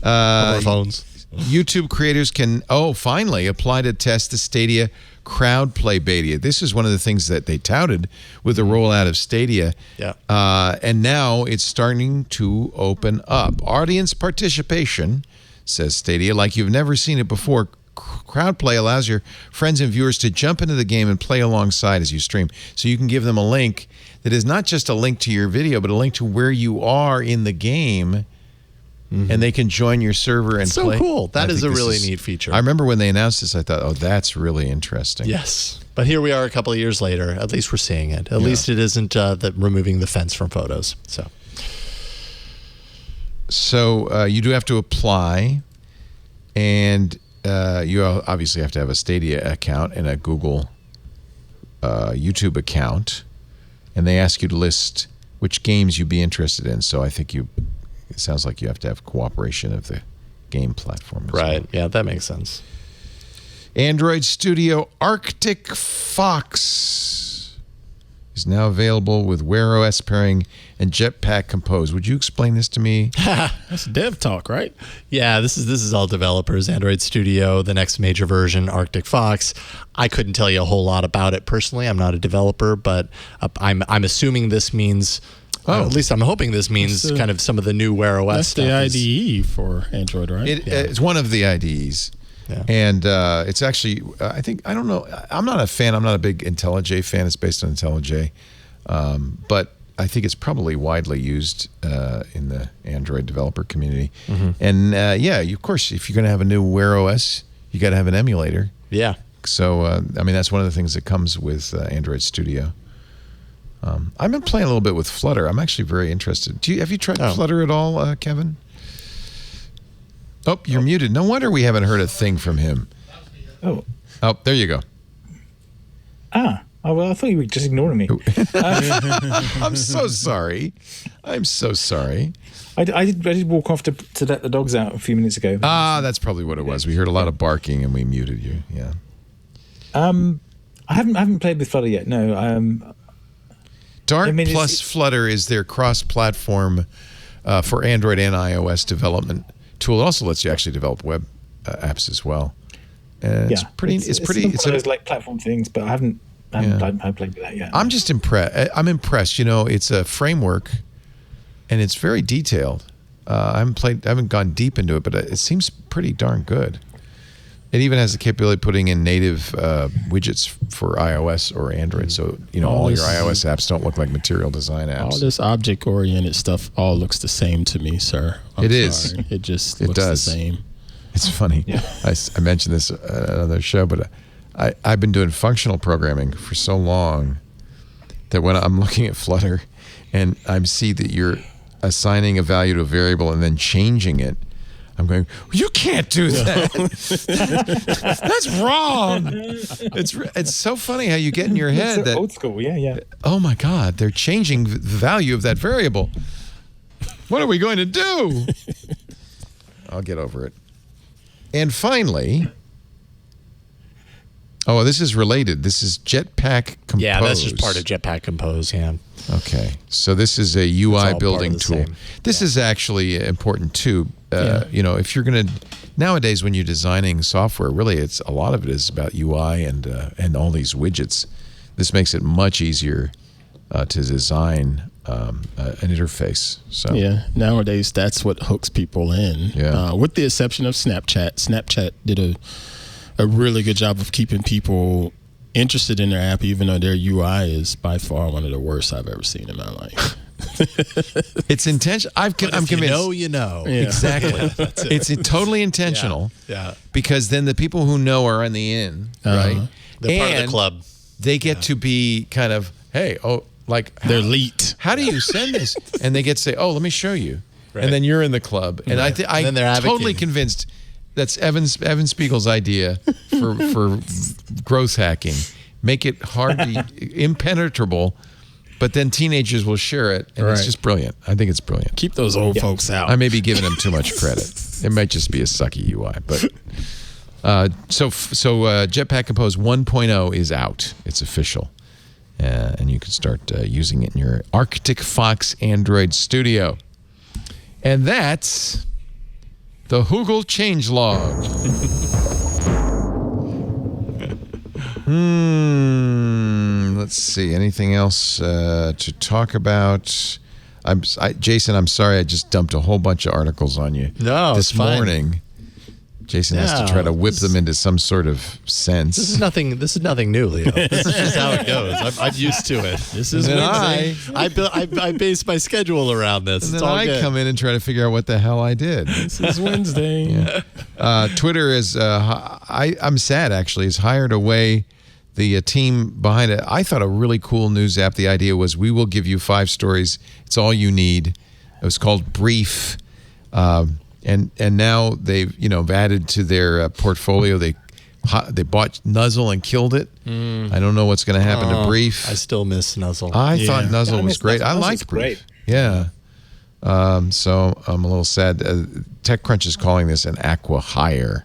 Our phones. YouTube creators can, finally apply to test the Stadia crowd play beta. This is one of the things that they touted with the rollout of Stadia. Yeah. And now it's starting to open up. Audience participation, says Stadia, like you've never seen it before. Crowd play allows your friends and viewers to jump into the game and play alongside as you stream. So you can give them a link that is not just a link to your video, but a link to where you are in the game. And they can join your server and play. So cool. That is a really neat feature. I remember when they announced this, I thought, that's really interesting. Yes. But here we are a couple of years later. At least we're seeing it. At least it isn't removing the fence from photos. So you do have to apply. And you obviously have to have a Stadia account and a Google YouTube account. And they ask you to list which games you'd be interested in. So I think it sounds like you have to have cooperation of the game platform. Right. Yeah, that makes sense. Android Studio Arctic Fox is now available with Wear OS pairing and Jetpack Compose. Would you explain this to me? That's dev talk, right? Yeah, this is all developers. Android Studio, the next major version, Arctic Fox. I couldn't tell you a whole lot about it personally. I'm not a developer, but I'm assuming this means. At least I'm hoping this means kind of some of the new Wear OS stuff. That's the IDE for Android, right? It's one of the IDEs. Yeah. And it's actually, I don't know, I'm not a fan. I'm not a big IntelliJ fan. It's based on IntelliJ. But I think it's probably widely used in the Android developer community. And of course, if you're going to have a new Wear OS, you got to have an emulator. Yeah. So, that's one of the things that comes with Android Studio. I've been playing a little bit with Flutter. I'm actually very interested. Have you tried Flutter at all, Kevin? Oh, you're muted. No wonder we haven't heard a thing from him. Oh, there you go. well, I thought you were just ignoring me. I'm so sorry. I did walk off to let the dogs out a few minutes ago. That's probably what it was. We heard a lot of barking and we muted you. Yeah. I haven't played with Flutter yet. No. Dart plus Flutter is their cross-platform for Android and iOS development tool. It also lets you actually develop web apps as well. It's pretty. It's one of those like platform things, but I haven't played with that yet. I'm just impressed. I'm impressed. It's a framework, and it's very detailed. I haven't gone deep into it, but it seems pretty darn good. It even has the capability of putting in native widgets for iOS or Android, so all your iOS apps don't look like material design apps. All this object-oriented stuff all looks the same to me, sir. It is. It just looks the same. It's funny. Yeah. I mentioned this on another show, but I've been doing functional programming for so long that when I'm looking at Flutter and I see that you're assigning a value to a variable and then changing it, I'm going, you can't do that. That's wrong. It's so funny how you get in your head that old school, yeah. Oh my God, they're changing the value of that variable. What are we going to do? I'll get over it. And finally, this is related. This is Jetpack Compose. Yeah, that's just part of Jetpack Compose, yeah. Okay, so this is a UI building tool. This is actually important too. If you're going to, nowadays when you're designing software, really a lot of it is about UI and all these widgets. This makes it much easier to design an interface. So nowadays that's what hooks people in. Yeah. With the exception of Snapchat. Snapchat did a really good job of keeping people interested in their app, even though their UI is by far one of the worst I've ever seen in my life. It's intentional. I'm convinced. You know. Yeah. Exactly. It's totally intentional. Yeah. Because then the people who know are on the in, right? They're part of the club. They get to be kind of, hey, they're elite. How do you send this? And they get to say, let me show you. Right. And then you're in the club. And I'm totally convinced that's Evan Spiegel's idea for growth hacking. Make it hardly impenetrable, but then teenagers will share it, and it's just brilliant. I think it's brilliant. Keep those old folks out. I may be giving them too much credit. It might just be a sucky UI, but so Jetpack Compose 1.0 is out. It's official, and you can start using it in your Arctic Fox Android Studio, and that's the Google changelog. Let's see. Anything else to talk about? Jason, I'm sorry. I just dumped a whole bunch of articles on you this morning. Jason has to try to whip them into some sort of sense. This is nothing new, Leo. This is just how it goes. I'm used to it. This is Wednesday. I base my schedule around this. And then I come in and try to figure out what the hell I did. This is Wednesday. Yeah. Twitter is, I'm sad actually, has hired away the team behind it. I thought a really cool news app. The idea was we will give you 5 stories. It's all you need. It was called Brief. And now they've added to their portfolio. They bought Nuzzle and killed it. I don't know what's going to happen to Brief. I still miss Nuzzle. I thought Nuzzle was great. I liked Brief. Yeah. So I'm a little sad. TechCrunch is calling this an acqui-hire,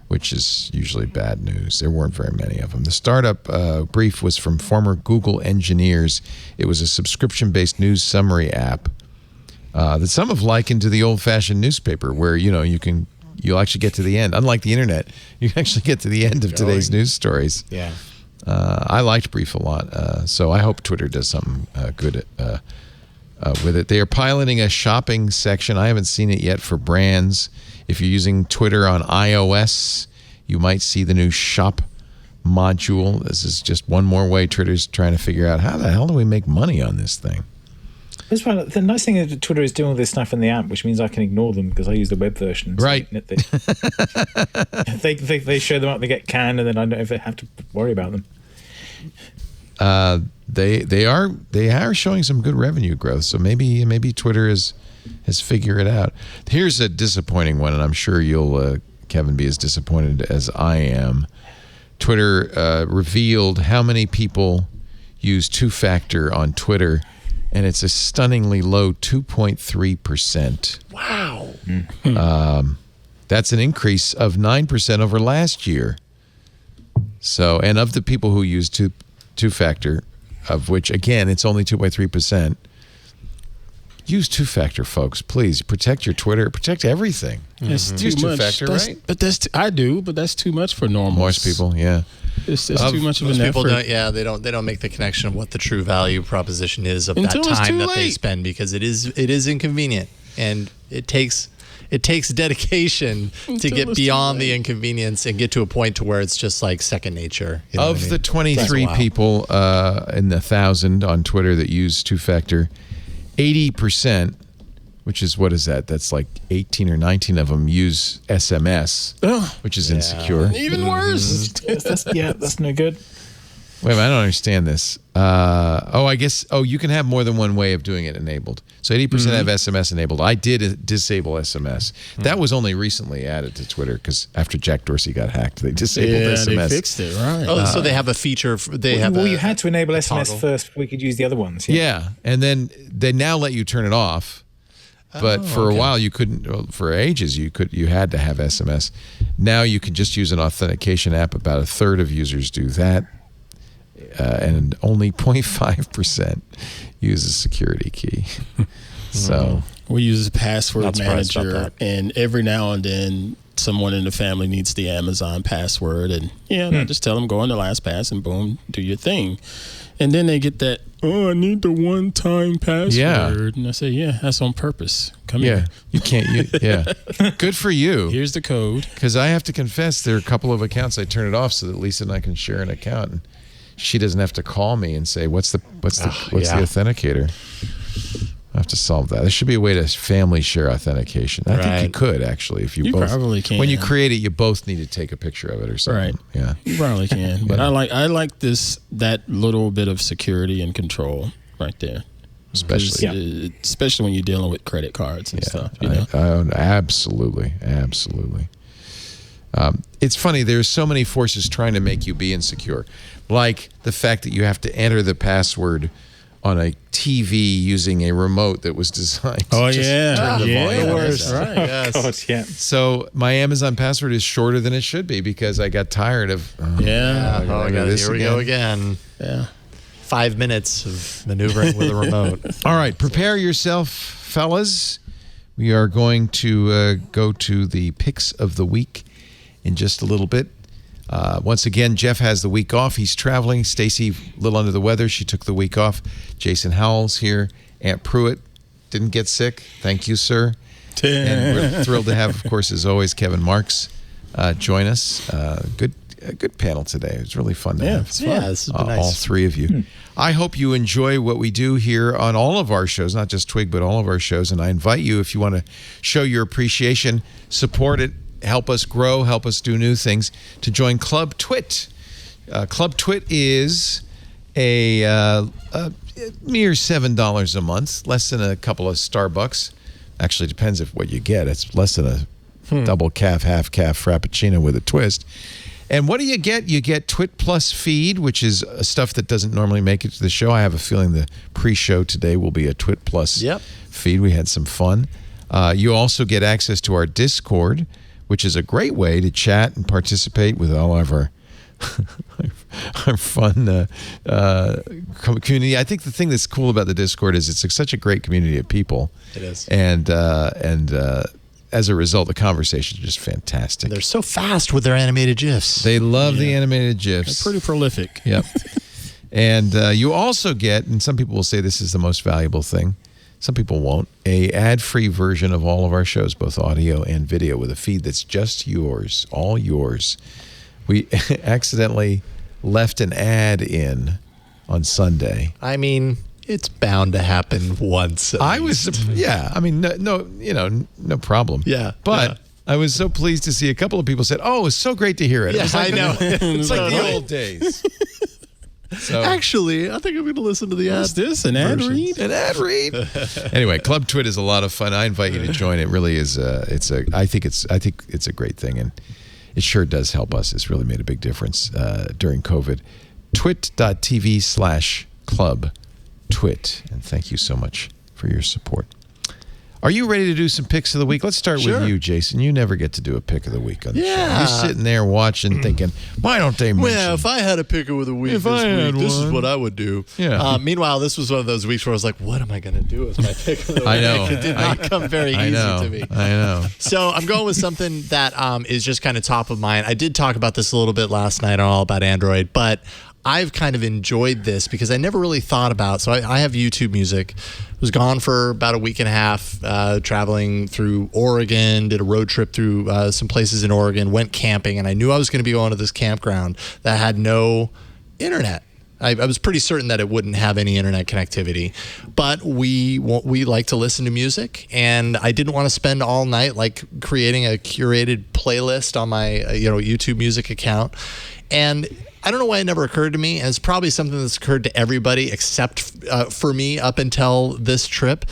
which is usually bad news. There weren't very many of them. The startup Brief was from former Google engineers. It was a subscription-based news summary app that some have likened to the old-fashioned newspaper, where you'll actually get to the end. Unlike the internet, you can actually get to the end of today's news stories. Yeah, I liked Brief a lot, so I hope Twitter does something good with it. They are piloting a shopping section. I haven't seen it yet for brands. If you're using Twitter on iOS, you might see the new shop module. This is just one more way Twitter's trying to figure out how the hell do we make money on this thing. That's right. The nice thing is that Twitter is doing all this stuff in the app, which means I can ignore them because I use the web version. Right. They show them up, they get canned, and then I don't ever have to worry about them. They are showing some good revenue growth, so maybe Twitter has figured it out. Here's a disappointing one, and I'm sure you'll, Kevin, be as disappointed as I am. Twitter revealed how many people use two-factor on Twitter, and it's a stunningly low 2.3%. Wow. That's an increase of 9% over last year. So, and of the people who use two-factor, of which, again, it's only 2.3%, Use two-factor, folks. Please protect your Twitter. Protect everything. It's too Use much. two-factor, right? But I do, but that's too much for normal. Most people, yeah. It's too much of an Most people effort. don't. Yeah, they don't make the connection of what the true value proposition is of Until that it's time too that they late. spend, because it is inconvenient, and it takes dedication to Until get it's beyond too the late. inconvenience and get to a point to where it's just like second nature. You know what I Of mean? the 23 Wow. people in the 1,000 on Twitter that use two-factor, 80%, which is, what is that? That's like 18 or 19 of them use SMS, which is insecure. Even worse. That's no good. Wait a minute, I don't understand this. I guess you can have more than one way of doing it enabled. So 80% have SMS enabled. I did disable SMS. That was only recently added to Twitter because after Jack Dorsey got hacked, they disabled SMS. They fixed it, right. Oh, so they have a feature. You had to enable SMS toggle. first before we could use the other ones. Yeah, and then they now let you turn it off. But for a while you couldn't. Well, for ages you had to have SMS. Now you can just use an authentication app. About a third of users do that, and only 0.5% use a security key. So We use a password Not surprised about manager, that. and every now and then someone in the family needs the Amazon password, and I just tell them go into LastPass and boom, do your thing. And then they get that, I need the one-time password. Yeah. And I say, that's on purpose. Come yeah, here. you can't. Good for you. Here's the code. Because I have to confess, there are a couple of accounts I turn it off so that Lisa and I can share an account, and she doesn't have to call me and say, "What's the authenticator?" I have to solve that. There should be a way to family share authentication. I think you could actually, if you both probably can. When you create it, you both need to take a picture of it or something. Right. Yeah. You probably can. But I like that little bit of security and control right there. Especially when you're dealing with credit cards and stuff. Absolutely. It's funny. There's so many forces trying to make you be insecure, like the fact that you have to enter the password on a TV using a remote that was designed to Oh, just yeah. turn the volume Worse, down. right. Yes. God, yeah. So my Amazon password is shorter than it should be because I got tired of. Yeah. I gotta do this Here we go again. Yeah. 5 minutes of maneuvering with a remote. All right, prepare yourself, fellas. We are going to go to the picks of the week in just a little bit. Once again, Jeff has the week off. He's traveling. Stacy, a little under the weather. She took the week off. Jason Howell's here. Aunt Pruitt didn't get sick. Thank you, sir. And we're thrilled to have, of course, as always, Kevin Marks join us. A good panel today. It was really fun to have. This has been nice. All three of you. I hope you enjoy what we do here on all of our shows, not just Twig, but all of our shows. And I invite you, if you want to show your appreciation, support it, help us grow, help us do new things, to join Club Twit. Club Twit is a mere $7 a month, less than a couple of Starbucks. Actually, depends if what you get. It's less than a double calf, half calf frappuccino with a twist. And what do you get? You get Twit Plus feed, which is stuff that doesn't normally make it to the show. I have a feeling the pre-show today will be a Twit Plus feed. We had some fun. You also get access to our Discord, which is a great way to chat and participate with all of our fun community. I think the thing that's cool about the Discord is it's such a great community of people. It is. And as a result, the conversations are just fantastic. They're so fast with their animated GIFs. They love the animated GIFs. They're pretty prolific. Yep. And you also get, and some people will say this is the most valuable thing, some people won't, a ad-free version of all of our shows, both audio and video, with a feed that's just yours, all yours. We accidentally left an ad in on Sunday. I mean, it's bound to happen once. I was, I mean, no problem. Yeah, But yeah. I was so pleased to see a couple of people said, "Oh, it's so great to hear it." It Yeah, was like I know. It's like the old days. So, Actually, I think I'm going to listen to the ad. What's this? An ad read? an ad read. Anyway, Club Twit is a lot of fun. I invite you to join. It really is. I think it's a great thing, and it sure does help us. It's really made a big difference during COVID. Twit.tv/club twit, and thank you so much for your support. Are you ready to do some picks of the week? Let's start with you, Jason. You never get to do a pick of the week on the show. You're sitting there watching, thinking, why don't they mention? Well, if I had a pick of the week this week, this is what I would do. Yeah. Meanwhile, this was one of those weeks where I was like, what am I going to do with my pick of the week? I know. It did not come very easy to me. I know. So I'm going with something that is just kind of top of mind. I did talk about this a little bit last night on All About Android, but I've kind of enjoyed this because I never really thought about. So I have YouTube Music. Was gone for about a week and a half, traveling through Oregon. Did a road trip through some places in Oregon. Went camping, and I knew I was going to be going to this campground that had no internet. I was pretty certain that it wouldn't have any internet connectivity, but we like to listen to music, and I didn't want to spend all night like creating a curated playlist on my YouTube Music account. And I don't know why it never occurred to me, and it's probably something that's occurred to everybody except for me up until this trip.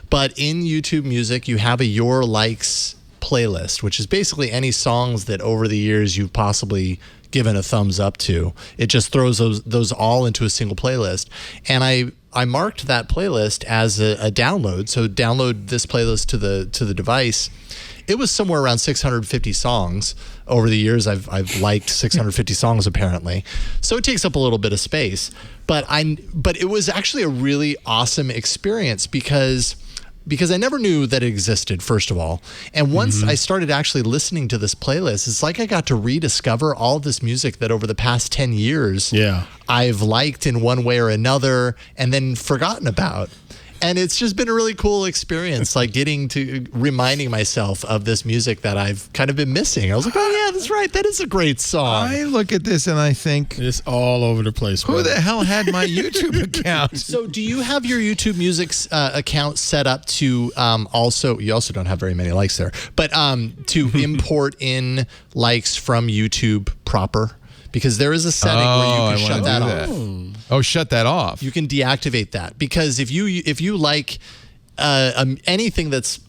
But in YouTube Music, you have a Your Likes playlist, which is basically any songs that over the years you've possibly given a thumbs up to. It just throws those all into a single playlist. And I marked that playlist as a download. So download this playlist to the device. It was somewhere around 650 songs. Over the years, I've liked 650 songs apparently. So it takes up a little bit of space. But it was actually a really awesome experience because I never knew that it existed, first of all. And once I started actually listening to this playlist, it's like I got to rediscover all this music that over the past 10 years I've liked in one way or another and then forgotten about. And it's just been a really cool experience, like reminding myself of this music that I've kind of been missing. I was like, oh yeah, that's right. That is a great song. I look at this and I think, it's all over the place. Who the hell had my YouTube account? So do you have your YouTube Music account set up to you also don't have very many likes there, but to import in likes from YouTube proper? Because there is a setting where you can shut that off. Oh, shut that off. You can deactivate that because if you like anything that's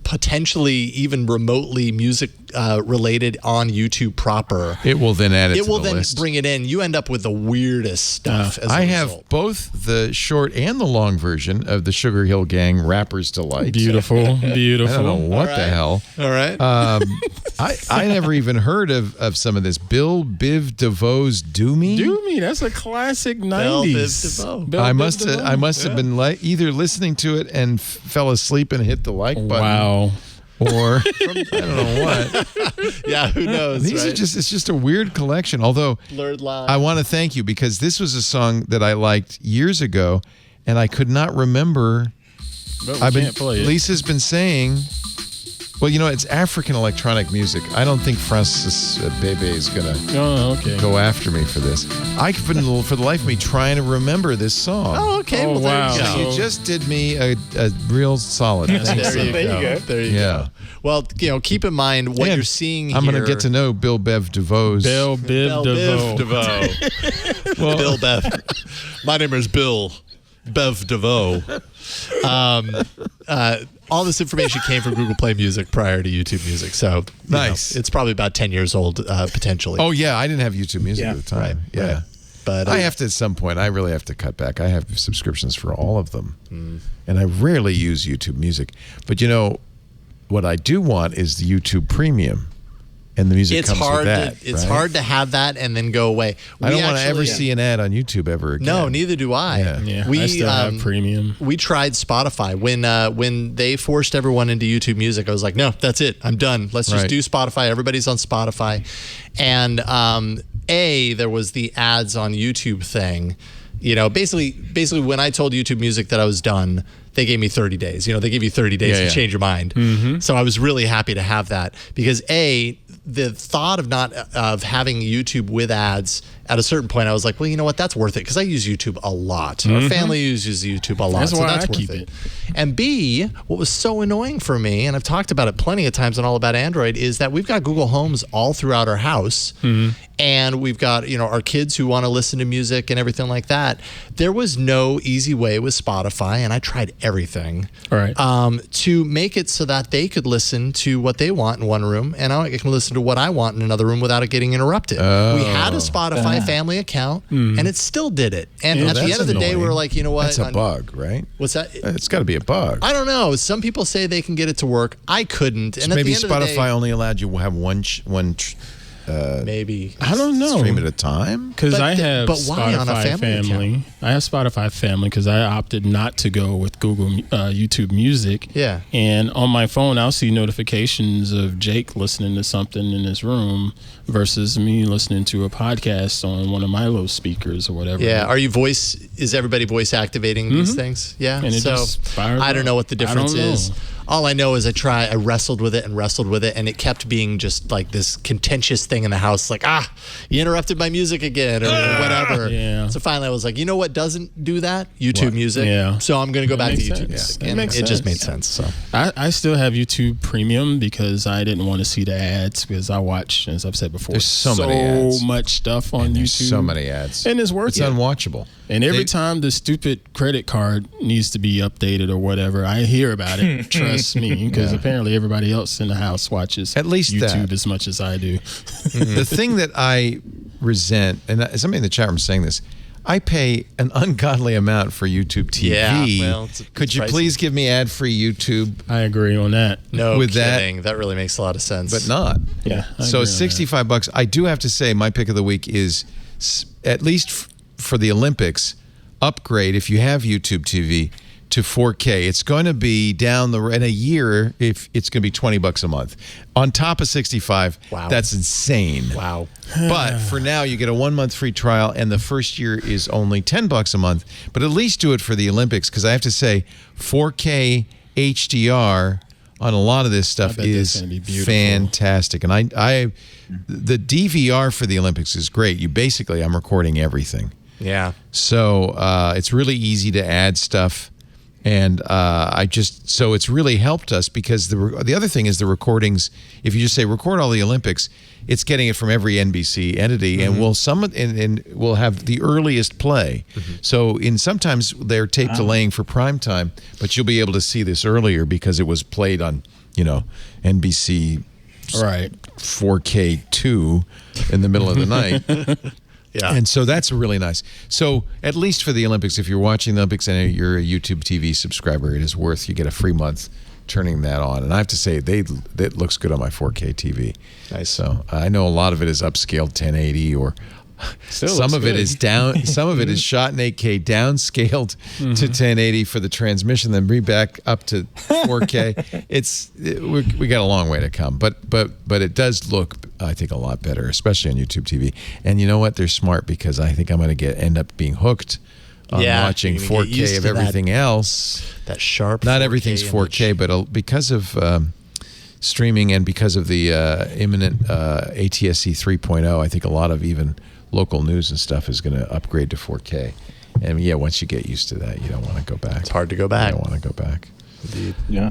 potentially even remotely music related on YouTube proper, it will then add it to the then list. Bring it in. You end up with the weirdest stuff. As I a have result. both the short and the long version of the Sugar Hill Gang Rapper's Delight. Beautiful. I don't know what the hell. All right. I never even heard of some of this. Bill Biv DeVoe's Do Me. Do Me. That's a classic 90s. Bill I must have been either listening to it and fell asleep and hit the like button. Wow. Or I don't know what. Yeah, who knows? It's just a weird collection. Although Blurred lines. I want to thank you because this was a song that I liked years ago, and I could not remember. Lisa's been saying, well, it's African electronic music. I don't think Francis Bebe is gonna go after me for this. I couldn't, for the life of me, trying to remember this song. Oh, okay. Oh, well, wow. there you go. You just did me a real solid. Thanks. There you go. There you go. Well, keep in mind what you're seeing here. I'm going to get to know Bill Bev DeVoe's. Bill Biv DeVoe. Well, Bill Bev. My name is Bill Bev DeVoe. All this information came from Google Play Music prior to YouTube Music. So nice. It's probably about 10 years old, potentially. Oh, yeah. I didn't have YouTube Music at the time. Right, yeah. Right. But I have to, at some point, I really have to cut back. I have subscriptions for all of them. And I rarely use YouTube Music. But, what I do want is the YouTube Premium. And the music comes with that. It's hard to have that and then go away. I don't want to ever see an ad on YouTube ever again. No, neither do I. Yeah, I still have premium. We tried Spotify. When they forced everyone into YouTube Music, I was like, no, that's it. I'm done. Let's just do Spotify. Everybody's on Spotify. And there was the ads on YouTube thing. Basically when I told YouTube Music that I was done, they gave me 30 days. They give you 30 days to change your mind. So I was really happy to have that because the thought of having YouTube with ads at a certain point, I was like, well, you know what? That's worth it because I use YouTube a lot. Our family uses YouTube a lot. That's why that's I worth keep it. And B, what was so annoying for me, and I've talked about it plenty of times on All About Android, is that we've got Google Homes all throughout our house. And we've got, our kids who want to listen to music and everything like that. There was no easy way with Spotify, and I tried everything to make it so that they could listen to what they want in one room, and I can listen to what I want in another room without it getting interrupted. We had a Spotify my family account, and it still did it. And at the end of the day, we were like, you know what? That's a bug, right? What's that? It's got to be a bug. I don't know. Some people say they can get it to work. I couldn't. And Maybe at the end of the Spotify day, only allowed you to have one maybe. I don't know. stream at a time. Because I have but why on a Spotify family I have Spotify Family because I opted not to go with Google YouTube Music. Yeah. And on my phone, I'll see notifications of Jake listening to something in his room versus me listening to a podcast on one of my low speakers or whatever. Yeah. Is everybody voice activating these things? Yeah. And it so just fires I don't know up. what the difference I don't know. is. All I know is I wrestled with it, and it kept being just like this contentious thing in the house, like, you interrupted my music again, or whatever. Yeah. So finally I was like, you know what doesn't do that? YouTube What? Music. Yeah. So I'm going to go back to makes YouTube sense. Music. It And makes it just made sense. sense. So I still have YouTube Premium because I didn't want to see the ads because I watch, as I've said before, There's so many ads. much stuff on There's YouTube. so many ads. And it's worth It's it. unwatchable. And every They- time the stupid credit card needs to be updated or whatever, I hear about it. Trust me, because apparently everybody else in the house watches At least YouTube that. as much as I do. The thing that I resent, and somebody in the chat room saying this, I pay an ungodly amount for YouTube TV. Yeah, well, it's Could you pricey. please give me ad-free YouTube, I agree on that. no With that- kidding. That really makes a lot of sense. but not? Yeah. I So agree it's on that. $65. I do have to say, my pick of the week is at least for the Olympics. Upgrade if you have YouTube TV to 4K. It's going to be down in a year. If it's going to be $20 a month on top of 65. Wow. That's insane. Wow. But for now, you get a 1 month free trial, and the first year is only $10 a month. But at least do it for the Olympics, because I have to say, 4K HDR on a lot of this stuff bet that's is gonna be beautiful. fantastic. And the DVR for the Olympics is great. I'm recording everything. Yeah. So it's really easy to add stuff, and so it's really helped us because the other thing is the recordings. If you just say record all the Olympics, it's getting it from every NBC entity, and we'll have the earliest play. So sometimes they're tape delaying for prime time, but you'll be able to see this earlier because it was played on NBC Right. 4K2 in the middle of the night. Yeah. And so that's really nice. So at least for the Olympics, if you're watching the Olympics and you're a YouTube TV subscriber, it is worth. You get a free month turning that on. And I have to say, it looks good on my 4K TV. Nice. So I know a lot of it is upscaled 1080 or Still some looks of it good. is down. Some of it is shot in 8K, downscaled to 1080 for the transmission, then bring back up to 4K. We got a long way to come, but it does look, I think, a lot better, especially on YouTube TV. And you know what? They're smart because I think I'm going to end up being hooked on watching you're gonna get used 4K of to that. everything else. That sharp. Not 4K everything's image. 4K, but because of streaming and because of the imminent ATSC 3.0, I think a lot of even local news and stuff is going to upgrade to 4K. And yeah, once you get used to that, you don't want to go back. It's hard to go back. You don't want to go back. Indeed. Yeah.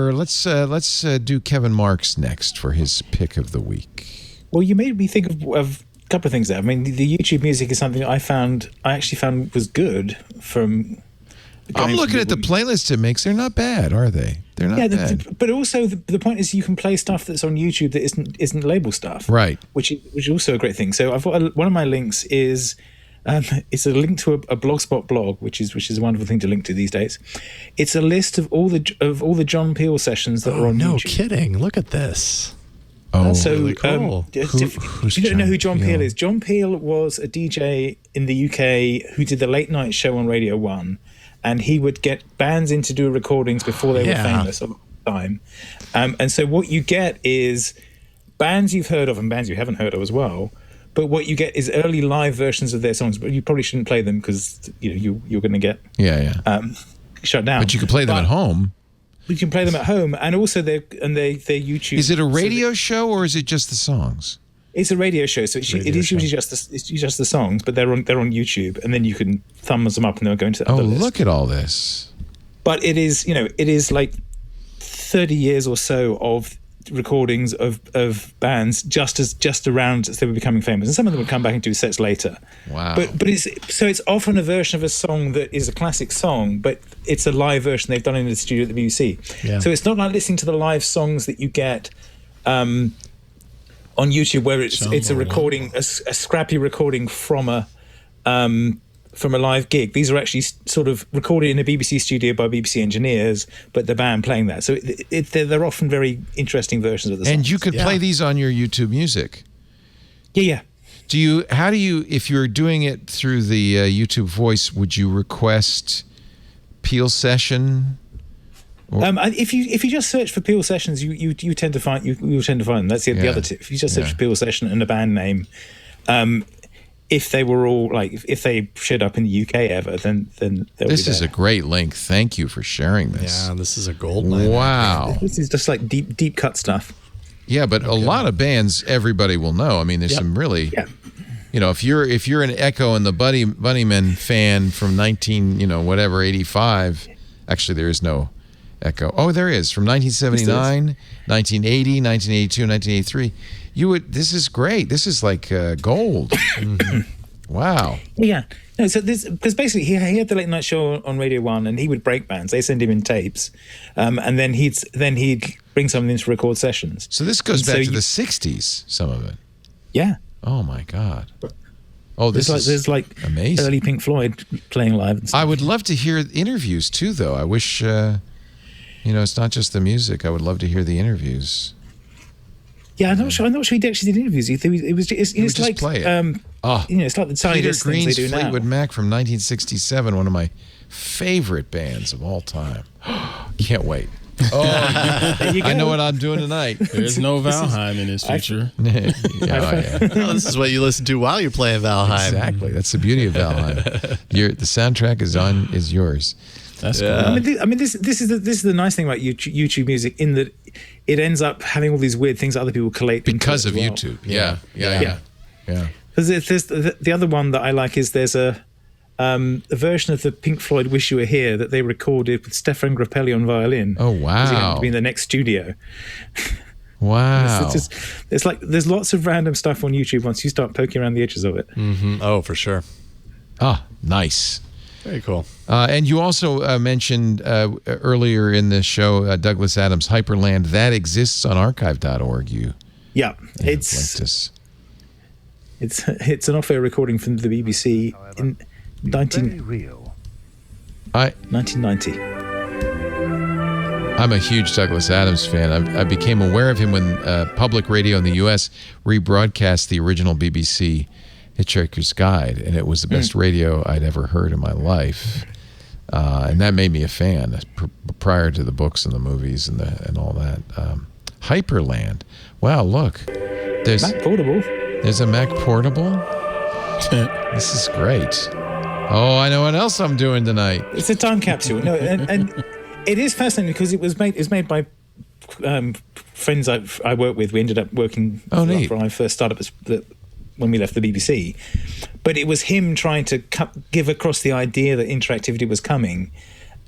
Let's do Kevin Marks next for his pick of the week. Well, you made me think of a couple of things there. I mean, the YouTube music is something I actually found was good from. I'm looking at the playlist it makes. They're not bad, are they? They're not bad. But also the point is you can play stuff that's on YouTube that isn't label stuff, Right. Which is also a great thing. So I've got one of my links is it's a link to a Blogspot blog, which is a wonderful thing to link to these days. It's a list of all the John Peel sessions that are on No YouTube. kidding. Look at this. Oh, So really cool. who's if you don't know who John John Peel? Peel is, John Peel was a DJ in the UK who did the late night show on Radio 1, and he would get bands in to do recordings before they were famous a long time. And so what you get is bands you've heard of and bands you haven't heard of as well. But what you get is early live versions of their songs, but you probably shouldn't play them because you're going to get shut down. But you can play them at home. You can play them at home, and also they're YouTube. Is it a radio show or is it just the songs? It's a radio show, so it is usually just the songs, but they're on YouTube, and then you can thumb them up and they'll go into the Oh, other list. look at all this. But it is like 30 years or so of recordings of bands just around as they were becoming famous, and some of them would come back and do sets later. Wow. But it's often a version of a song that is a classic song, but it's a live version they've done in the studio at the BBC. Yeah. So it's not like listening to the live songs that you get on YouTube where it's a recording, a scrappy recording from a live gig. These are actually sort of recorded in a BBC studio by BBC engineers, but the band playing that. So they're often very interesting versions of the songs. And you could play these on your YouTube Music. Yeah. How do you, if you're doing it through the YouTube Voice, would you request Peel Session? If you just search for Peel Sessions, you tend to find them. That's the other tip. If you just search for Peel Session and a band name, if they were all if they showed up in the UK ever, then this is a great link. Thank you for sharing this. Yeah, this is a gold mine. Wow, this is just like deep cut stuff. Yeah, but a lot of bands everybody will know. I mean, there's some really, if you're an Echo and the Bunnymen fan from 85. Actually, there is no Echo. Oh, there is, from 1979, 1980, 1982, 1983. This is great. This is like gold. Wow. Yeah. No, so because basically he had the late night show on Radio 1, and he would break bands. They send him in tapes, and then he'd bring something in to record sessions. So this goes back to the 60s, some of it. Yeah. Oh my God. Oh, there's like amazing. Early Pink Floyd playing live and stuff. I would love to hear interviews too, though. I wish it's not just the music. I would love to hear the interviews. Yeah, I'm not sure he actually did interviews. It's just like play it. It's like the Tiny Peter Desk things Green's they do Fleetwood now. Mac from 1967, one of my favorite bands of all time. Can't wait. Oh, I know what I'm doing tonight. There's no Valheim in his future. Well, this is what you listen to while you're playing Valheim. Exactly. That's the beauty of Valheim. The soundtrack is yours. That's cool. I mean, this is the nice thing about YouTube Music, in that it ends up having all these weird things that other people collate because of well. YouTube. Yeah. Because there's the other one that I like is there's a version of the Pink Floyd "Wish You Were Here" that they recorded with Stefan Grappelli on violin. Oh wow! He happened to be in the next studio. Wow! There's lots of random stuff on YouTube once you start poking around the edges of it. Mm-hmm. Oh, for sure. Ah, nice. Very cool. And you also mentioned earlier in the show Douglas Adams' Hyperland. That exists on archive.org. It's an off-air recording from the BBC in 1990. I'm a huge Douglas Adams fan. I became aware of him when public radio in the U.S. rebroadcast the original BBC Hitchhiker's Guide, and it was the best radio I'd ever heard in my life. And that made me a fan prior to the books and the movies and all that. Hyperland. Wow, look. There's Mac Portable. There's a Mac Portable. This is great. Oh, I know what else I'm doing tonight. It's a time capsule. No, and it is fascinating because it's made by friends I work with. We ended up working neat. when I first started when we left the BBC. But it was him trying to give across the idea that interactivity was coming,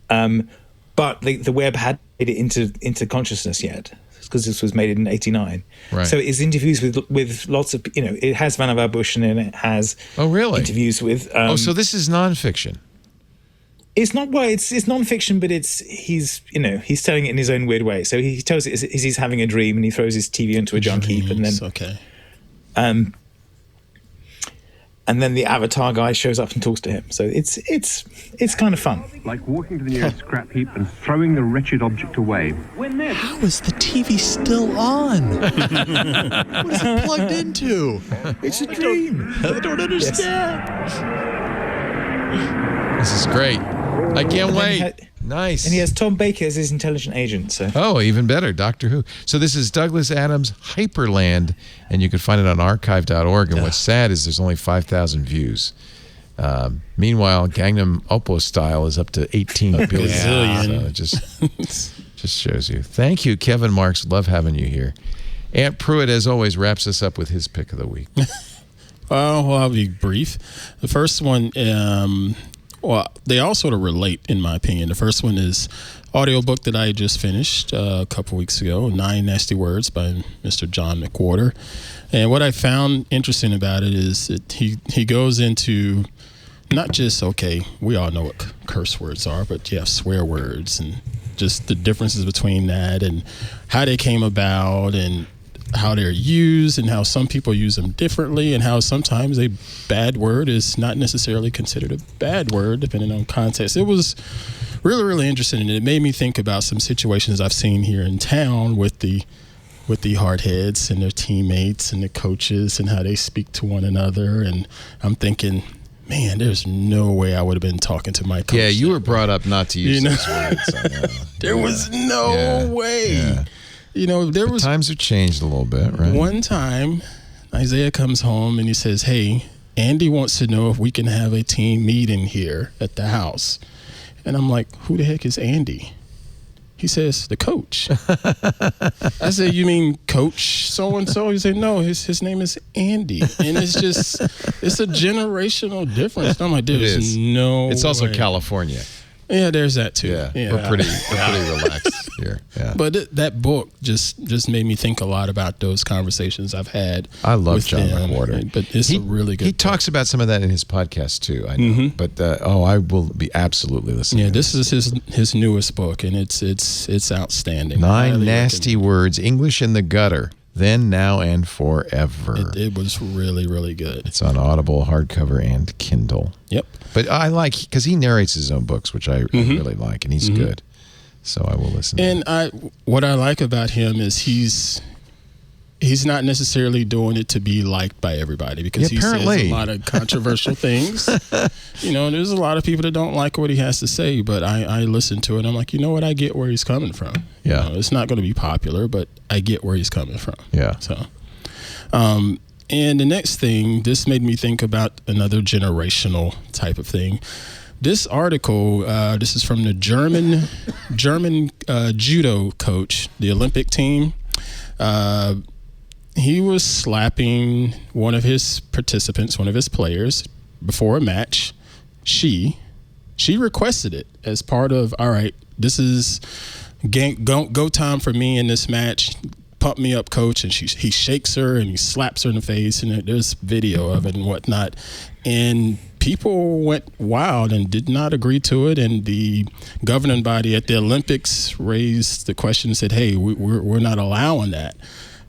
but the web hadn't made it into consciousness yet, because this was made in '89. Right. So it's interviews with lots of, it has Vannevar Bush, and then it has interviews with. So this is nonfiction. It's not, well, it's nonfiction, but he's telling it in his own weird way. So he tells it as he's having a dream, and he throws his TV into a junk heap, and then and then the avatar guy shows up and talks to him. So it's kind of fun. Like walking to the nearest scrap heap and throwing the wretched object away. How is the TV still on? What is it plugged into? It's a dream. I don't understand. This is great. I can't wait. Nice. And he has Tom Baker as his intelligent agent. So. Oh, even better. Doctor Who. So this is Douglas Adams' Hyperland, and you can find it on archive.org. And what's sad is there's only 5,000 views. Meanwhile, Gangnam Oppo Style is up to 18 billion. So it just shows you. Thank you, Kevin Marks. Love having you here. Ant Pruitt, as always, wraps us up with his pick of the week. Well, I'll be brief. The first one, they all sort of relate, in my opinion. The first one is audiobook that I just finished a couple weeks ago, 9 Nasty Words by Mr. John McWhorter. And what I found interesting about it is that he goes into not just, we all know what curse words are, but you have swear words and just the differences between that and how they came about. And how they're used and how some people use them differently, and how sometimes a bad word is not necessarily considered a bad word depending on context. It was really, really interesting, and it made me think about some situations I've seen here in town with the hardheads and their teammates and the coaches and how they speak to one another. And I'm thinking, man, there's no way I would have been talking to my coach. Yeah, you were brought up not to use those words. I know. There was no way. Yeah. Times have changed a little bit, right? One time, Isaiah comes home and he says, hey, Andy wants to know if we can have a team meeting here at the house. And I'm like, who the heck is Andy? He says, the coach. I said, you mean Coach so-and-so? He said, no, his name is Andy. And it's a generational difference. I'm like, there's no It's also way. California. Yeah, there's that too. Yeah. We're pretty relaxed here. Yeah. But that book just made me think a lot about those conversations I've had. I love with John them. McWhorter. But it's a really good He book. talks about some of that in his podcast too, I know. But I will be absolutely listening. Yeah, this is his newest book, and it's outstanding. 9 Highly Nasty Words, English in the Gutter, Then, Now, and Forever. It was really, really good. It's on Audible, hardcover, and Kindle. Yep. But I like, because he narrates his own books, which I really like, and he's good. So I will listen. And what I like about him is he's not necessarily doing it to be liked by everybody, because he says a lot of controversial things. There's a lot of people that don't like what he has to say, but I listen to it. I'm like, you know what? I get where he's coming from. Yeah. It's not going to be popular, but I get where he's coming from. Yeah. So, and the next thing, this made me think about another generational type of thing. This article, this is from the German judo coach, the Olympic team. He was slapping one of his participants, one of his players, before a match. She requested it as part of, all right, this is go time for me in this match. Pump me up, coach. And he shakes her and he slaps her in the face, and there's video of it and whatnot. And people went wild and did not agree to it. And the governing body at the Olympics raised the question and said, hey, we're not allowing that.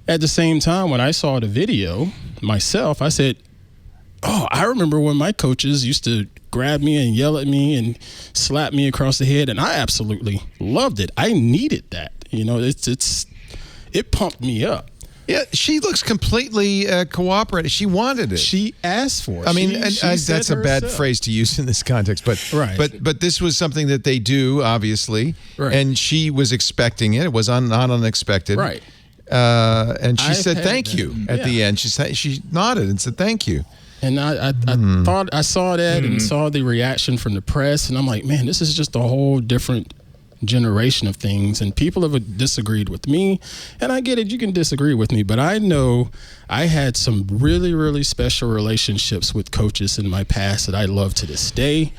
At the same time, when I saw the video myself, I said, oh, I remember when my coaches used to grab me and yell at me and slap me across the head, and I absolutely loved it. I needed that. It pumped me up. Yeah, she looks completely cooperative. She wanted it. She asked for it. I mean, she that's a bad phrase to use in this context, but but this was something that they do, obviously, and she was expecting it. It was not unexpected, right? And she said thank you at the end. She nodded and said thank you. And I thought I saw that and saw the reaction from the press, and I'm like, man, this is just a whole different generation of things. And people have disagreed with me, and I get it, you can disagree with me, but I know I had some really, really special relationships with coaches in my past that I love to this day.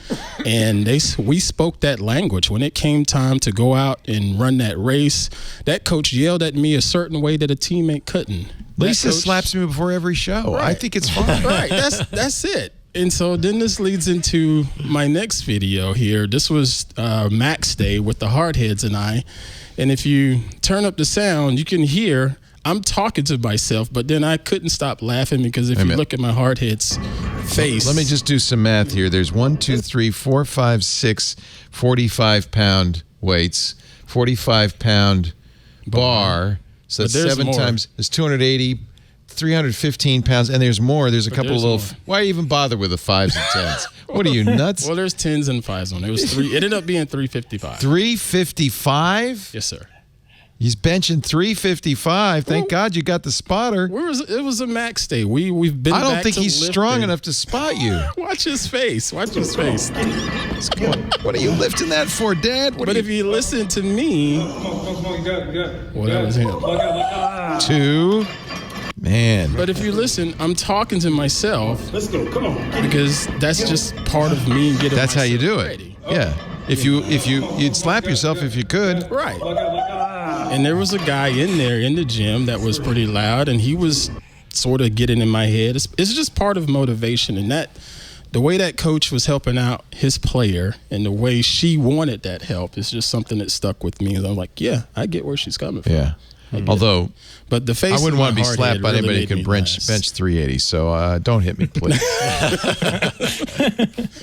And we spoke that language. When it came time to go out and run that race, that coach yelled at me a certain way that a teammate couldn't. Lisa slaps me before every show. Right. I think it's fine. Right. That's it. And so then this leads into my next video here. This was Max Day with the Hardheads and I. And if you turn up the sound, you can hear I'm talking to myself, but then I couldn't stop laughing because if you look at my Hardhead's face. Let me just do some math here. There's 1, 2, 3, 4, 5, 6 45-pound weights, 45-pound bar. So that's 7 times. There's 280. 315 pounds, and there's more. There's a couple of little. Why even bother with the 5s and 10s? What are you, nuts? Well, there's 10s and 5s on it. It was it ended up being 355. 355? Yes, sir. He's benching 355. Thank God you got the spotter. It was a Max Day. We've been. I don't back think to he's lifting. strong enough to spot you. Watch his face. Watch his face. What are you lifting that for, Dad? If you listen to me, well, that was him. 2. Man. But if you listen, I'm talking to myself. Let's go. Come on. Because that's just part of me getting. That's how you do it. Ready. Yeah. If you'd slap yourself if you could. Right. And there was a guy in there in the gym that was pretty loud, and he was sort of getting in my head. It's just part of motivation, and that the way that coach was helping out his player and the way she wanted that help is just something that stuck with me. And I'm like, yeah, I get where she's coming from. Yeah. Although, but the face I wouldn't want to be slapped by anybody who can bench 380. So don't hit me, please.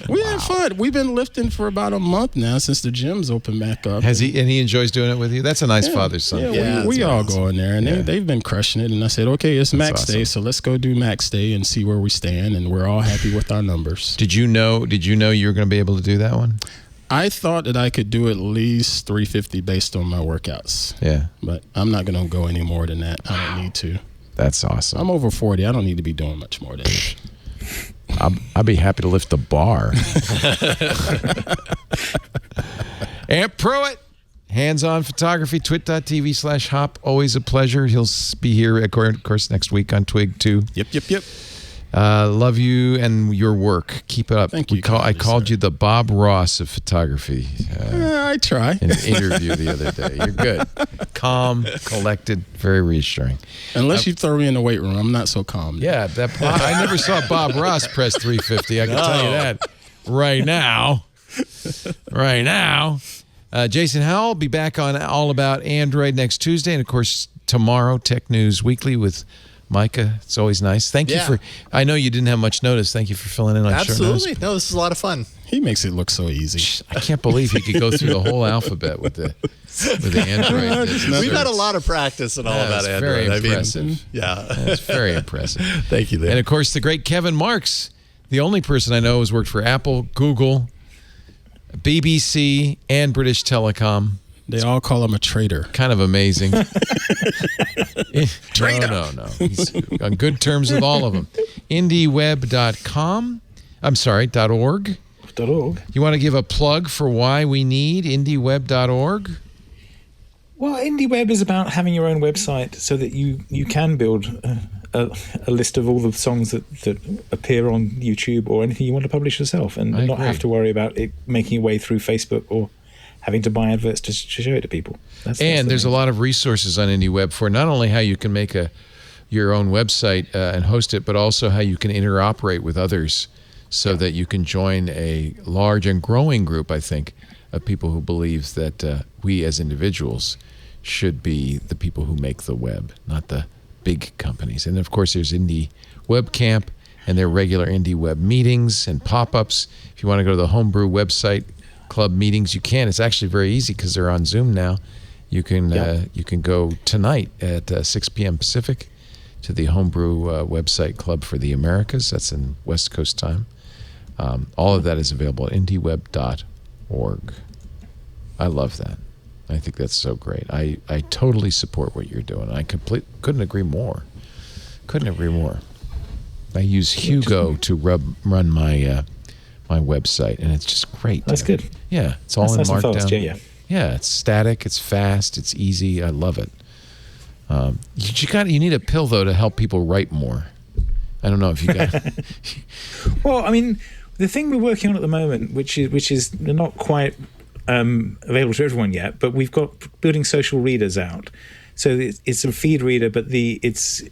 We had fun. We've been lifting for about a month now since the gym's opened back up. Has he? And he enjoys doing it with you. That's a nice father-son. Yeah, we all go in there, and they've been crushing it. And I said, okay, it's Max Day, so let's go do Max Day and see where we stand. And we're all happy with our numbers. Did you know you were going to be able to do that one? I thought that I could do at least 350 based on my workouts. Yeah. But I'm not going to go any more than that. I don't need to. That's awesome. I'm over 40. I don't need to be doing much more than that. I'd be happy to lift the bar. Amp Pruitt, hands-on photography, twit.tv/hop. Always a pleasure. He'll be here, of course, next week on Twig, too. Yep. Love you and your work. Keep it up. Thank you. I called you the Bob Ross of photography. I try. In an interview the other day. You're good. Calm, collected, very reassuring. Unless you throw me in the weight room, I'm not so calm. Yeah, I never saw Bob Ross press 350. I can tell you that right now. Jason Howell will be back on All About Android next Tuesday. And, of course, tomorrow, Tech News Weekly with Micah. It's always nice. Thank you for, I know you didn't have much notice. Thank you for filling in on short notice. Absolutely. No, this is a lot of fun. He makes it look so easy. I can't believe he could go through the whole alphabet with the Android. We've had a lot of practice in All About Android. Very impressive. That's very impressive. Thank you, Dan. And, of course, the great Kevin Marks, the only person I know who's worked for Apple, Google, BBC, and British Telecom. They all call him a traitor. Kind of amazing. Traitor. No. He's on good terms with all of them. IndieWeb.com. I'm sorry, .org. .org. You want to give a plug for why we need IndieWeb.org? Well, IndieWeb is about having your own website so that you can build a list of all the songs that appear on YouTube or anything you want to publish yourself and not have to worry about it making its way through Facebook or having to buy adverts to show it to people. There's a lot of resources on IndieWeb for not only how you can make your own website and host it, but also how you can interoperate with others so that you can join a large and growing group, I think, of people who believe that we as individuals should be the people who make the web, not the big companies. And, of course, there's Indie Web Camp and their regular Indie Web meetings and pop-ups. If you want to go to the Homebrew website, club meetings, you can. It's actually very easy because they're on Zoom now. You can go tonight at 6 p.m. Pacific to the Homebrew website club for the Americas. That's in West Coast time. All of that is available at indieweb.org. I love that. I think that's so great. I totally support what you're doing. I couldn't agree more. I use Hugo to run my website, and it's just great. That's good. Yeah, it's all in nice Markdown. Fast, yeah. Yeah, it's static, it's fast, it's easy. I love it. You need a pill though to help people write more. I don't know if you got. Well, I mean, the thing we're working on at the moment, which is not quite available to everyone yet, but we've got building social readers out. So it's a feed reader, but it's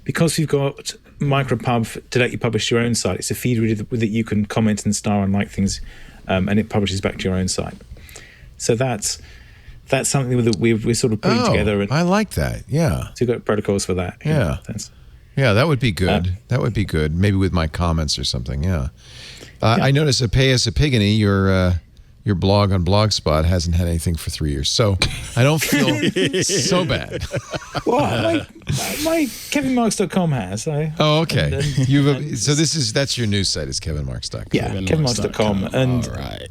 because we've got micropub to let you publish your own site. It's a feed reader that you can comment and star and like things, and it publishes back to your own site. So that's something that we're sort of putting together. And I like that. Yeah. So you've got protocols for that. Yeah. Yeah, that would be good. That would be good. Maybe with my comments or something. Yeah. I noticed that Pay Us a Pigany, your blog on Blogspot hasn't had anything for 3 years, so I don't feel so bad. Well, my kevinmarks.com has. Okay. So that's your news site is kevinmarks.com. Yeah, kevinmarks.com. And all right.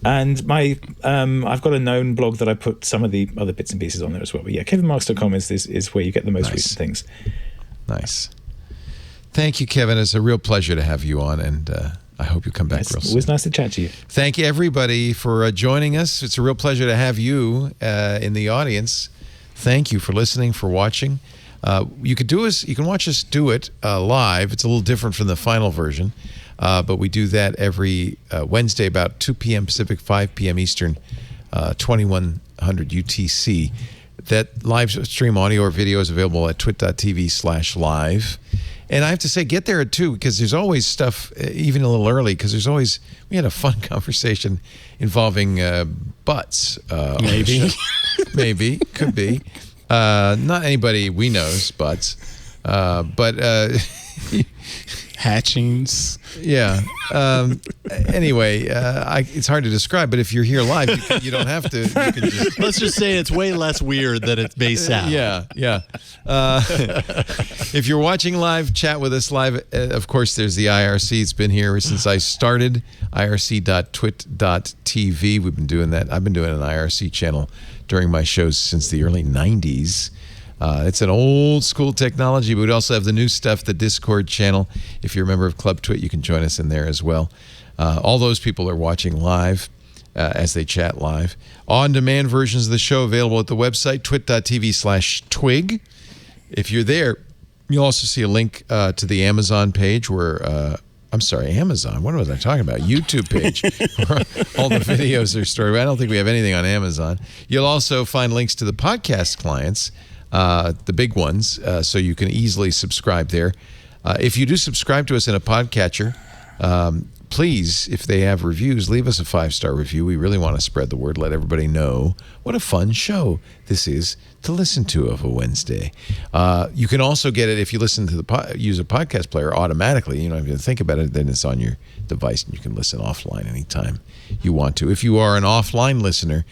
And my I've got a known blog that I put some of the other bits and pieces on there as well. But yeah, kevinmarks.com is where you get the most recent things. Nice. Thank you, Kevin. It's a real pleasure to have you on, and I hope you come back real soon. It was nice to chat to you. Thank you, everybody, for joining us. It's a real pleasure to have you in the audience. Thank you for listening, for watching. You can watch us do it live. It's a little different from the final version, but we do that every Wednesday about 2 p.m. Pacific, 5 p.m. Eastern, 2100 UTC. That live stream audio or video is available at twit.tv/live. And I have to say, get there at 2 because there's always stuff, even a little early, because we had a fun conversation involving butts. Maybe. Maybe. Could be. Not anybody we know's butts. But hatchings. Yeah. Anyway, it's hard to describe, but if you're here live, you don't have to. You can just... Let's just say it's way less weird than it may sound. Yeah. If you're watching live, chat with us live. Of course, there's the IRC. It's been here since I started, irc.twit.tv. We've been doing that. I've been doing an IRC channel during my shows since the early 90s. It's an old school technology, but we also have the new stuff, the Discord channel. If you're a member of Club Twit, you can join us in there as well. All those people are watching live as they chat live. On-demand versions of the show available at the website, twit.tv/twig. If you're there, you'll also see a link to the Amazon page where... I'm sorry, Amazon. What was I talking about? YouTube page where all the videos are stored. I don't think we have anything on Amazon. You'll also find links to the podcast clients, the big ones, so you can easily subscribe there. If you do subscribe to us in a podcatcher, please, if they have reviews, leave us a 5-star review. We really want to spread the word, let everybody know what a fun show this is to listen to of a Wednesday. You can also get it if you listen to use a podcast player automatically. You don't have to think about it. Then it's on your device, and you can listen offline anytime you want to. If you are an offline listener,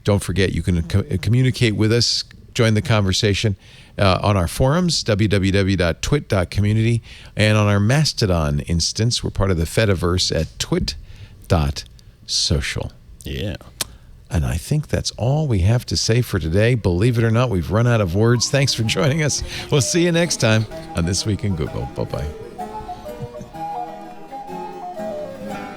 don't forget you can communicate with us. Join the conversation on our forums, www.twit.community, and on our Mastodon instance. We're part of the Fediverse at twit.social. Yeah. And I think that's all we have to say for today. Believe it or not, we've run out of words. Thanks for joining us. We'll see you next time on This Week in Google. Bye-bye.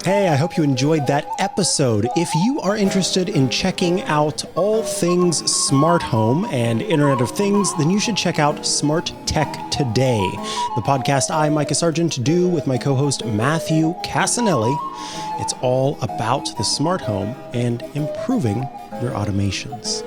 Hey, I hope you enjoyed that episode. If you are interested in checking out all things smart home and Internet of Things, then you should check out Smart Tech Today, the podcast I, Micah Sargent, do with my co-host Matthew Casanelli. It's all about the smart home and improving your automations.